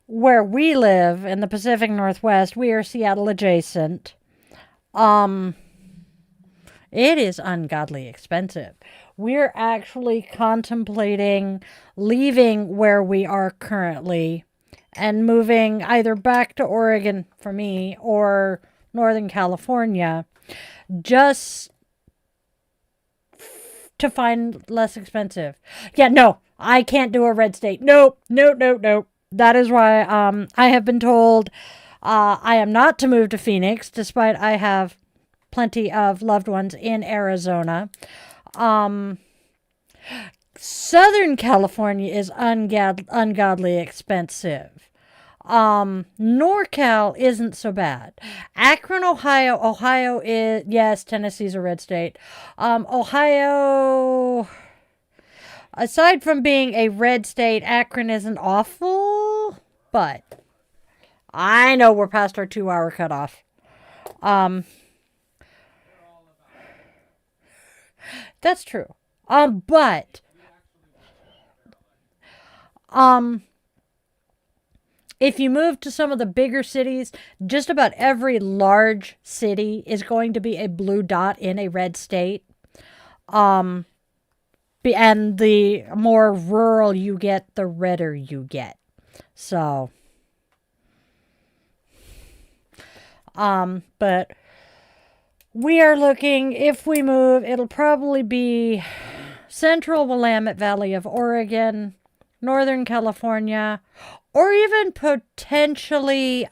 where we live in the Pacific Northwest, we are Seattle adjacent. It is ungodly expensive. We're actually contemplating leaving where we are currently and moving either back to Oregon for me or Northern California just to find less expensive. Yeah, no, I can't do a red state. Nope. That is why I have been told I am not to move to Phoenix, despite I have plenty of loved ones in Arizona. Southern California is ungodly expensive. NorCal isn't so bad. Akron, Ohio is, yes, Tennessee's a red state. Ohio, aside from being a red state, Akron isn't awful, but I know we're past our 2-hour cutoff. That's true. But if you move to some of the bigger cities, just about every large city is going to be a blue dot in a red state. And the more rural you get, the redder you get. So, but we are looking, if we move, it'll probably be central Willamette Valley of Oregon, Northern California, or even potentially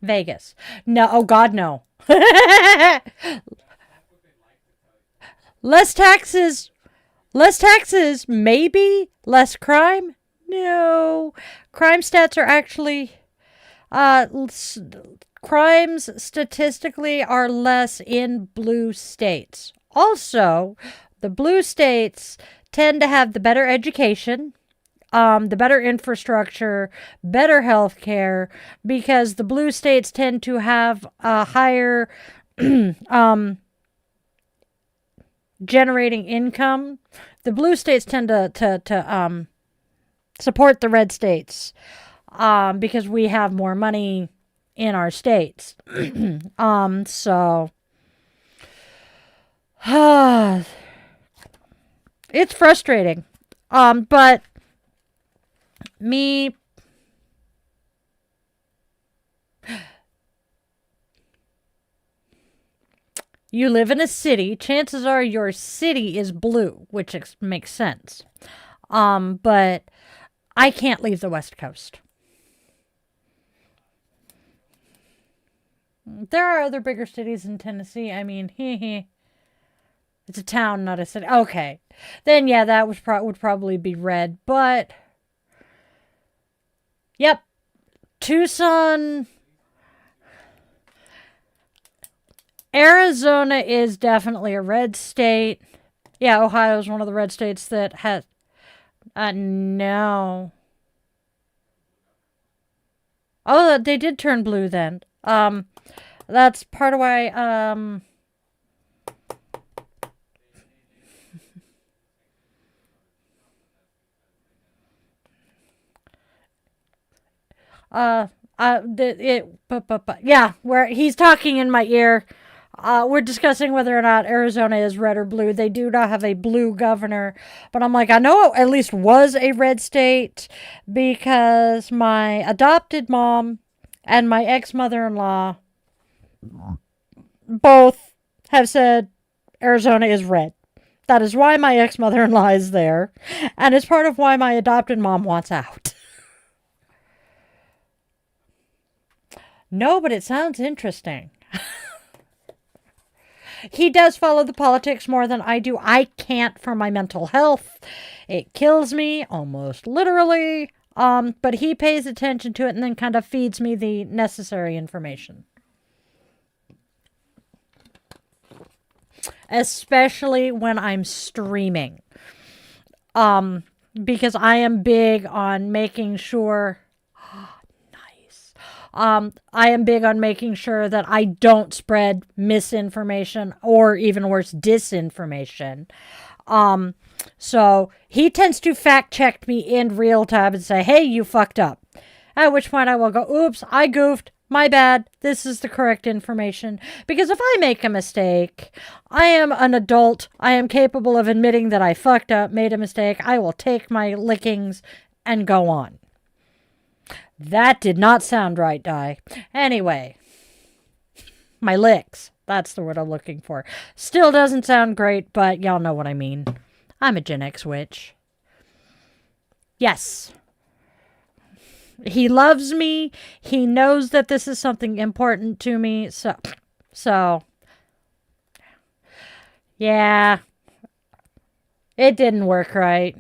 Vegas. No, oh God, no. Less taxes. Less taxes, maybe. Less crime? No. Crime stats are actually crimes statistically are less in blue states. Also, the blue states tend to have the better education, the better infrastructure, better health care, because the blue states tend to have a higher generating income. The blue states tend to support the red states because we have more money in our states. So it's frustrating. But me, you live in a city, chances are your city is blue, which makes sense. But I can't leave the West Coast. There are other bigger cities in Tennessee. I mean, it's a town, not a city. Okay. Then, yeah, that would probably be red. But, yep. Tucson. Arizona is definitely a red state. Yeah, Ohio is one of the red states that has... no. Oh, they did turn blue then. That's part of why, yeah, where he's talking in my ear. We're discussing whether or not Arizona is red or blue. They do not have a blue governor, but I'm like, I know it at least was a red state because my adopted mom and my ex-mother-in-law both have said Arizona is red. That is why my ex-mother-in-law is there, and it's part of why my adopted mom wants out. No, but it sounds interesting. He does follow the politics more than I do. I can't for my mental health. It kills me, almost literally. But he pays attention to it and then kind of feeds me the necessary information. Especially when I'm streaming. Because I am big on making sure... I am big on making sure that I don't spread misinformation or even worse, disinformation. So he tends to fact check me in real time and say, hey, you fucked up. At which point I will go, oops, I goofed. My bad. This is the correct information. Because if I make a mistake, I am an adult. I am capable of admitting that I fucked up, made a mistake. I will take my lickings and go on. That did not sound right, Di. Anyway, my licks. That's the word I'm looking for. Still doesn't sound great, but y'all know what I mean. I'm a Gen X witch. Yes. He loves me. He knows that this is something important to me. So, yeah. It didn't work right.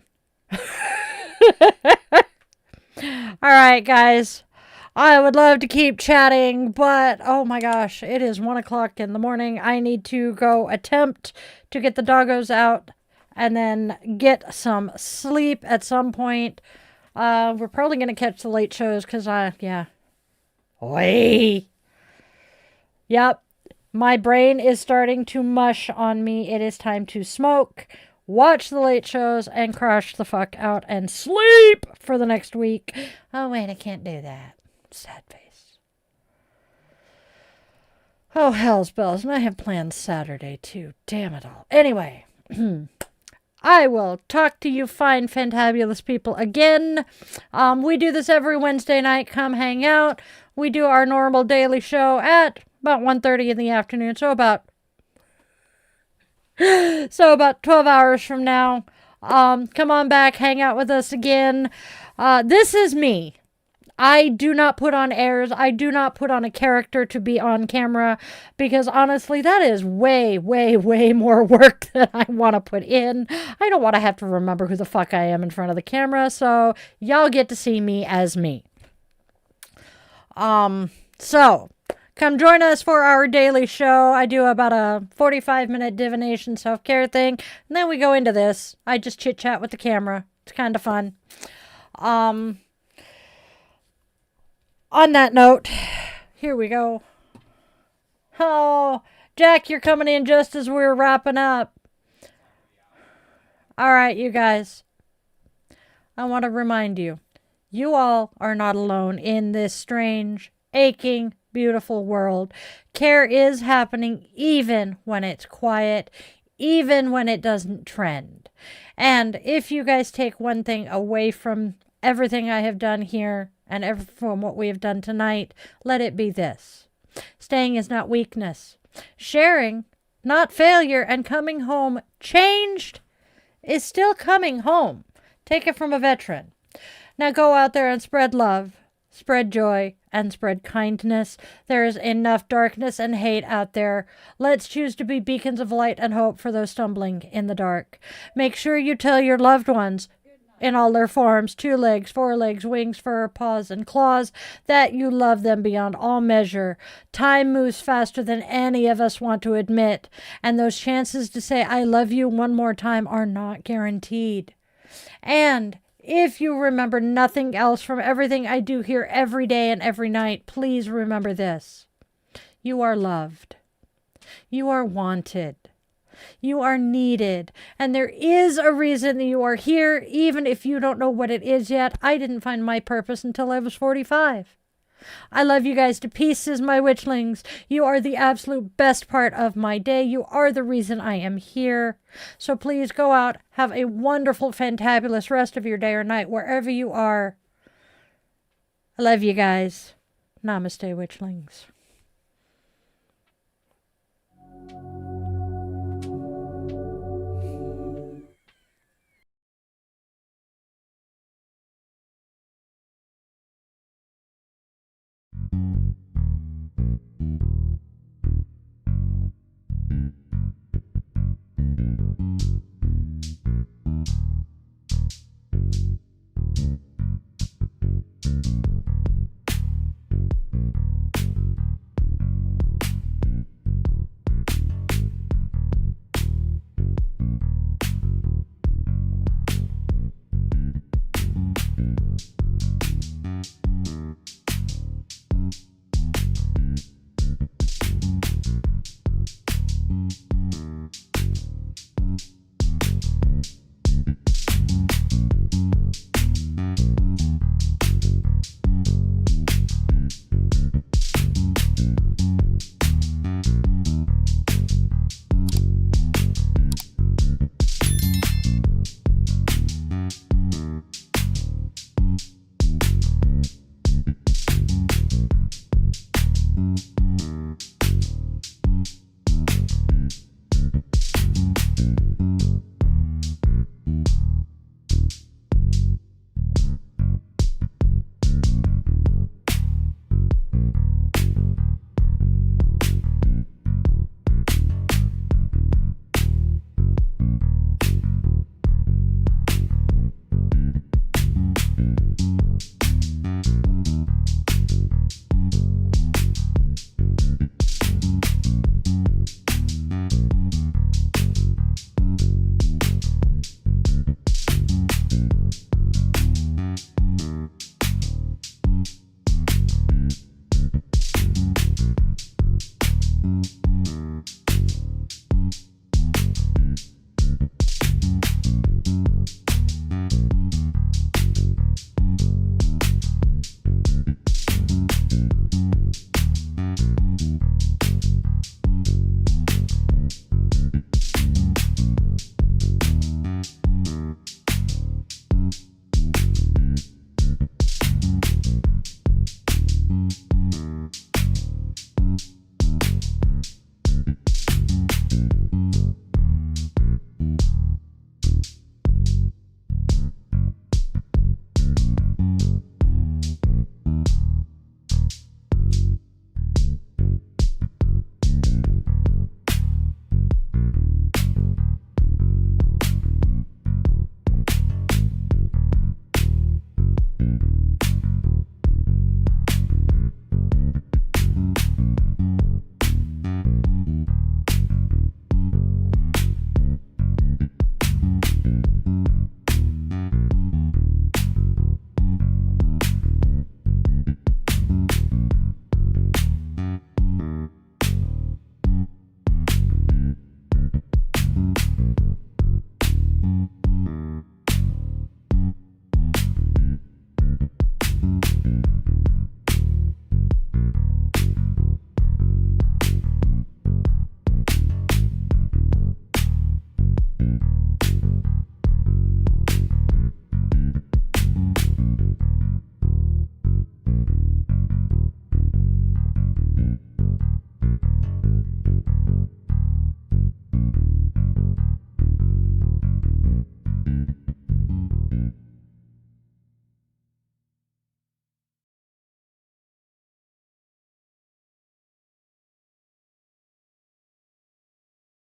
All right, guys. I would love to keep chatting, but oh my gosh, it is 1 o'clock in the morning. I need to go attempt to get the doggos out and then get some sleep at some point. We're probably going to catch the late shows because yeah. Oi. Yep. My brain is starting to mush on me. It is time to smoke, watch the late shows, and crash the fuck out and sleep for the next week. Oh, wait, I can't do that. Sad face. Oh, hell's bells. And I have plans Saturday, too. Damn it all. Anyway, I will talk to you fine, fantabulous people again. We do this every Wednesday night. Come hang out. We do our normal daily show at about 1:30 in the afternoon. So about 12 hours from now. Come on back, hang out with us again. This is me. I do not put on airs. I do not put on a character to be on camera because honestly, that is way, way, way more work than I want to put in. I don't want to have to remember who the fuck I am in front of the camera, so y'all get to see me as me. So come join us for our daily show. I do about a 45-minute divination self-care thing, and then we go into this. I just chit-chat with the camera. It's kind of fun. On that note, here we go. Oh, Jack, you're coming in just as we're wrapping up. All right, you guys. I want to remind you, you all are not alone in this strange, aching, beautiful world. Care is happening even when it's quiet, even when it doesn't trend. And if you guys take one thing away from everything I have done here and from what we have done tonight, let it be this. Staying is not weakness. Sharing, not failure, and coming home changed is still coming home. Take it from a veteran. Now go out there and spread love, spread joy, and spread kindness. There is enough darkness and hate out there. Let's choose to be beacons of light and hope for those stumbling in the dark. Make sure you tell your loved ones, in all their forms, 2 legs, 4 legs, wings, fur, paws, and claws, that you love them beyond all measure. Time moves faster than any of us want to admit, and those chances to say I love you one more time are not guaranteed. And if you remember nothing else from everything I do here every day and every night, please remember this. You are loved. You are wanted. You are needed. And there is a reason that you are here, even if you don't know what it is yet. I didn't find my purpose until I was 45. I love you guys to pieces, my witchlings. You are the absolute best part of my day. You are the reason I am here. So please go out, have a wonderful, fantabulous rest of your day or night, wherever you are. I love you guys. Namaste, witchlings.